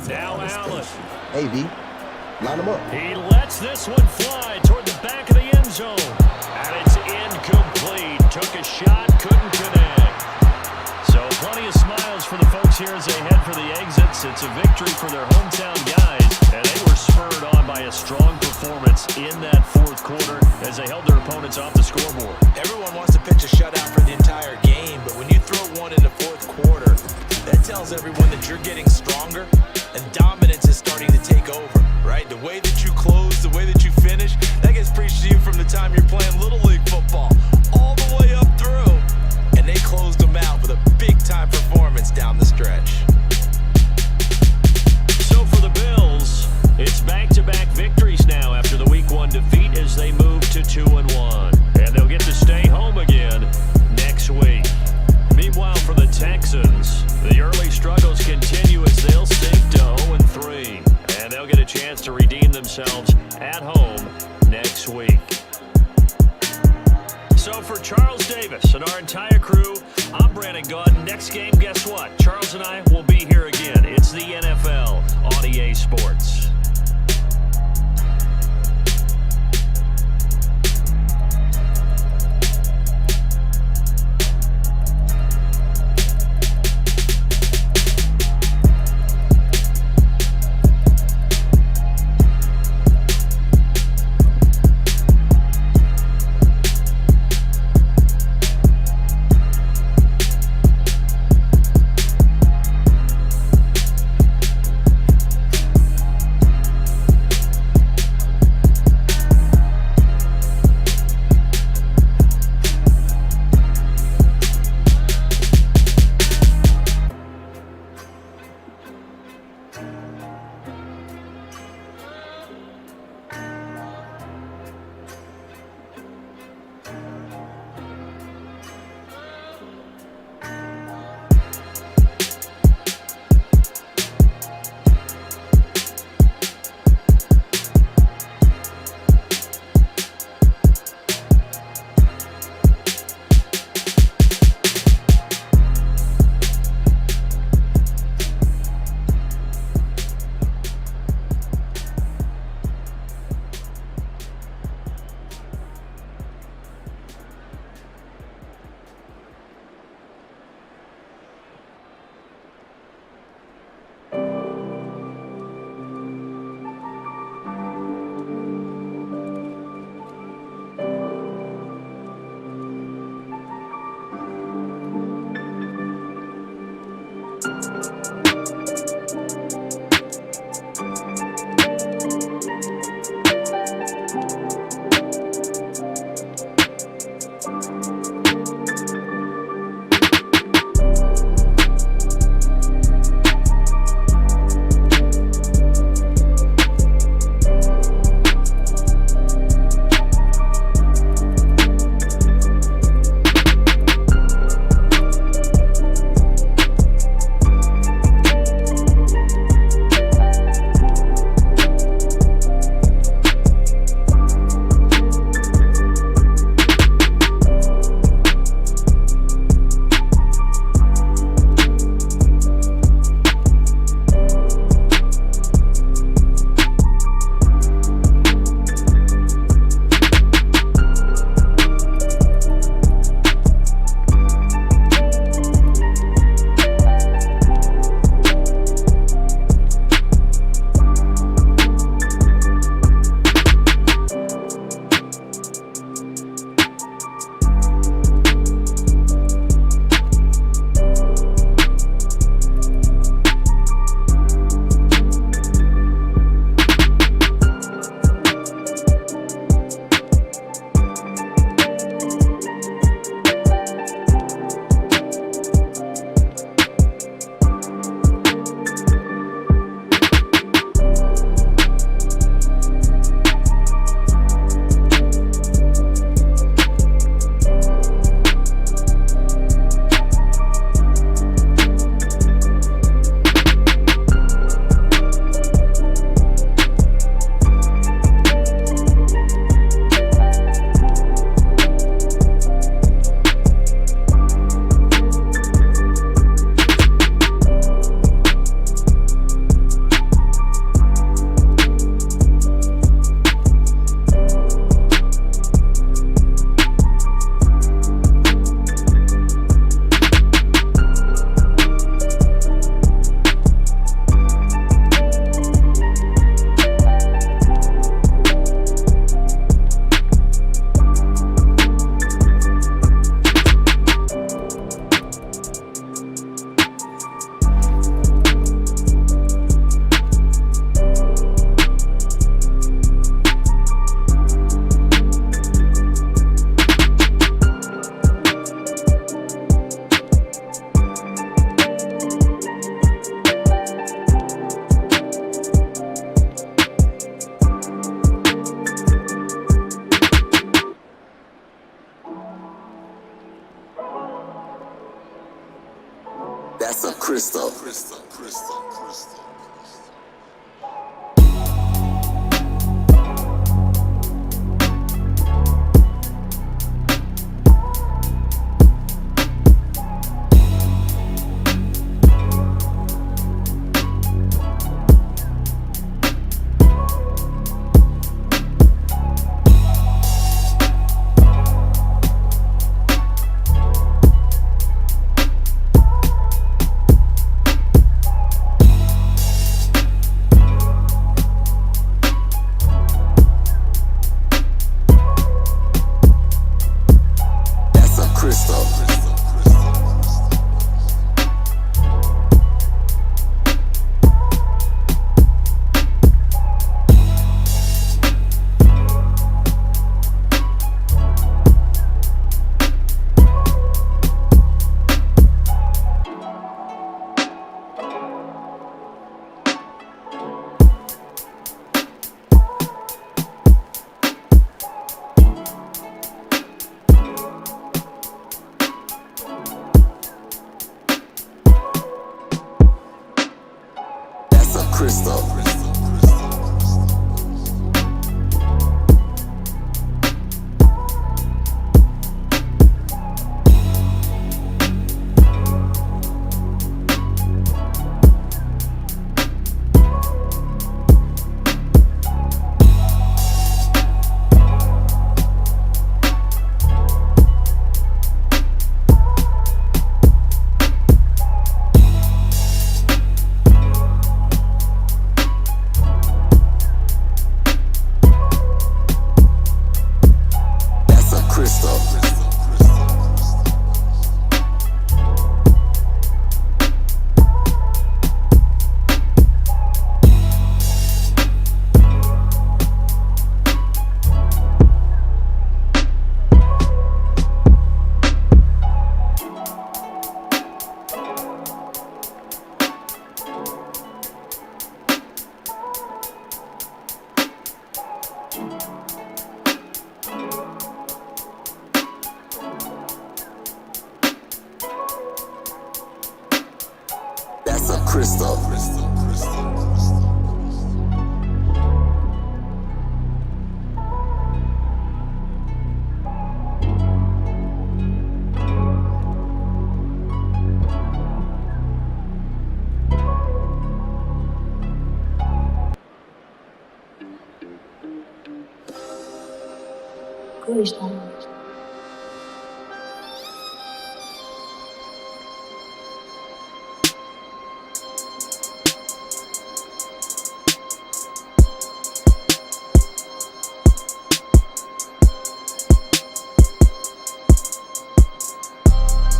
Now Allen. Hey, V. Line them up. He lets this one fly toward the back of the end zone. And it's incomplete. Took a shot, couldn't connect. So plenty of smiles for the folks here as they head for the exits. It's a victory for their hometown guys. And they were spurred on by a strong performance in that fourth quarter as they held their opponents off the scoreboard. Everyone wants to pitch a shutout for the entire game, but when you throw one in the fourth quarter, that tells everyone that you're getting stronger and dominance is starting to take over, right? The way that you close, the way that you finish, that gets preached to you from the time you're playing Little League football all the way up through. And they closed them out with a big-time performance down the stretch. So for the Bills, it's back-to-back victories now after the Week 1 defeat as they move to 2-1. And they'll get to stay home again next week. Meanwhile, for the Texans, the early struggles continue as they'll sink to 0-3. And they'll get a chance to redeem themselves at home next week. So for Charles Davis and our entire crew, I'm Brandon Gaudin. Next game, guess what? Charles and I will be here again. It's the NFL on EA Sports. That's a crystal. Crystal. That's a crystal. Crystal. Crystal.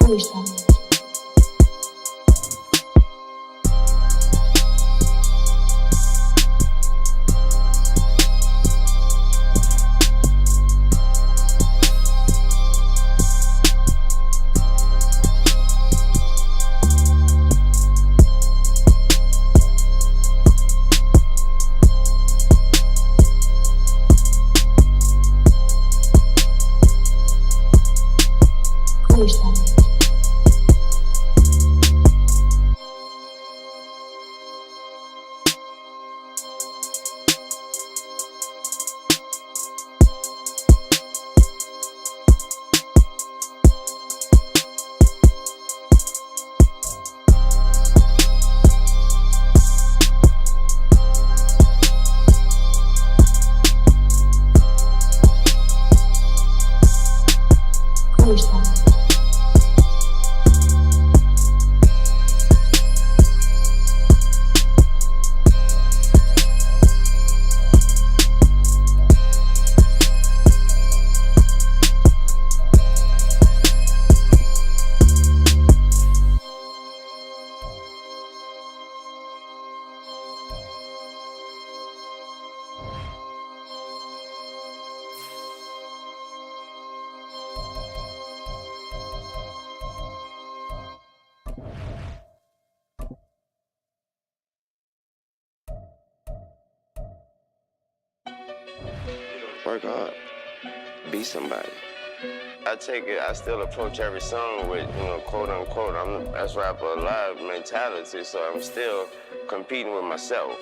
Crystal. work hard, be somebody. I still approach every song with, quote unquote, I'm the best rapper alive mentality, so I'm still competing with myself.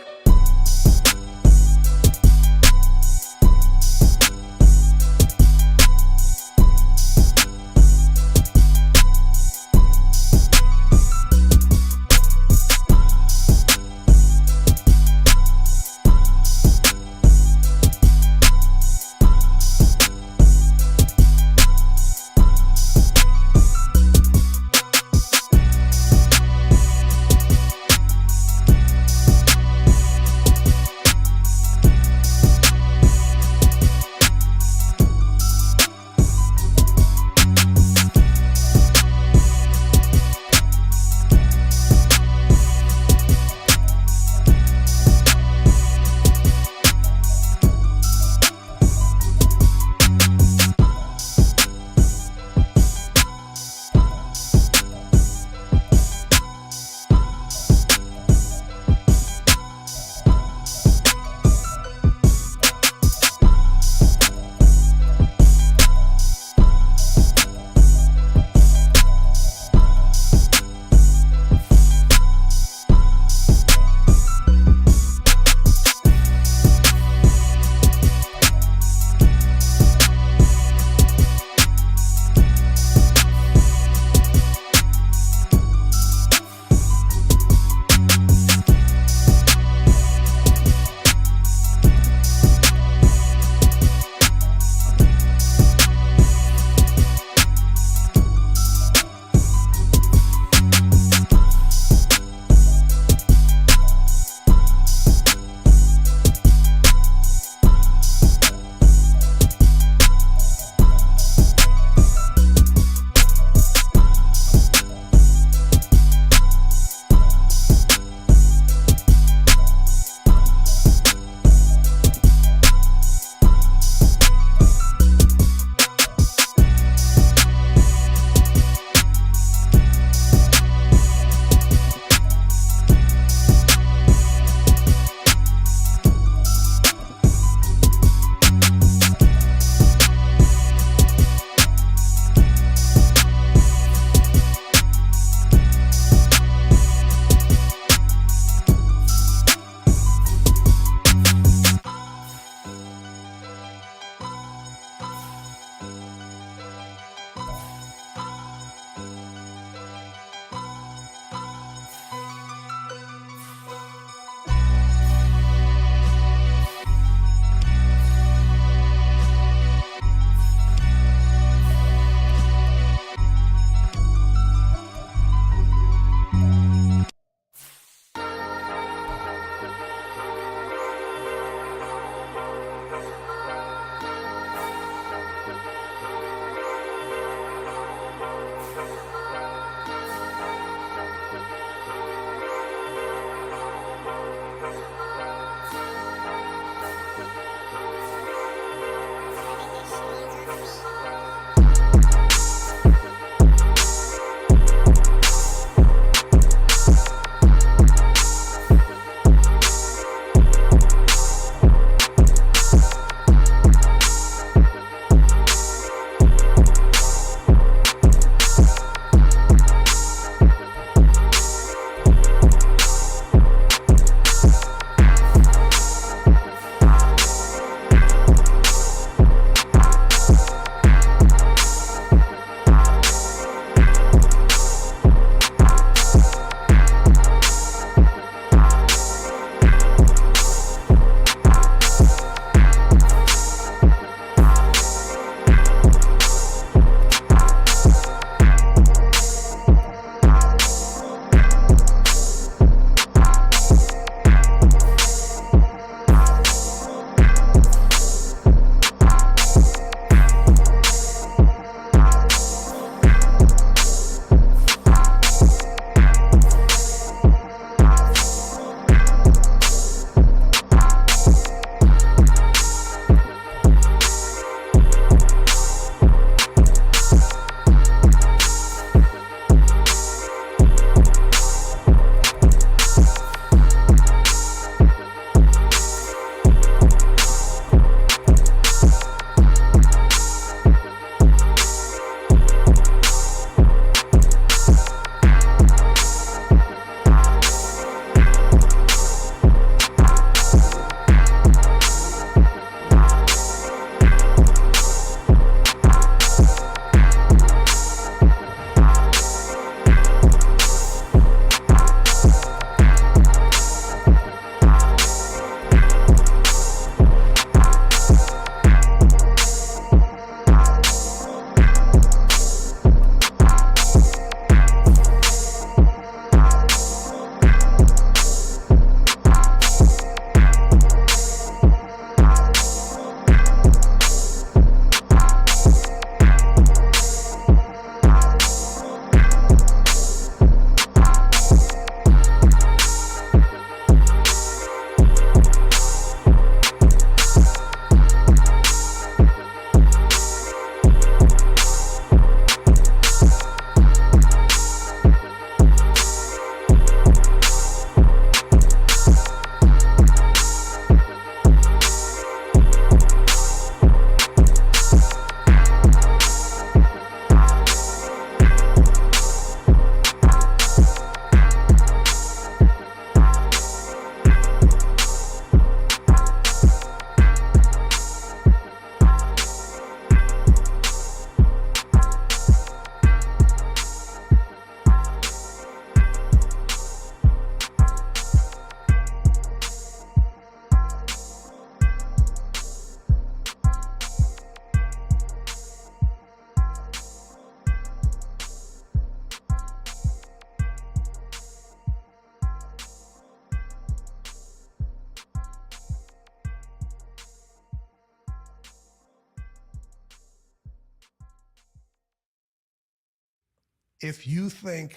If you think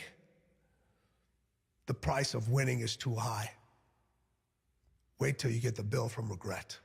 the price of winning is too high, wait till you get the bill from regret.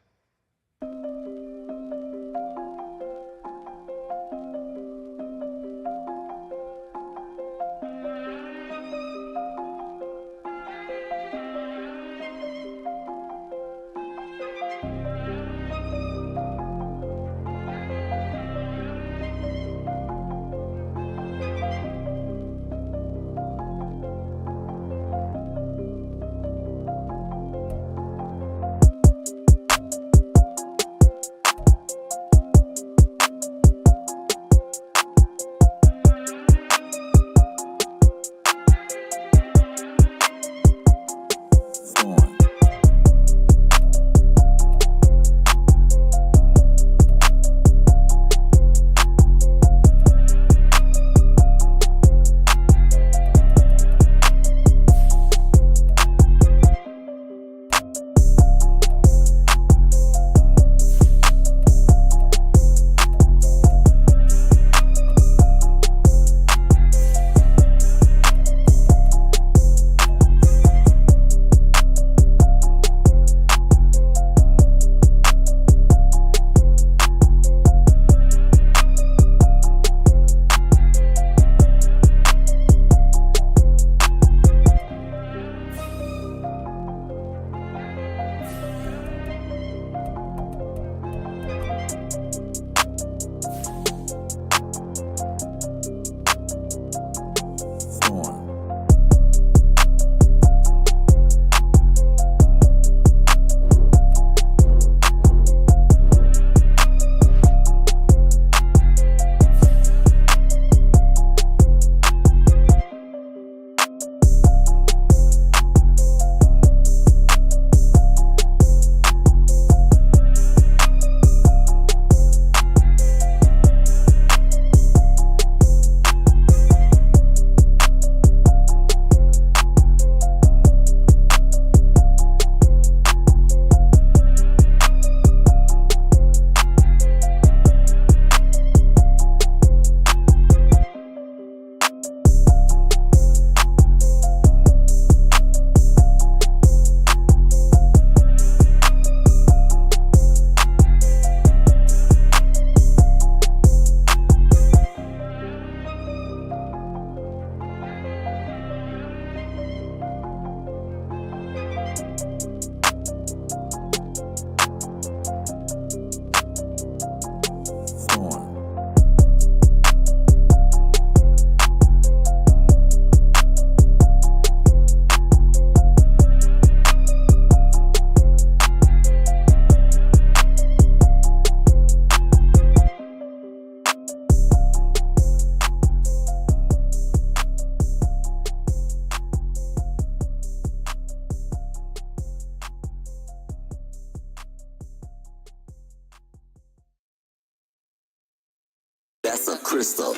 That's a crystal.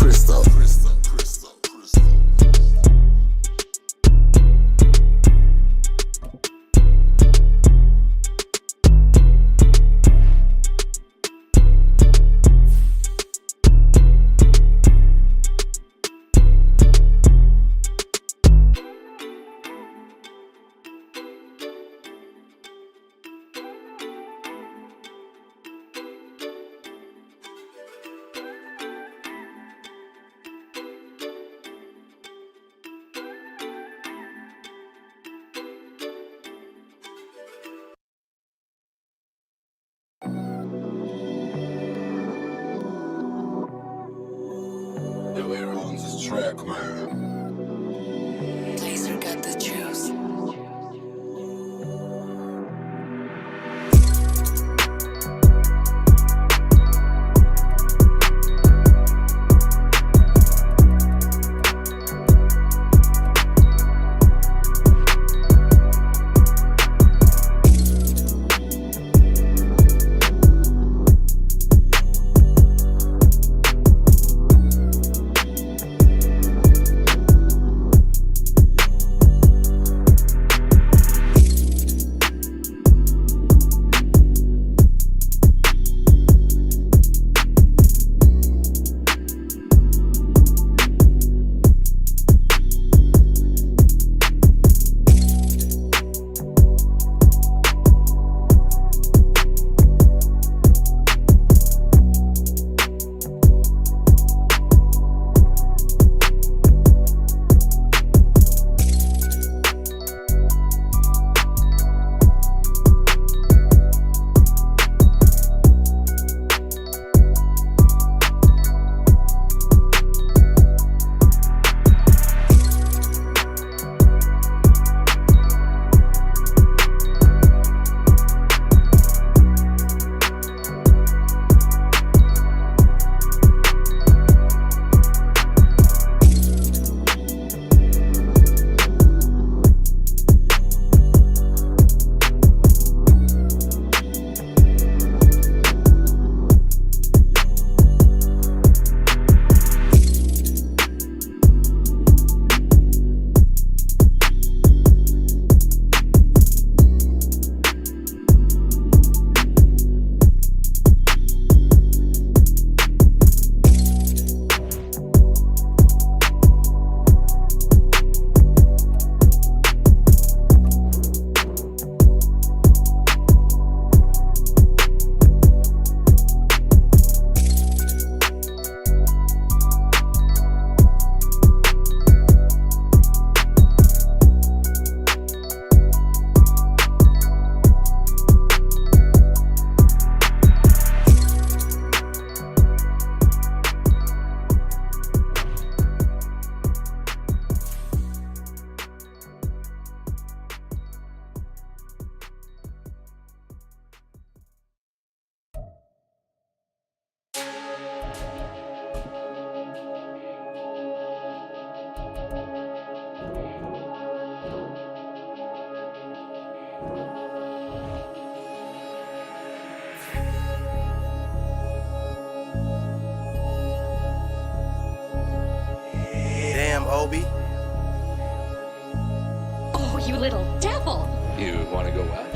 crystal. We're on this track, man. Blazer got the juice. Damn, Obi. Oh, you little devil. You want to go what?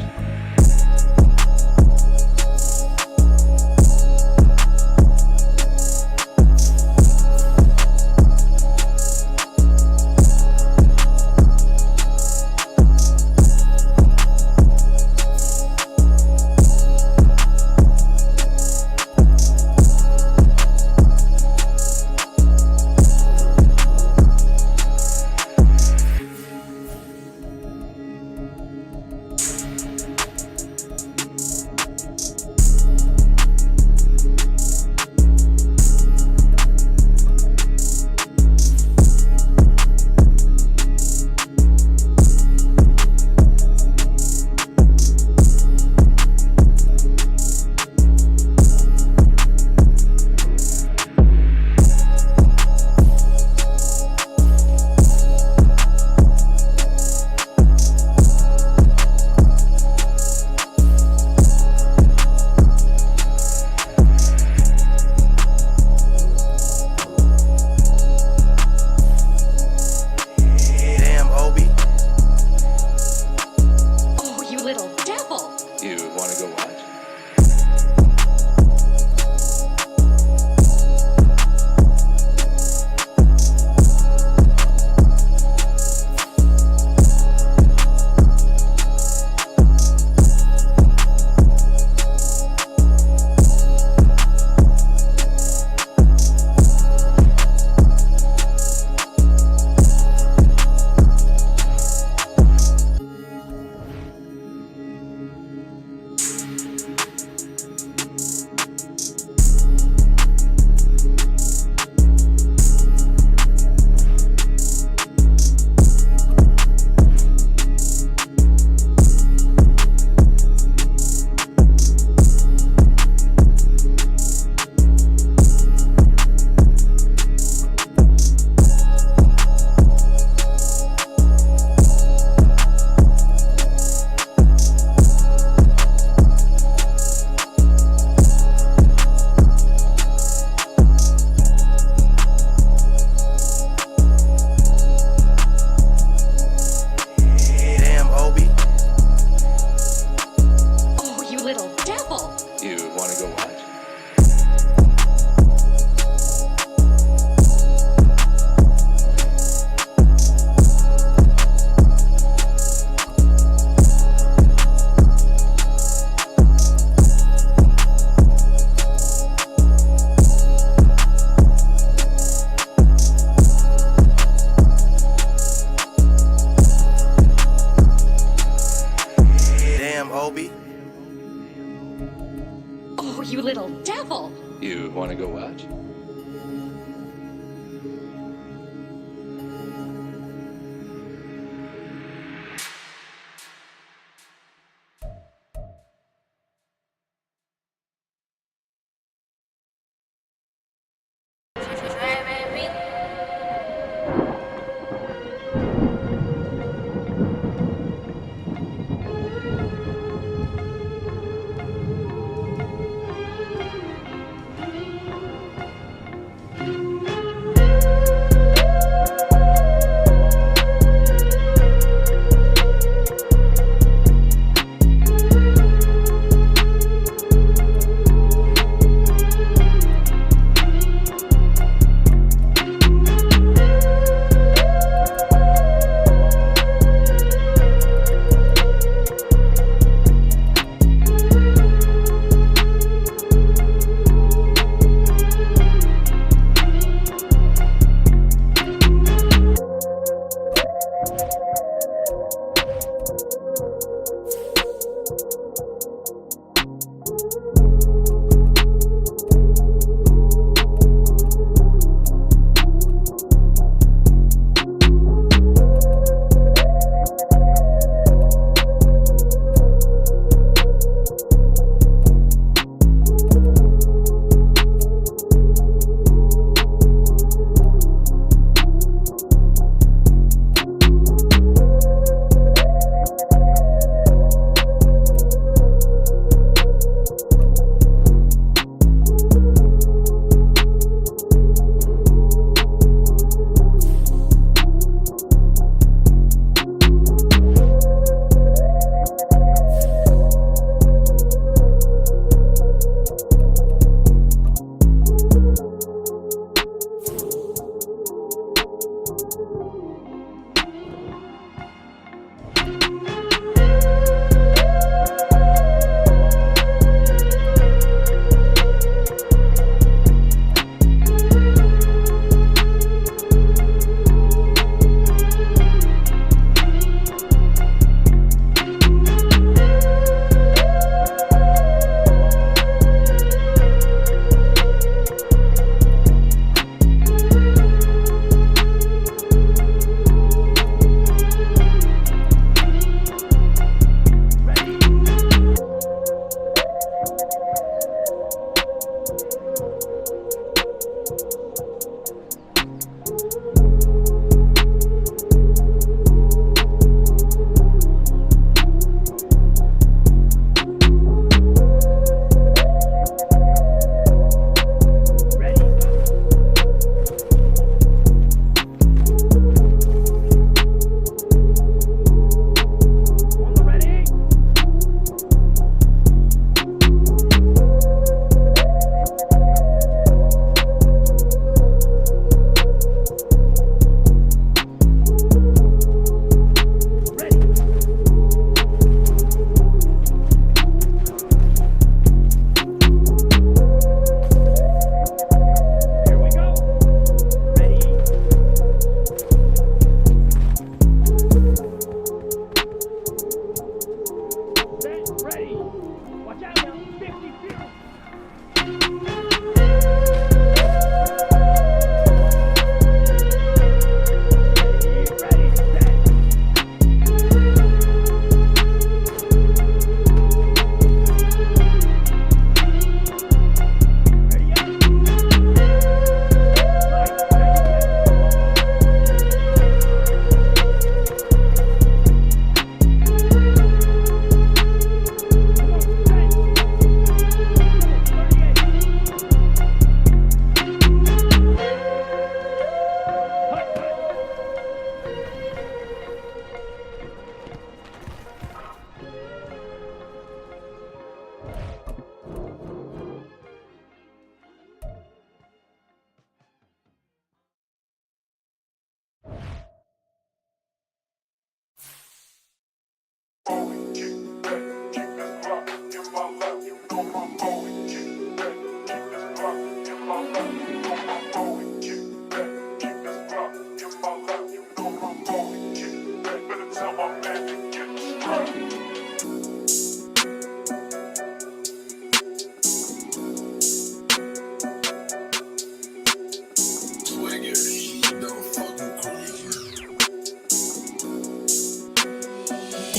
Want to go watch?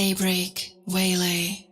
Daybreak, Waylay.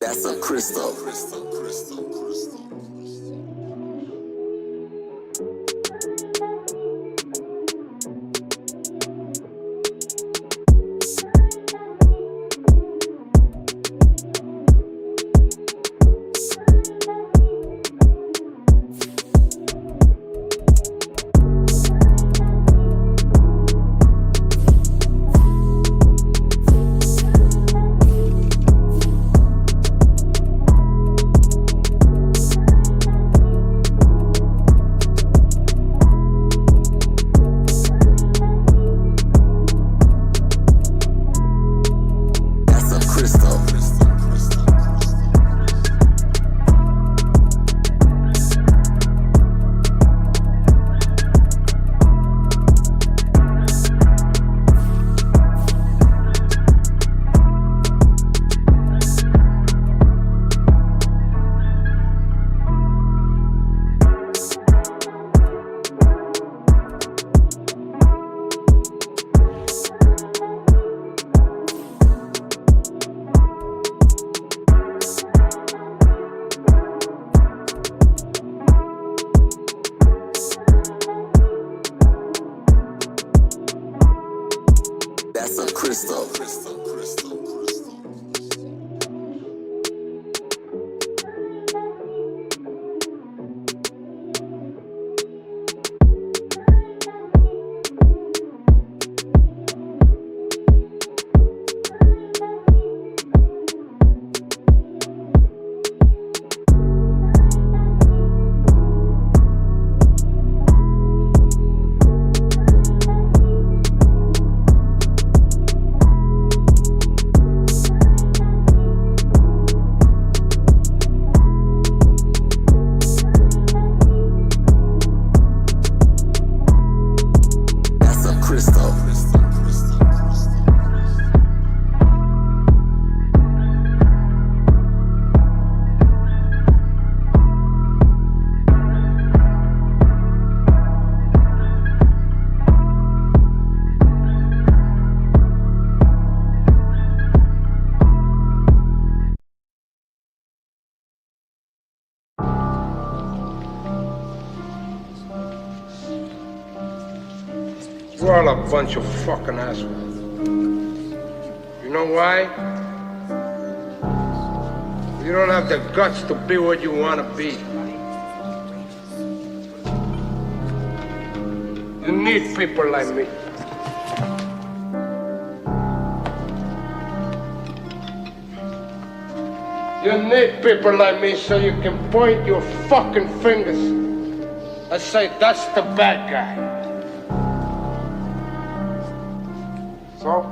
That's a crystal. That's a crystal. all a bunch of fucking assholes. You know why? You don't have the guts to be what you want to be. You need people like me. You need people like me so you can point your fucking fingers and say, that's the bad guy. So,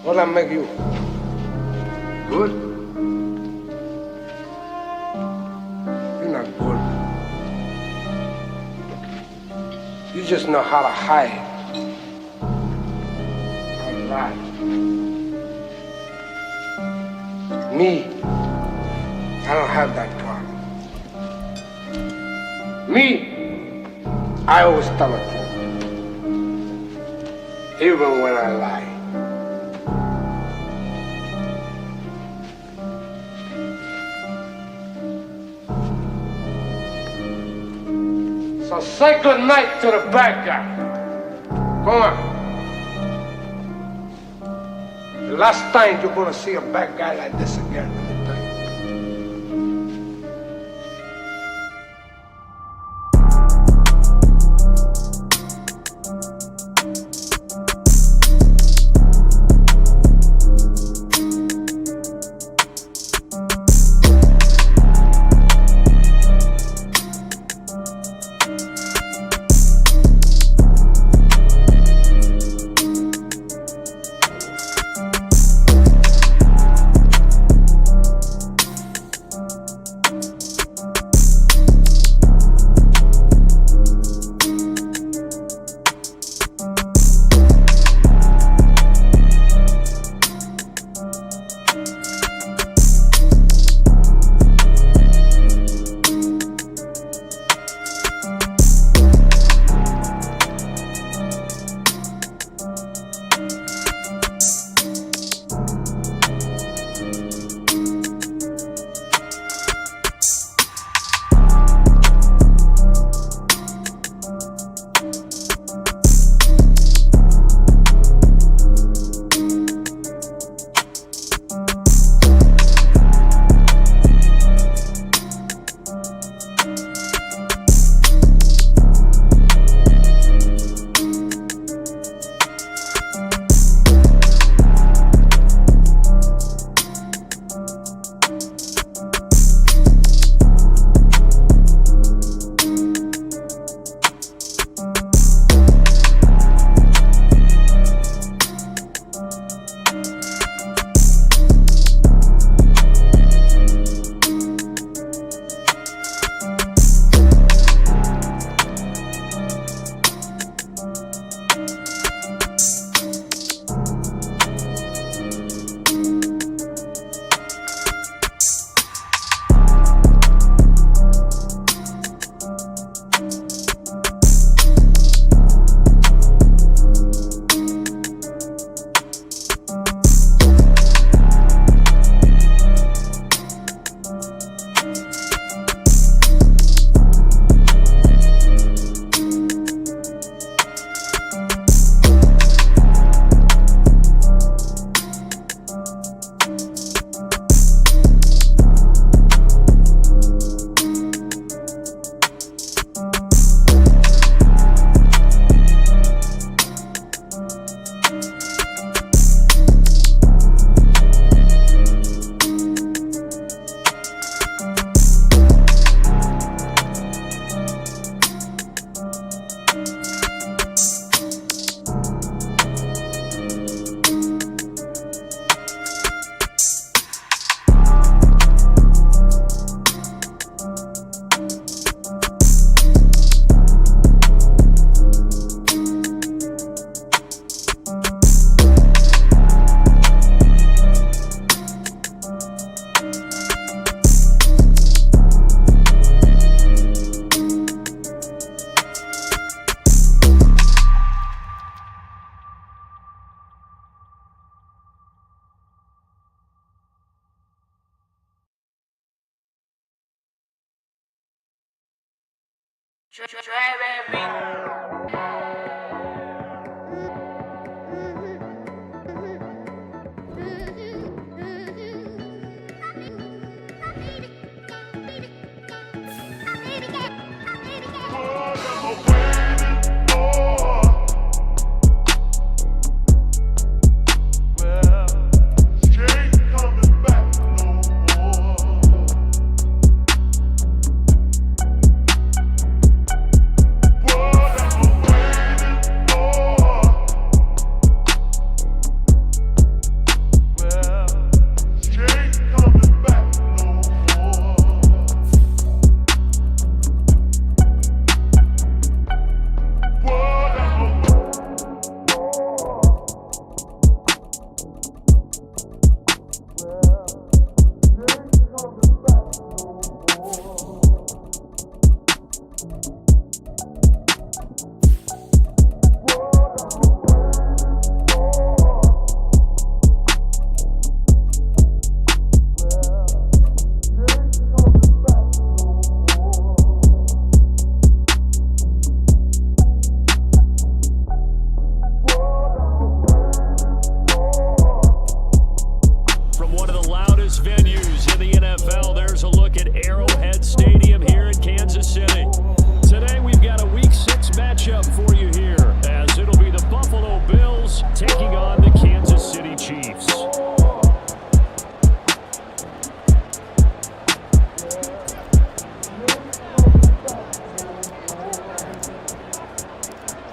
what'll I make you? Good? You're not good. You just know how to hide. How to lie. Me, I don't have that problem. Me, I always tell the truth. Even when I lie. So say good night to the bad guy. Come on. The last time you're gonna see a bad guy like this again, let me tell you. Dre, baby. taking on the Kansas City Chiefs.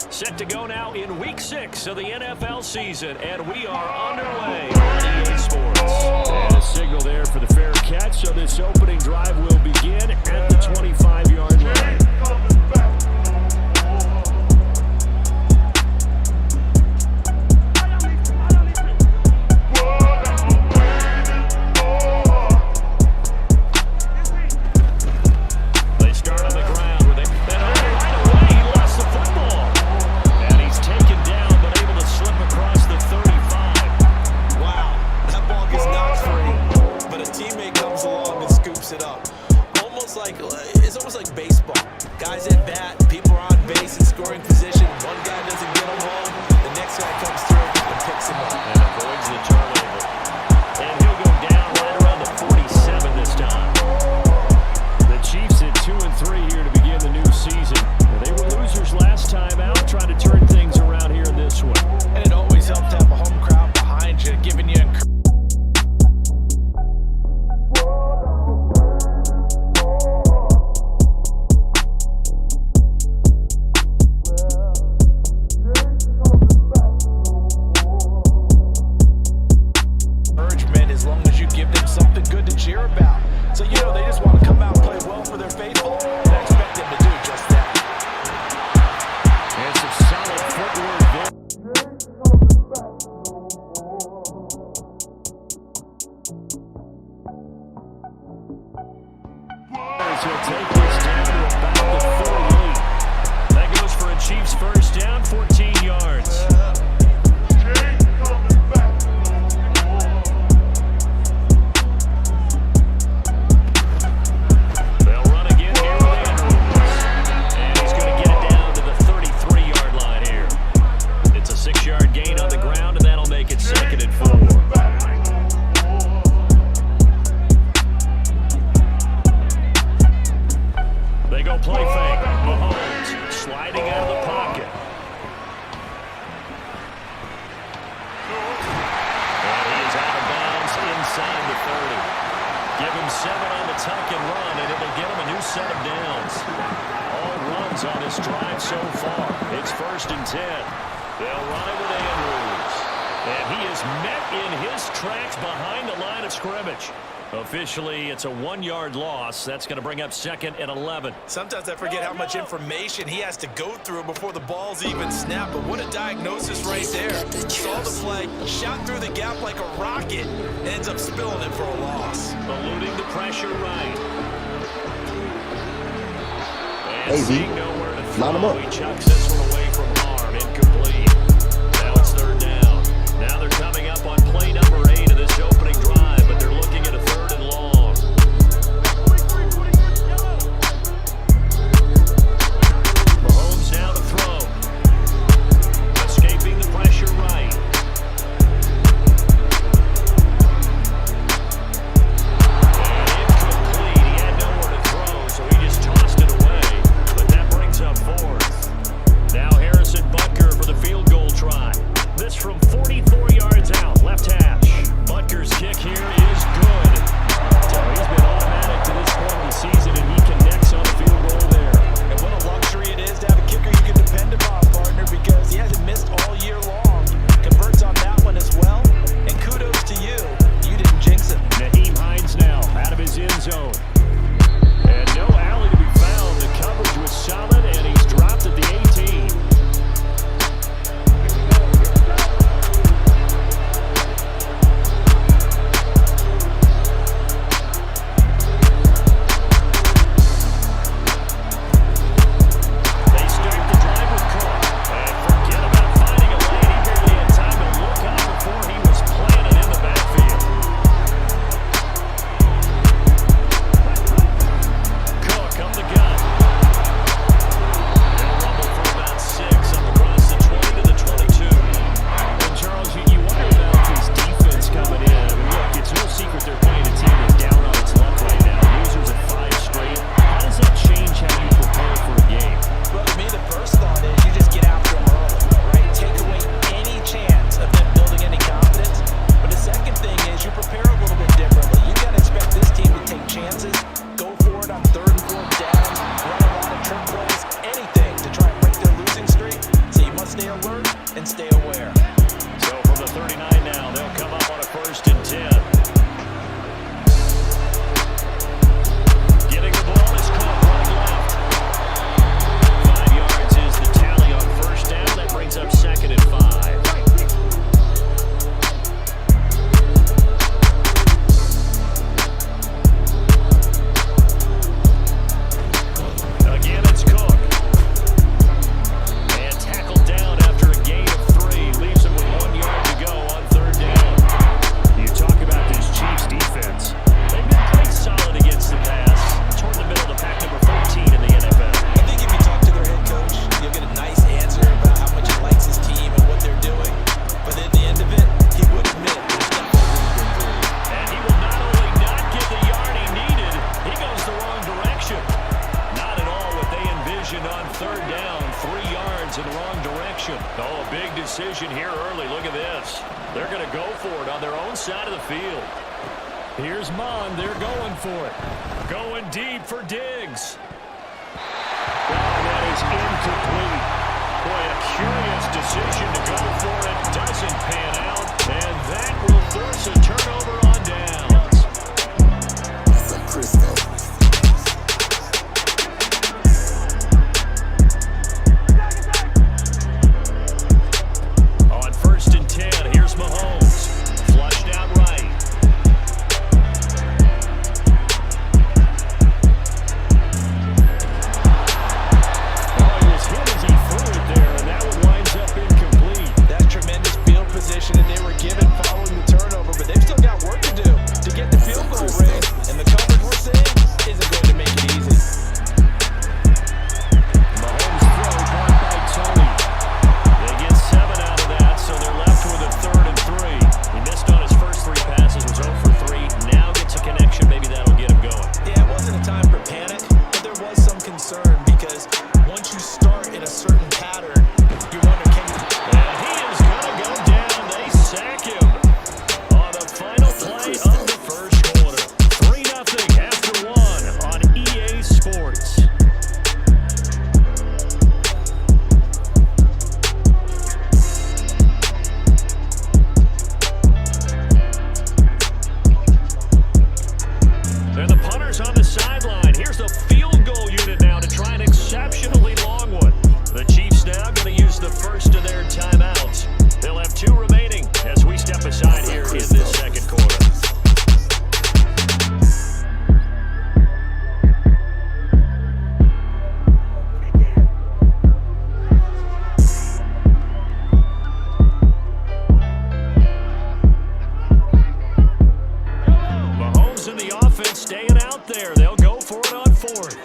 Set to go now in Week 6 of the NFL season, and we are underway on EA Sports. And a signal there for the fair catch, so this opening drive will begin at the 25-yard line. It's almost like baseball. Guys at bat, people are on base in scoring position. One guy doesn't get them home, the next guy comes through and picks him up. And avoids the turnover. And he'll go down right around the 47 this time. The Chiefs at 2-3 here to begin the new season. They were losers last time out, trying to turn things around here in this one. And it always helps to have a home crowd behind you, giving you encouragement. He'll take this down to about the 48. That goes for a Chiefs first down, 14 yards. They'll run again here with Andrews. And he's going to get it down to the 33-yard line here. It's a 6-yard gain on the ground, and that'll make it 2nd and 4. They go play fake. Mahomes sliding out of the pocket. And he is out of bounds inside the 30. Give him 7 on the tuck and run, and it'll get him a new set of downs. All runs on this drive so far. It's 1st and 10. They'll run it with Andrews. And he is met in his tracks behind the line of scrimmage. Officially, it's a 1-yard loss. That's going to bring up 2nd and 11. Sometimes I forget how much information he has to go through before the ball's even snapped. But what a diagnosis right there. Saw the play, shot through the gap like a rocket, ends up spilling it for a loss. Eluding the pressure right. And hey, seeing nowhere to line him throw, up. he chucks this one away from harm. Incomplete. Now it's 3rd down. Now they're coming up on play number 8 of this opening drive, but they're looking at a 3rd and long. Mahomes now to throw. Escaping the pressure right. And incomplete. He had nowhere to throw, so he just tossed it away. But that brings up 4th. Now Harrison Butker for the field decision here early. Look at this. They're going to go for it on their own side of the field. Here's Mond. They're going for it. Going deep for Diggs. Oh, that is incomplete. Boy, a curious decision to go for it. Doesn't pan out. And that will force a turnover on downs. San Cristobal. On 1st and 10, here's Mahomes. Flushed out right. Oh, it was him as he threw it there, and that one winds up incomplete. That tremendous field position that they were given following the turnover, but they've still got work to do to get the field goal range, and the coverage we're seeing isn't going to make it easy. Mahomes throw caught by Tony. They get 7 out of that, so they're left with a 3rd and 3. He missed on his first 3 passes, was 0 for 3. Now gets a connection. Maybe that'll get him going. Yeah, it wasn't a time for panic, but there was some concern because once you start in a certain pattern, you wonder, can you... And he is going to go down. They sack him on the final play of the first quarter. 3-0 after 1 on EA Sports. And the punter's on the sideline. Here's the field goal unit now to try an exceptionally long one. The Chiefs now going to use the first of their timeouts. They'll have 2 remaining as we step aside here in this second quarter. Mahomes in the offense staying out there. They'll go for it on 4th.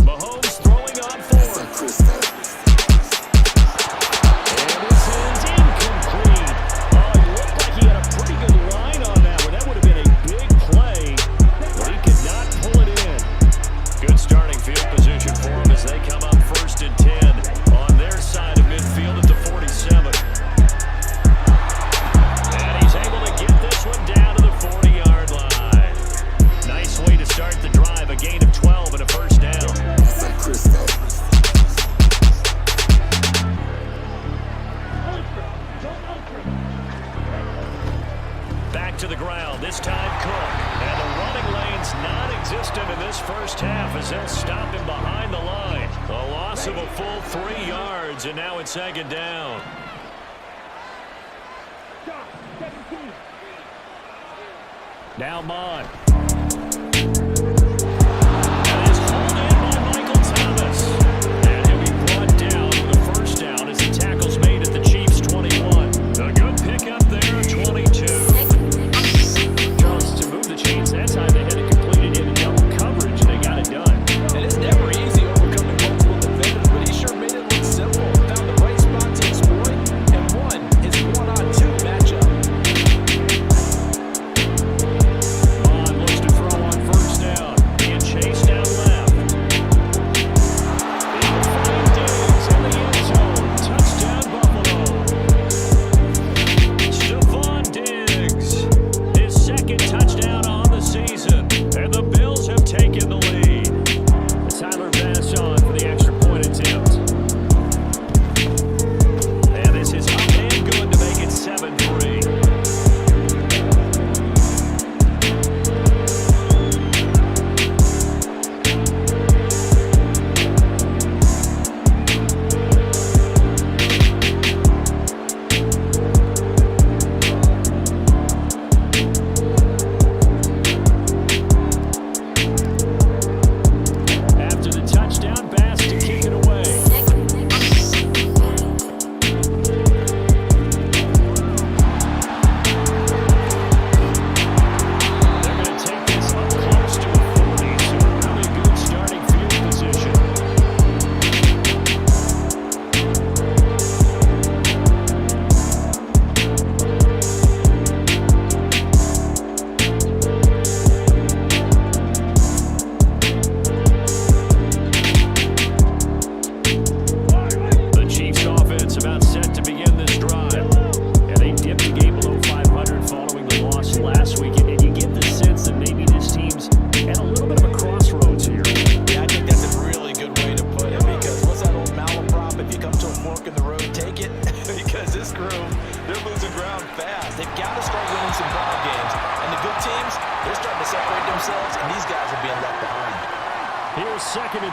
Mahomes throwing on 4th. San Cristobal. And this is incomplete. Oh, it looked like he had a pretty good line on that one. That would have been a big play, but he could not pull it in. Good starting field position for him as they come up 1st and 10 on their side of midfield at the 47. And he's able to get this one down to the 40-yard line. Nice way to start the drive, a gain of 12 and a first down. San Cristobal. Back to the ground, this time Cook. And the running lane's non-existent in this first half as they'll stop him behind the line. A loss of a full 3 yards, and now it's 2nd down. Now Mond. That is hauled in by Michael Thomas. And he'll be brought down with a first down as the tackle's made at the Chiefs' 21. A good pickup there, 22. Charles, to move the chains that time, they had it completed in double coverage, and they got it done. And it's never easy overcoming multiple defenders, but he sure made it look simple. Found the right spot to exploit and won his 1-on-2 matchup. Mond looks to throw on first down.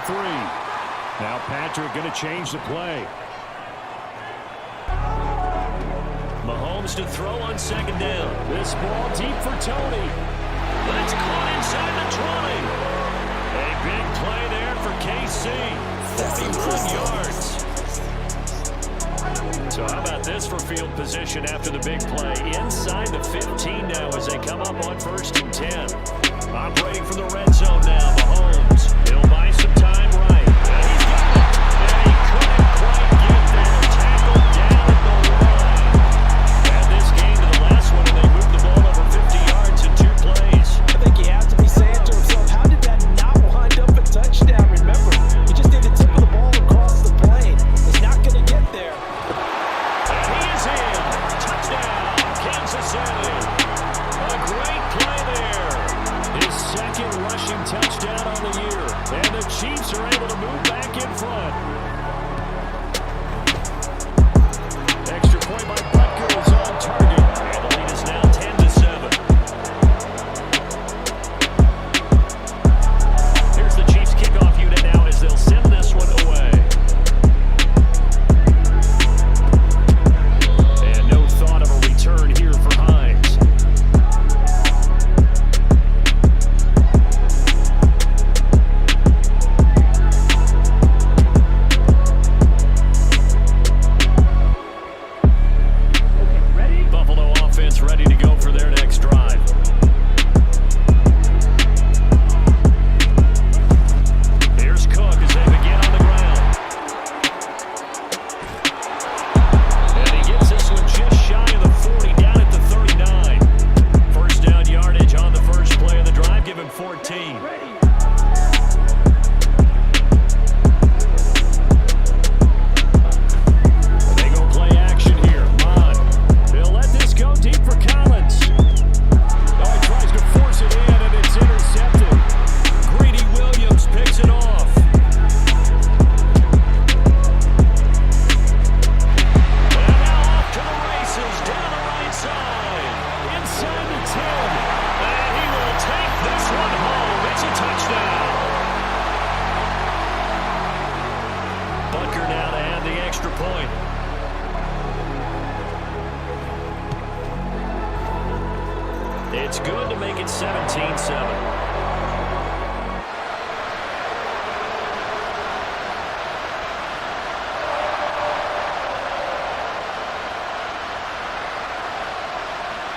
and 3. Now Patrick going to change the play. Mahomes to throw on second down. This ball deep for Tony. That's caught inside the 20. A big play there for KC. 41 yards. So how about this for field position after the big play? Inside the 15 now as they come up on 1st and 10. Operating from the red zone now. Mahomes. He'll buy some time right. And he's got it. And he couldn't quite get there. Tackled down at the line. And this game to the last one, and they moved the ball over 50 yards in 2 plays. I think he has to be saying to himself, how did that not wind up a touchdown? Remember, he just did the tip of the ball across the plane. He's not going to get there. And he is in. Touchdown, Kansas City. A great play there. His second rushing touchdown on the year. And the Chiefs are able to move back in front. Extra point by Butker is on target. And the lead is now 10-7. Here's the Chiefs kickoff unit now as they'll send this one away. And no thought of a return here for Hines. Buffalo offense ready to go for their next drive. Here's Cook as they begin on the ground. And he gets this one just shy of the 40, down at the 39. First down yardage on the first play of the drive, give him 14. They go play action here. Mon. They'll let this go deep for Collins. Oh, he tries to force it in, and it's intercepted. Greedy Williams picks it off. And now off to the races, down the right side. Inside the 10. And he will take this one home. It's a touchdown. Butker now to add the extra point. It's good to make it 17-7.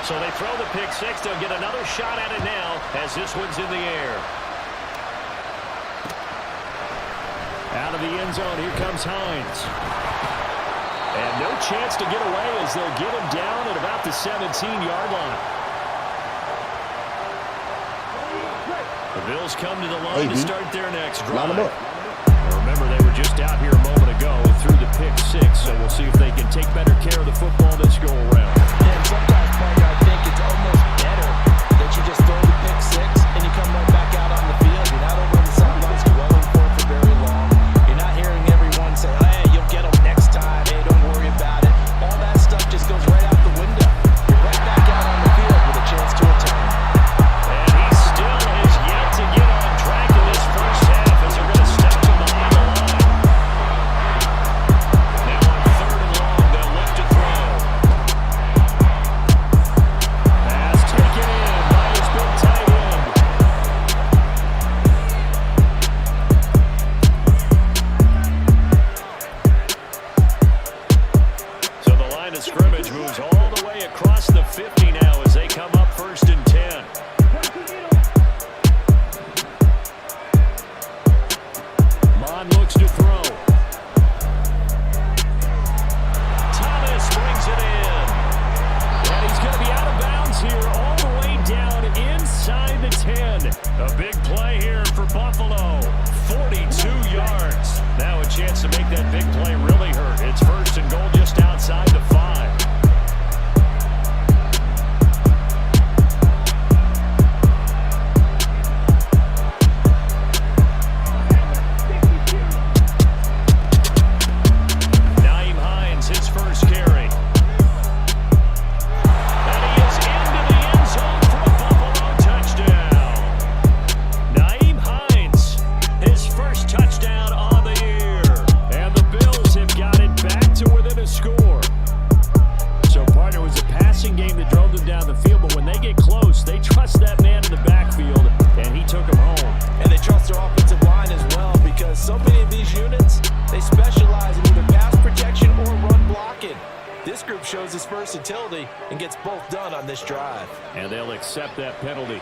So they throw the pick six. They'll get another shot at it now as this one's in the air. Out of the end zone, here comes Hines. And no chance to get away as they'll get him down at about the 17-yard line. The Bills come to the line to start their next drive. Line them up. Remember, they were just out here a moment ago through the pick six, so we'll see if they can take better care of the football this go around. And sometimes, partner, I think it's almost better that you just throw the pick six and you come right back out on the field. You're not over on the sidelines dwelling for very long. You're not hearing everyone say, hey, you'll get them next time. Hey, don't worry about it. All that stuff just goes right out the window. You're right back out on the field with a chance to return. And he still has yet to get on track in this first half as they're going to step him behind the line. Now on 3rd and long, they'll look to throw. Pass taken in by his big tight end. So the line of scrimmage moves all the way across the 50 now as they come up 1st and 10. Mon looks to throw. Thomas brings it in. And he's going to be out of bounds here all the way down inside the 10. A big play here for Buffalo. 42 yards. Now a chance to make that big play really hurt. It's 1st and goal just outside the 5. Nyheim Hines, his first carry. And he is into the end zone for a Buffalo touchdown. Nyheim Hines, his first touchdown his versatility and gets both done on this drive. And they'll accept that penalty.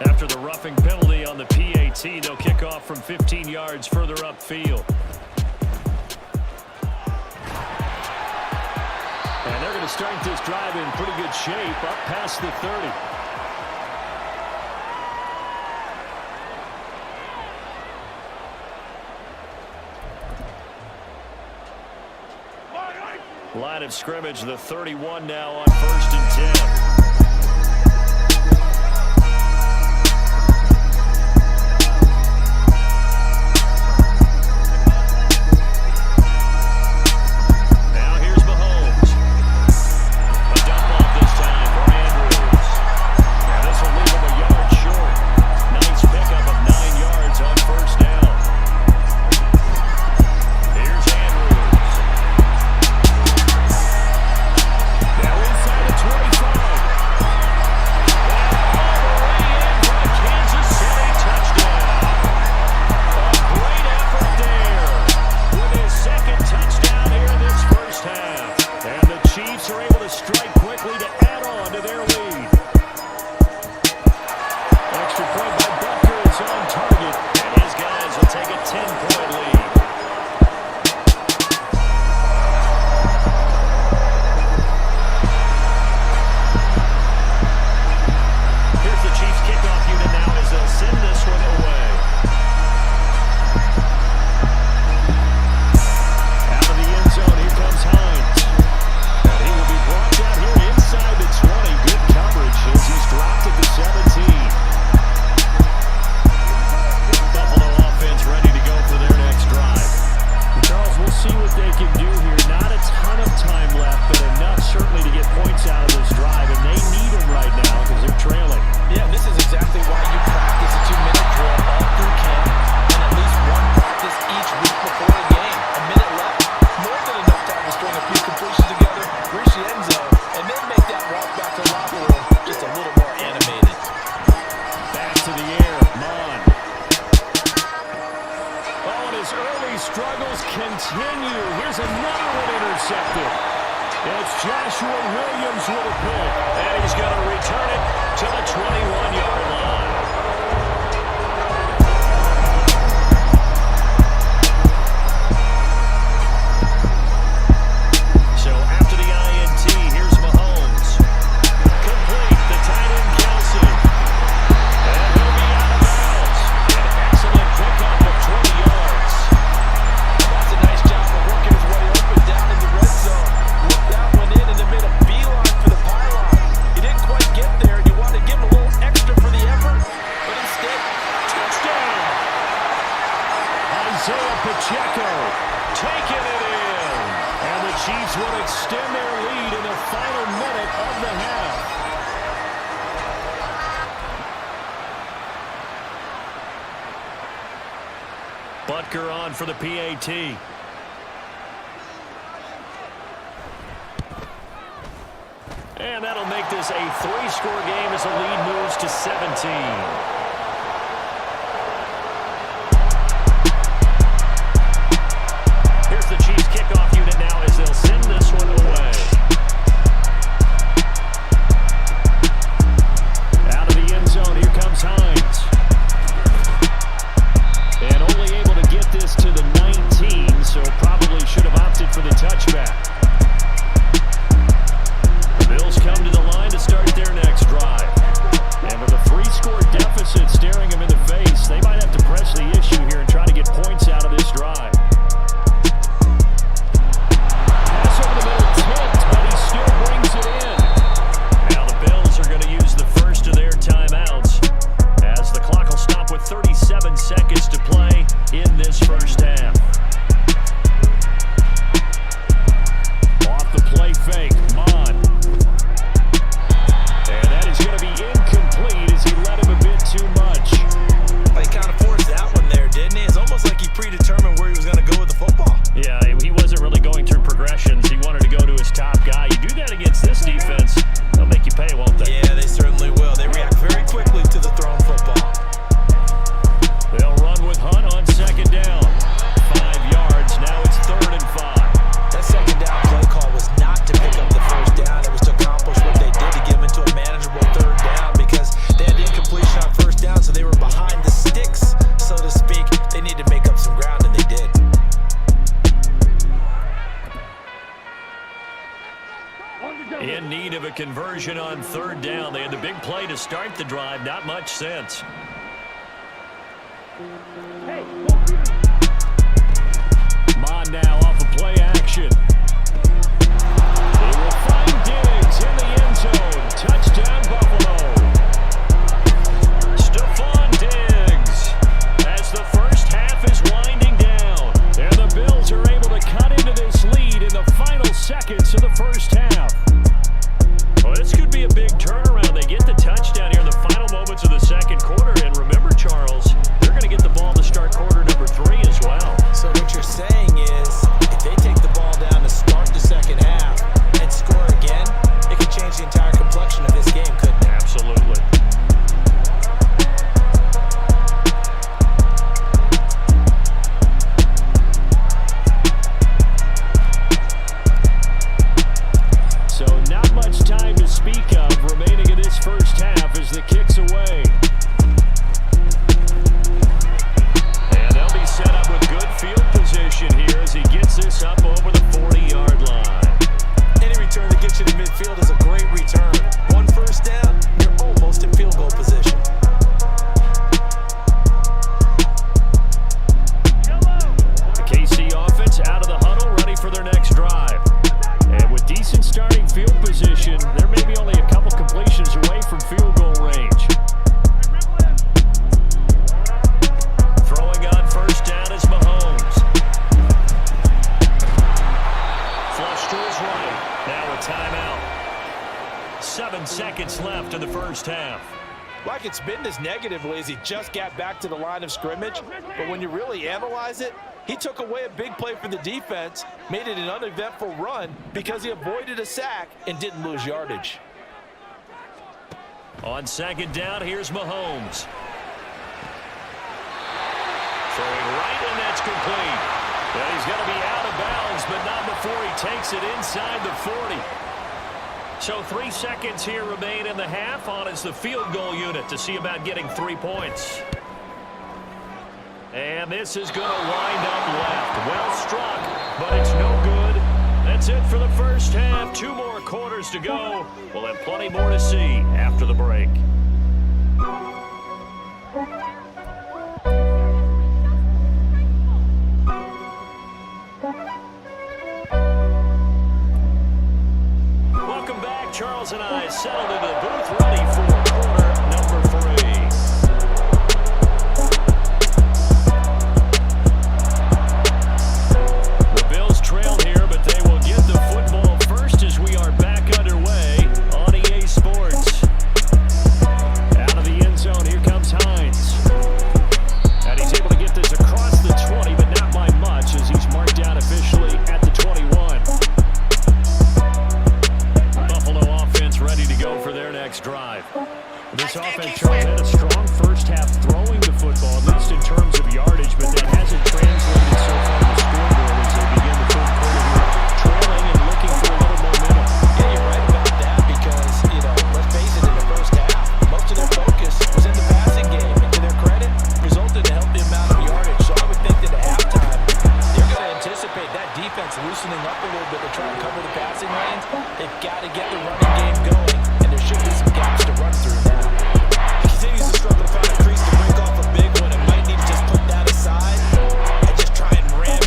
After the roughing penalty on the PAT, they'll kick off from 15 yards further upfield. And they're going to start this drive in pretty good shape, up past the 30. Line of scrimmage, the 31 now on 1st and 10. Butker on for the PAT. And that'll make this a 3-score game as the lead moves to 17. The Chiefs kickoff unit now as they'll send this one away. Out of the end zone, here comes Hines. And only able to get this to the 19, so probably should have opted for the touchback. The Bills come to the line to start their next drive. And with a 3-score deficit staring them in the face, they might have to press the issue here and try to get points out of this drive. Over the middle, 10. down. They had the big play to start the drive. Not much since. Mon now off of play action. He will find Diggs in the end zone. Touchdown, Buffalo. Stephon Diggs as the first half is winding down. And the Bills are able to cut into this lead in the final seconds of the first half. Well, this could be a big turnaround. They get the touchdown here in the final moments of the second quarter. And remember, Charles, they're going to get the ball to start quarter number 3 as well. So what you're saying is, if they take the ball down to start the second half and score again, it could change the entire complexion of this game, couldn't it? Absolutely. So not much time to speak of remaining in this first half as the kick's away. And they'll be set up with good field position here as he gets this up over the 40-yard line. Any return that gets you to midfield is a great return. One first down, you're almost in field goal position. The KC offense out of the huddle, ready for their next drive. And with decent starting field position, there may be only a couple completions away from field goal range. Throwing on first down is Mahomes. Flush to his right. Now a timeout. 7 seconds left in the first half. Like it's been this negatively as he just got back to the line of scrimmage, but when you really analyze it, he took away a big play for the defense, made it an uneventful run because he avoided a sack and didn't lose yardage. On second down, here's Mahomes. Throwing right, and that's complete. And he's going to be out of bounds, but not before he takes it inside the 40. So 3 seconds here remain in the half. On is the field goal unit to see about getting 3 points. And this is going to wind up left. Well struck, but it's no good. That's it for the first half. 2 more quarters to go. We'll have plenty more to see after the break. Welcome back. Charles and I settled into the booth, ready for quarter number 3. Trail here, but they will get the football first as we are back underway on EA Sports. Out of the end zone, here comes Hines. And he's able to get this across the 20, but not by much as he's marked down officially at the 21. Buffalo offense ready to go for their next drive. This offense, Charles, had a strong first half throwing the football, at least in terms of yardage, but that hasn't translated so far to the scoreboard as they begin the third quarter here, trailing and looking for a little momentum. Yeah, you're right about that because, let's face it, in the first half, most of their focus was in the passing game. And to their credit, resulted in a healthy amount of yardage. So I would think that at halftime, they're going to anticipate that defense loosening up a little bit to try and cover the passing lanes. They've got to get the running game going, and there should be some gaps to run through now. Continues to struggle to find a crease to break off a big one. It might need to just put that aside and just try and ram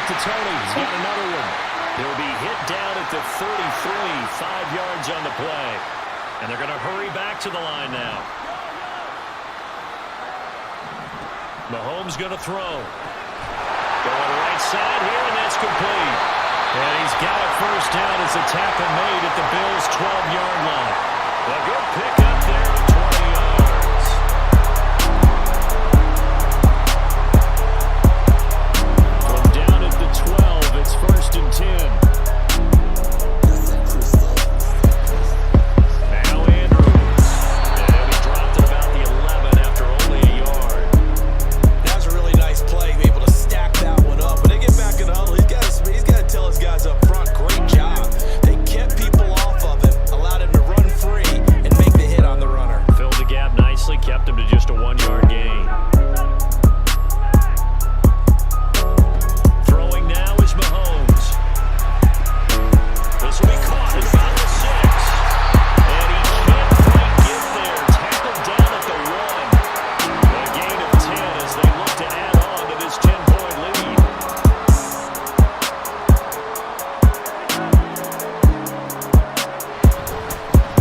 to Tony. He's got another one. He'll be hit down at the 33, 5 yards on the play. And they're going to hurry back to the line now. Mahomes going to throw. Going right side here, and that's complete. And he's got it first down as a tackle made at the Bills' 12-yard line. A good pickup there at 20 yards. From down at the 12, it's 1st and 10. Now Andrews. And he dropped at about the 11 after only a yard. That was a really nice play, be able to stack that one up. When they get back in the huddle, he's got to tell his guys up front, great job. They kept people off of him, allowed him to run free and make the hit on the runner. Filled the gap nicely, kept him to just a 1-yard gain. Throwing now is Mahomes. This will be caught at about the 6. And he can't quite get there. Tackled down at the 1. A gain of 10 as they look to add on to this 10-point lead.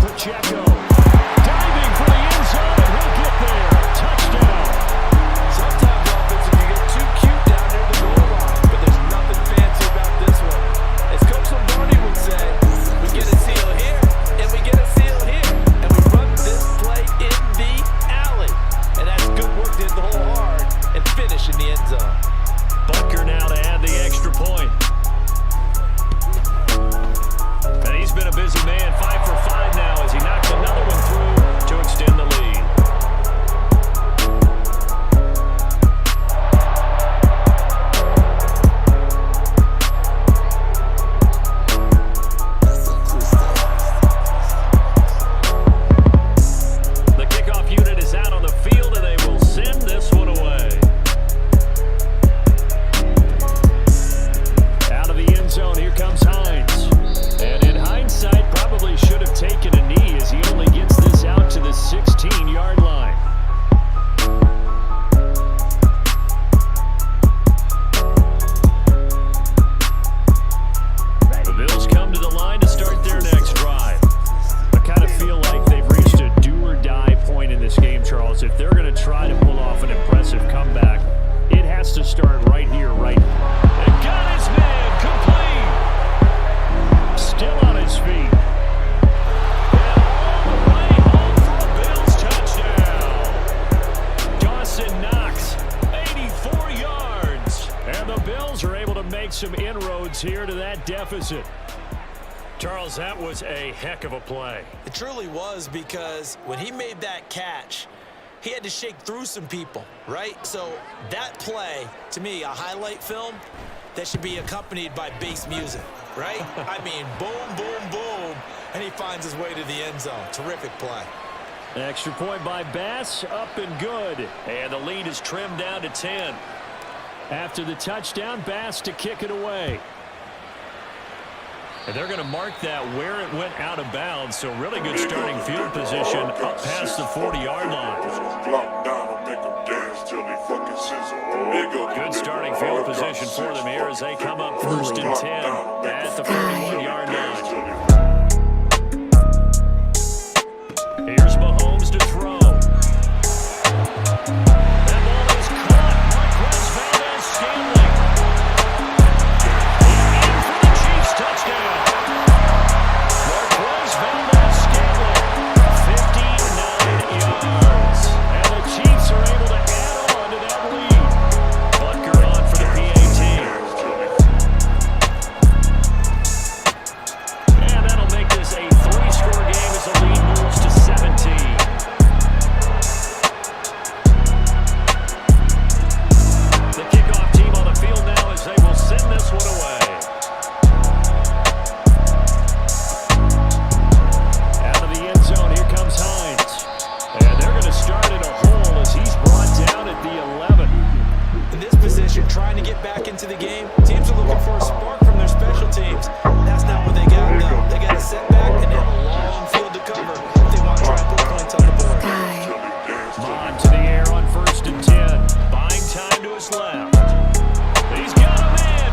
Pacheco diving for the end zone, and he'll get there. Touchdown. Sometimes offense can get too cute down near the goal line, but there's nothing fancy about this one. As Coach Lombardi would say, we get a seal here, and we get a seal here, and we run this play in the alley. And that's good work to hit the hole hard and finish in the end zone. Butker now to add the extra point. And he's been a busy man, 5 for 5 now as he knocks another one through to extend the lead. The kickoff unit is out on the field, and they will send this one away. Out of the end zone, here comes Hines. And in hindsight, probably should have taken a knee as he only gets this out to the 16-yard line. The Bills come to the line to start their next drive. I kind of feel like they've reached a do-or-die point in this game, Charles. If they're going to try to pull off an impressive comeback, it has to start right here, right now. And got his man complete. Still on his feet. And all the way home for a Bills touchdown. Dawson Knox, 84 yards. And the Bills are able to make some inroads here to that deficit. Charles, that was a heck of a play. It truly was, because when he made that catch, he had to shake through some people, right? So that play, to me, a highlight film that should be accompanied by bass music, right? I mean, boom, boom, boom, and he finds his way to the end zone. Terrific play. Extra point by Bass, up and good. And the lead is trimmed down to 10. After the touchdown, Bass to kick it away. And they're going to mark that where it went out of bounds, so really good starting field position up past the 40-yard line. Good starting field position for them here as they come up 1st and 10 at the 41-yard line. Here's Mahomes to throw. That ball is caught. Marquez Valdes-Scantling. In for the Chiefs touchdown. Marquez Valdes-Scantling, 59 yards. And the Chiefs are able to add on to that lead. Butker on for the PAT. And that'll make this a 3-score game as the lead moves to 17. The kickoff team on the field now as they will send this one away. Out of the end zone, here comes Hines. And they're going to start at a hole as he's brought down at the 11. In this position, trying to get back into the game, teams are looking for a spark from their special teams. That's not what they got, though. They got a setback and they have a long field to cover if they want to try to put points on the board. Mon to the air on 1st and 10. Buying time to his left. He's got a man.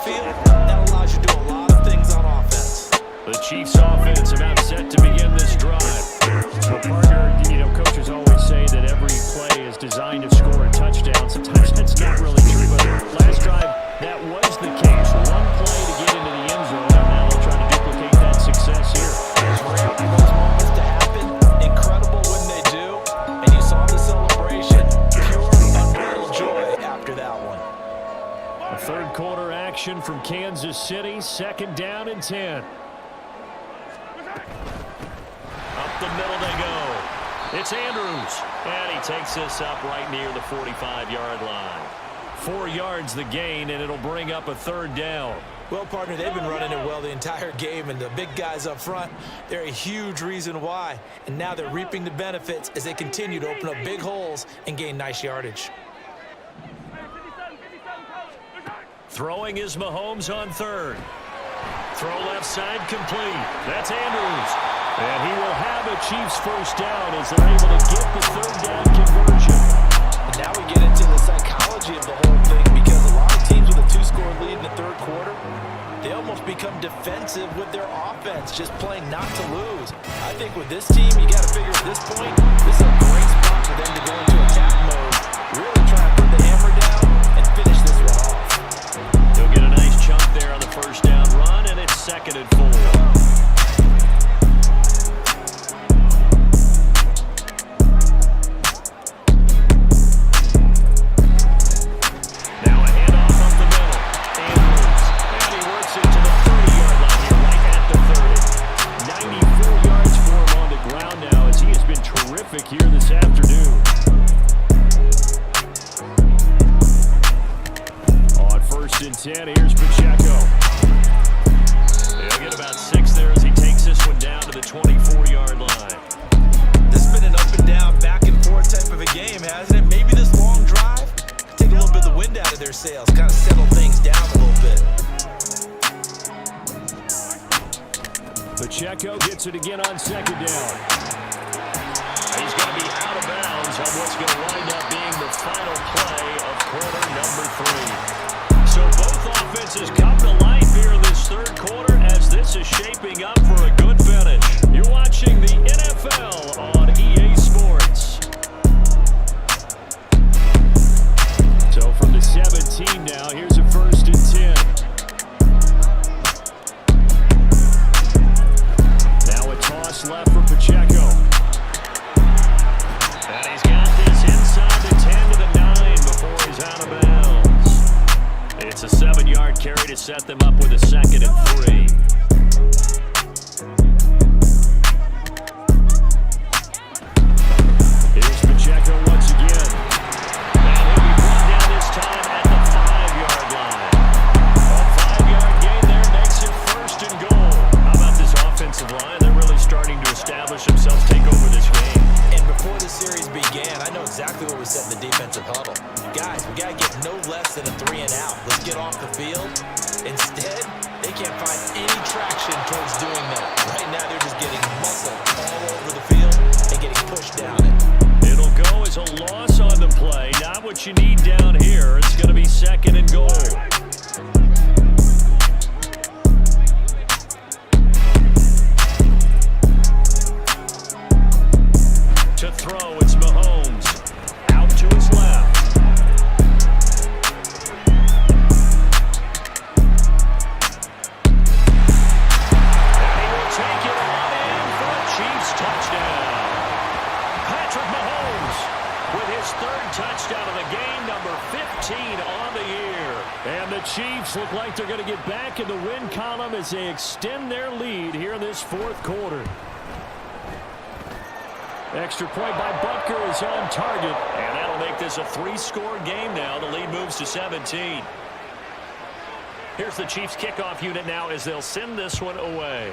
field, that allows you to do a lot of things on offense. The Chiefs offense about set to begin this drive. So, partner, coaches always say that every play is designed to score a touchdown. Sometimes that's not really true, but last drive, that was the case. One play to get into the end zone, and now they'll try to duplicate that success here. It's rare for those moments to happen. Incredible when they do. And you saw the celebration. Pure, unreal joy after that one. A third quarter action from Kansas City. 2nd down and 10. Up the middle they go. It's Andrews. And he takes this up right near the 45-yard line. 4 yards the gain, and it'll bring up a 3rd down. Well, partner, they've been running it well the entire game, and the big guys up front, they're a huge reason why. And now they're reaping the benefits as they continue to open up big holes and gain nice yardage. Throwing is Mahomes on 3rd. Throw left side complete. That's Andrews. And he will have a Chiefs 1st down as they're able to get the 3rd down conversion. And now we get into the psychology of the whole thing, because a lot of teams with a 2-score lead in the 3rd quarter, they almost become defensive with their offense, just playing not to lose. I think with this team, you got to figure at this point, this is a great spot for them to go into attack mode, really try to put the hammer down and finish this one off. He'll get a nice chunk there on the 1st down run, and it's 2nd and 4. Here this afternoon. On 1st and 10, here's Pacheco. He'll get about 6 there as he takes this one down to the 24-yard line. This has been an up and down, back and forth type of a game, hasn't it? Maybe this long drive, take a little bit of the wind out of their sails, kind of settle things down a little bit. Pacheco gets it again on 2nd down. He's going to be out of bounds on what's going to wind up being the final play of quarter number 3. So both offenses come to life here in this 3rd quarter as this is shaping up for a good finish. You're watching the NFL on EA Sports. So from the 17 now, here's a 1st and 10. Now a toss left for Pacheco. And he's got this inside the 10 to the 9 before he's out of bounds. It's a 7-yard carry to set them up with a 2nd and 3. Here's Pacheco once again. And he'll be brought down this time at the 5-yard line. A 5-yard gain there makes it 1st and goal. How about this offensive line? They're really starting to establish themselves, take over this game. And before the series began, I know exactly what we said in the defensive huddle. Guys, we got to get no less than a 3 and out. Let's get off the field. Instead, they can't find any traction towards doing that. Right now, they're just getting muscle all over the field and getting pushed down it. It'll go as a loss on the play. Not what you need down here. It's going to be 2nd and goal. To throw, it's Mahomes. Out to his left. And he will take it on in for a Chiefs touchdown. Patrick Mahomes with his 3rd touchdown of the game, number 15 on the year. And the Chiefs look like they're going to get back in the win column as they extend their lead here in this 4th quarter. Extra point by Butker is on target, and that'll make this a 3-score game now. The lead moves to 17. Here's the Chiefs kickoff unit now as they'll send this one away.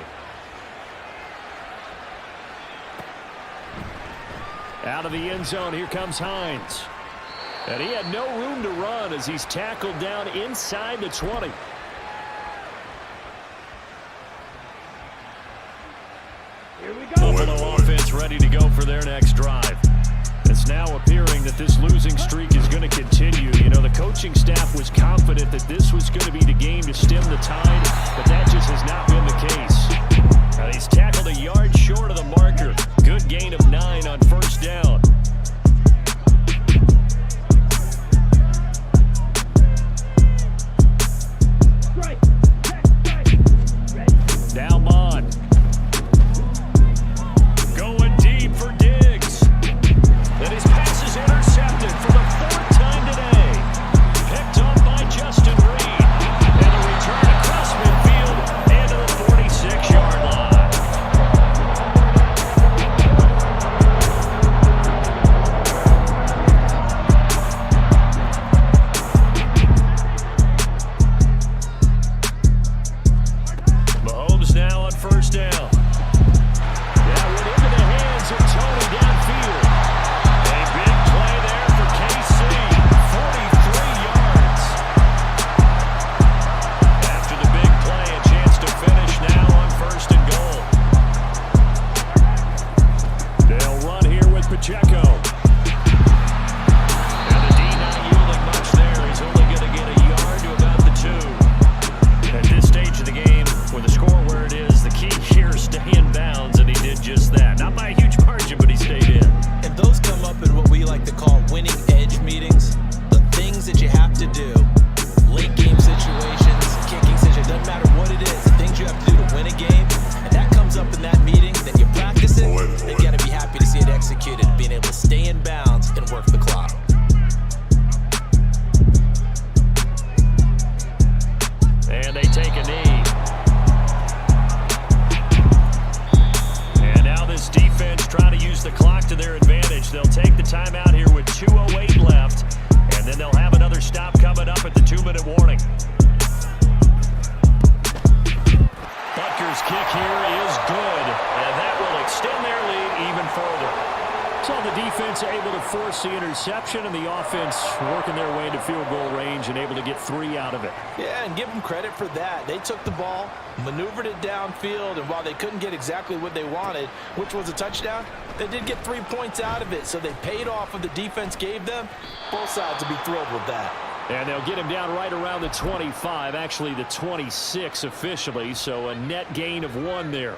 Out of the end zone, here comes Hines. And he had no room to run as he's tackled down inside the 20. Buffalo offense ready to go for their next drive. It's is now appearing that this losing streak is going to continue. You know, the coaching staff was confident that this was going to be the game to stem the tide, but that just has not been the case. Now he's tackled a yard short of the marker. Good gain of 9 on first down. Now Mond. Going deep for Diggs. And his pass is intercepted for the 4th time today. Picked up by Justin Reed. And a return across midfield and to the 46-yard line. Mahomes now on first down. That went into the hands of Tony downfield. A big play there for KC. 43 yards. After the big play, a chance to finish now on first and goal. They'll run here with Pacheco. And the D not yielding much there. He's only going to get a yard to about the 2. At this stage of the game, with the score where it is, the key here is stay in bounds, and he did just that. Not by a huge margin, but he stayed in. And those come up in what we like to call winning edge meetings. The things that you have to do. Late game situations, kicking situations, doesn't matter what it is. The things you have to do to win a game. And that comes up in that meeting, then you practice it. You got to be happy to see it executed, being able to stay in bounds and work the clock. And they take a knee. And now this defense trying to use the clock to their advantage. They'll take the timeout here with 2:08 left. And then they'll have another stop coming up at the 2-minute warning. Butker's kick here is good. And that will extend their lead even further. So the defense able to force the interception, and the offense working their way into field goal range and able to get 3 out of it. Yeah, and give them credit for that. They took the ball, maneuvered it downfield, and while they couldn't get exactly what they wanted, which was a touchdown, they did get 3 points out of it. So they paid off what the defense gave them. Both sides will be thrilled with that. And they'll get him down right around the 25, actually the 26 officially, so a net gain of 1 there.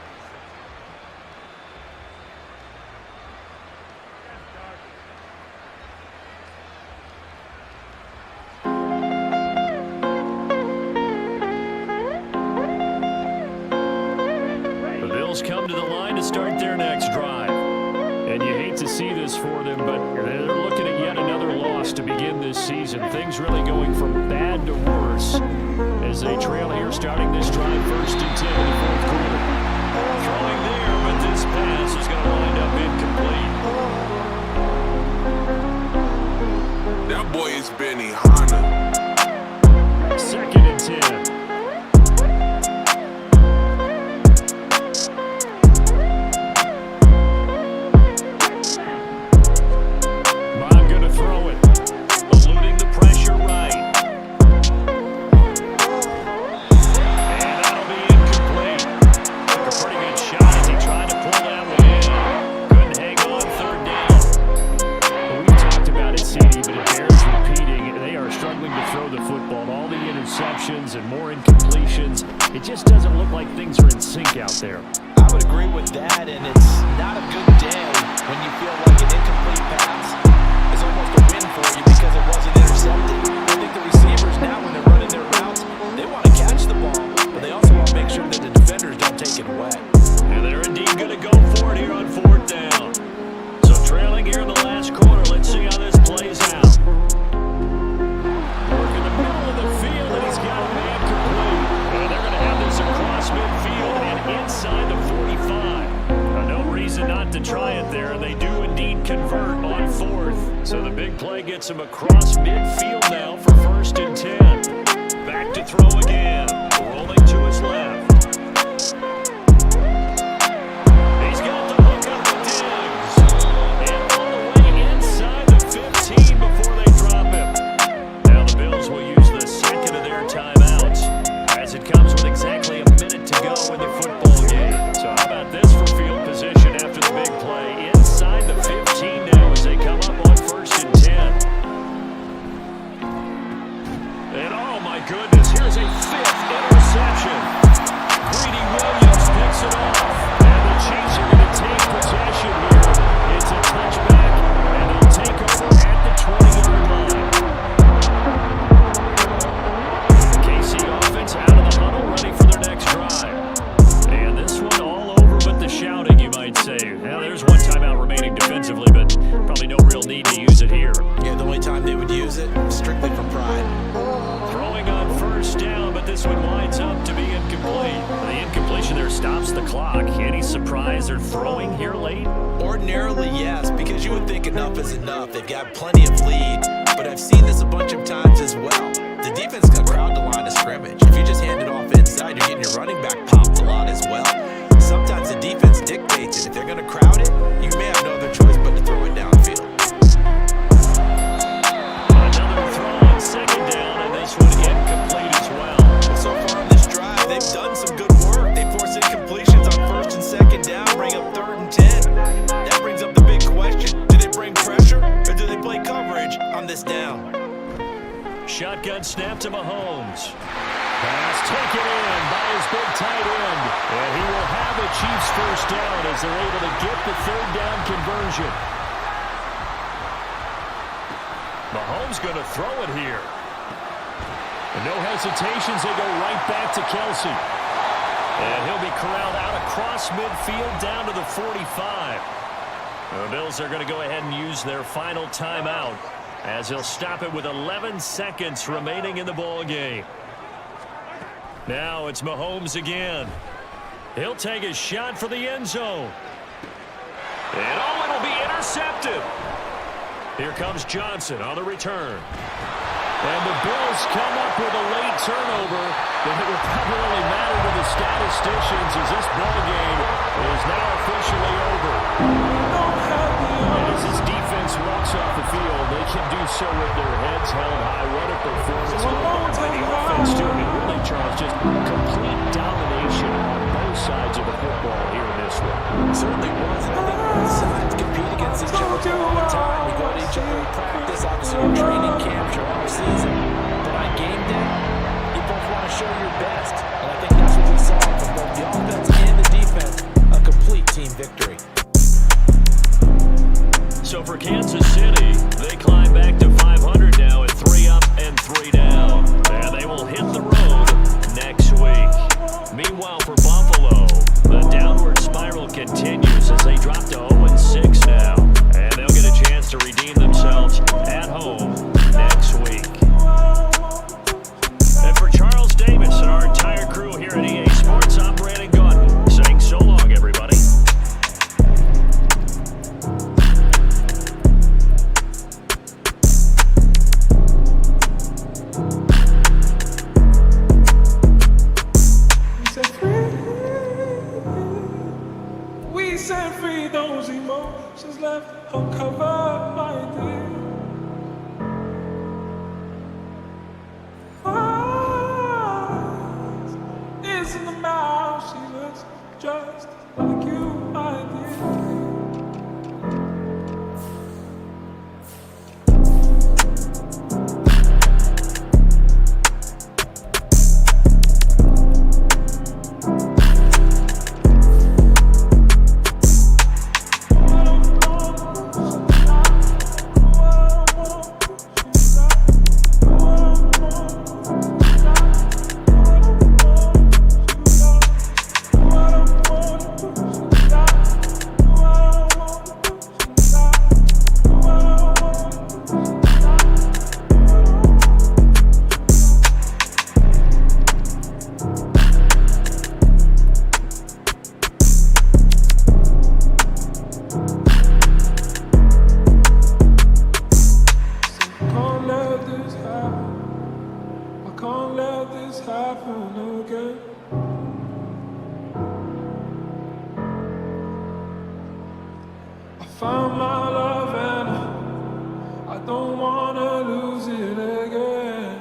Come to the line to start their next drive. And you hate to see this for them, but they're looking at yet another loss to begin this season. Things really going from bad to worse as they trail here starting this drive 1st and 10 in the 4th quarter. Throwing there, but this pass is going to wind up incomplete. That boy is Benny Hanna. 2nd and 10. Throw it, eluding the pressure right. And that'll be incomplete. Took a pretty good shot as he tried to pull that one in. Couldn't hang on 3rd down. We've talked about it, CD, but it bears repeating. They are struggling to throw the football. And all the interceptions and more incompletions, it just doesn't look like things are in sync out there. I would agree with that, and it's not a good day when you feel like an incomplete pass is almost a win for you because it wasn't intercepted. I think the receivers now, when they're running their routes, they want to catch the ball, but they also want to make sure that the defenders don't take it away. And they're indeed going to go for it here on 4th down. So trailing here in the last quarter, let's see how this plays out. Work in the middle of the field, and he's got a man complete. And they're going to have this across midfield and inside the 45. No reason not to try it there. They do indeed convert on 4th. So the big play gets him across midfield now for 1st and 10. Back to throw again. Rolling to his left. He's got the hook up with Diggs. And all the way inside the 15 before they drop him. Now the Bills will use the 2nd of their timeouts as it comes with exactly a minute to go in the football game. So how about this for field position after the big play? Inside the 15 now as they come up on Is there throwing here late? Ordinarily, yes, because you would think enough is enough. They've got plenty of lead, but I've seen this a bunch of times as well. The defense is going to crowd the line of scrimmage. If you just hand it off inside, you're getting your running back popped a lot as well. Sometimes the defense dictates it. If they're going to crowd it, you may have no other choice but to throw it downfield. Another throw on second down, and this one incomplete as well. So far on this drive, they've done some good work. They force incompletions on first and second down, bring up 3rd and 10. That brings up the big question. Do they bring pressure, or do they play coverage on this down? Shotgun snap to Mahomes. Pass taken in by his big tight end. And he will have a Chiefs first down as they're able to get the 3rd down conversion. Mahomes going to throw it here. And no hesitations, they go right back to Kelsey. And he'll be corralled out across midfield down to the 45. The Bills are going to go ahead and use their final timeout as he'll stop it with 11 seconds remaining in the ball game. Now it's Mahomes again. He'll take a shot for the end zone. And it'll be intercepted. Here comes Johnson on the return. And the Bills come up with a late turnover that will probably only matter to the statisticians as this ball game is now officially over. And as this defense walks off the field, they can do so with their heads held high. What a performance by the offense, too. I mean, really, Charles, just complete domination on both sides of the football here in this one. It certainly was. And I think both sides compete against each other all the time. We go to each other in practice, obviously in training camp, your off-season. But on game day, you both want to show your best. And I think that's what we saw from both the offense and the defense. A complete team victory. So for Kansas City, they climb back to 500 now at 3 up and 3 down. And they will hit the road next week. Meanwhile, for Buffalo, the downward spiral continues as they drop to 0-6 now. And they'll get a chance to redeem themselves at home next week. And for Charles Davis and our entire crew here at EA Sports, I'm Brandon Gaudin, saying so long, everybody. We set free those emotions left uncovered by this. Eyes in the mouth, she looks just like you, I did. Found my love and I don't wanna lose it again.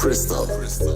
crystal. Crystal.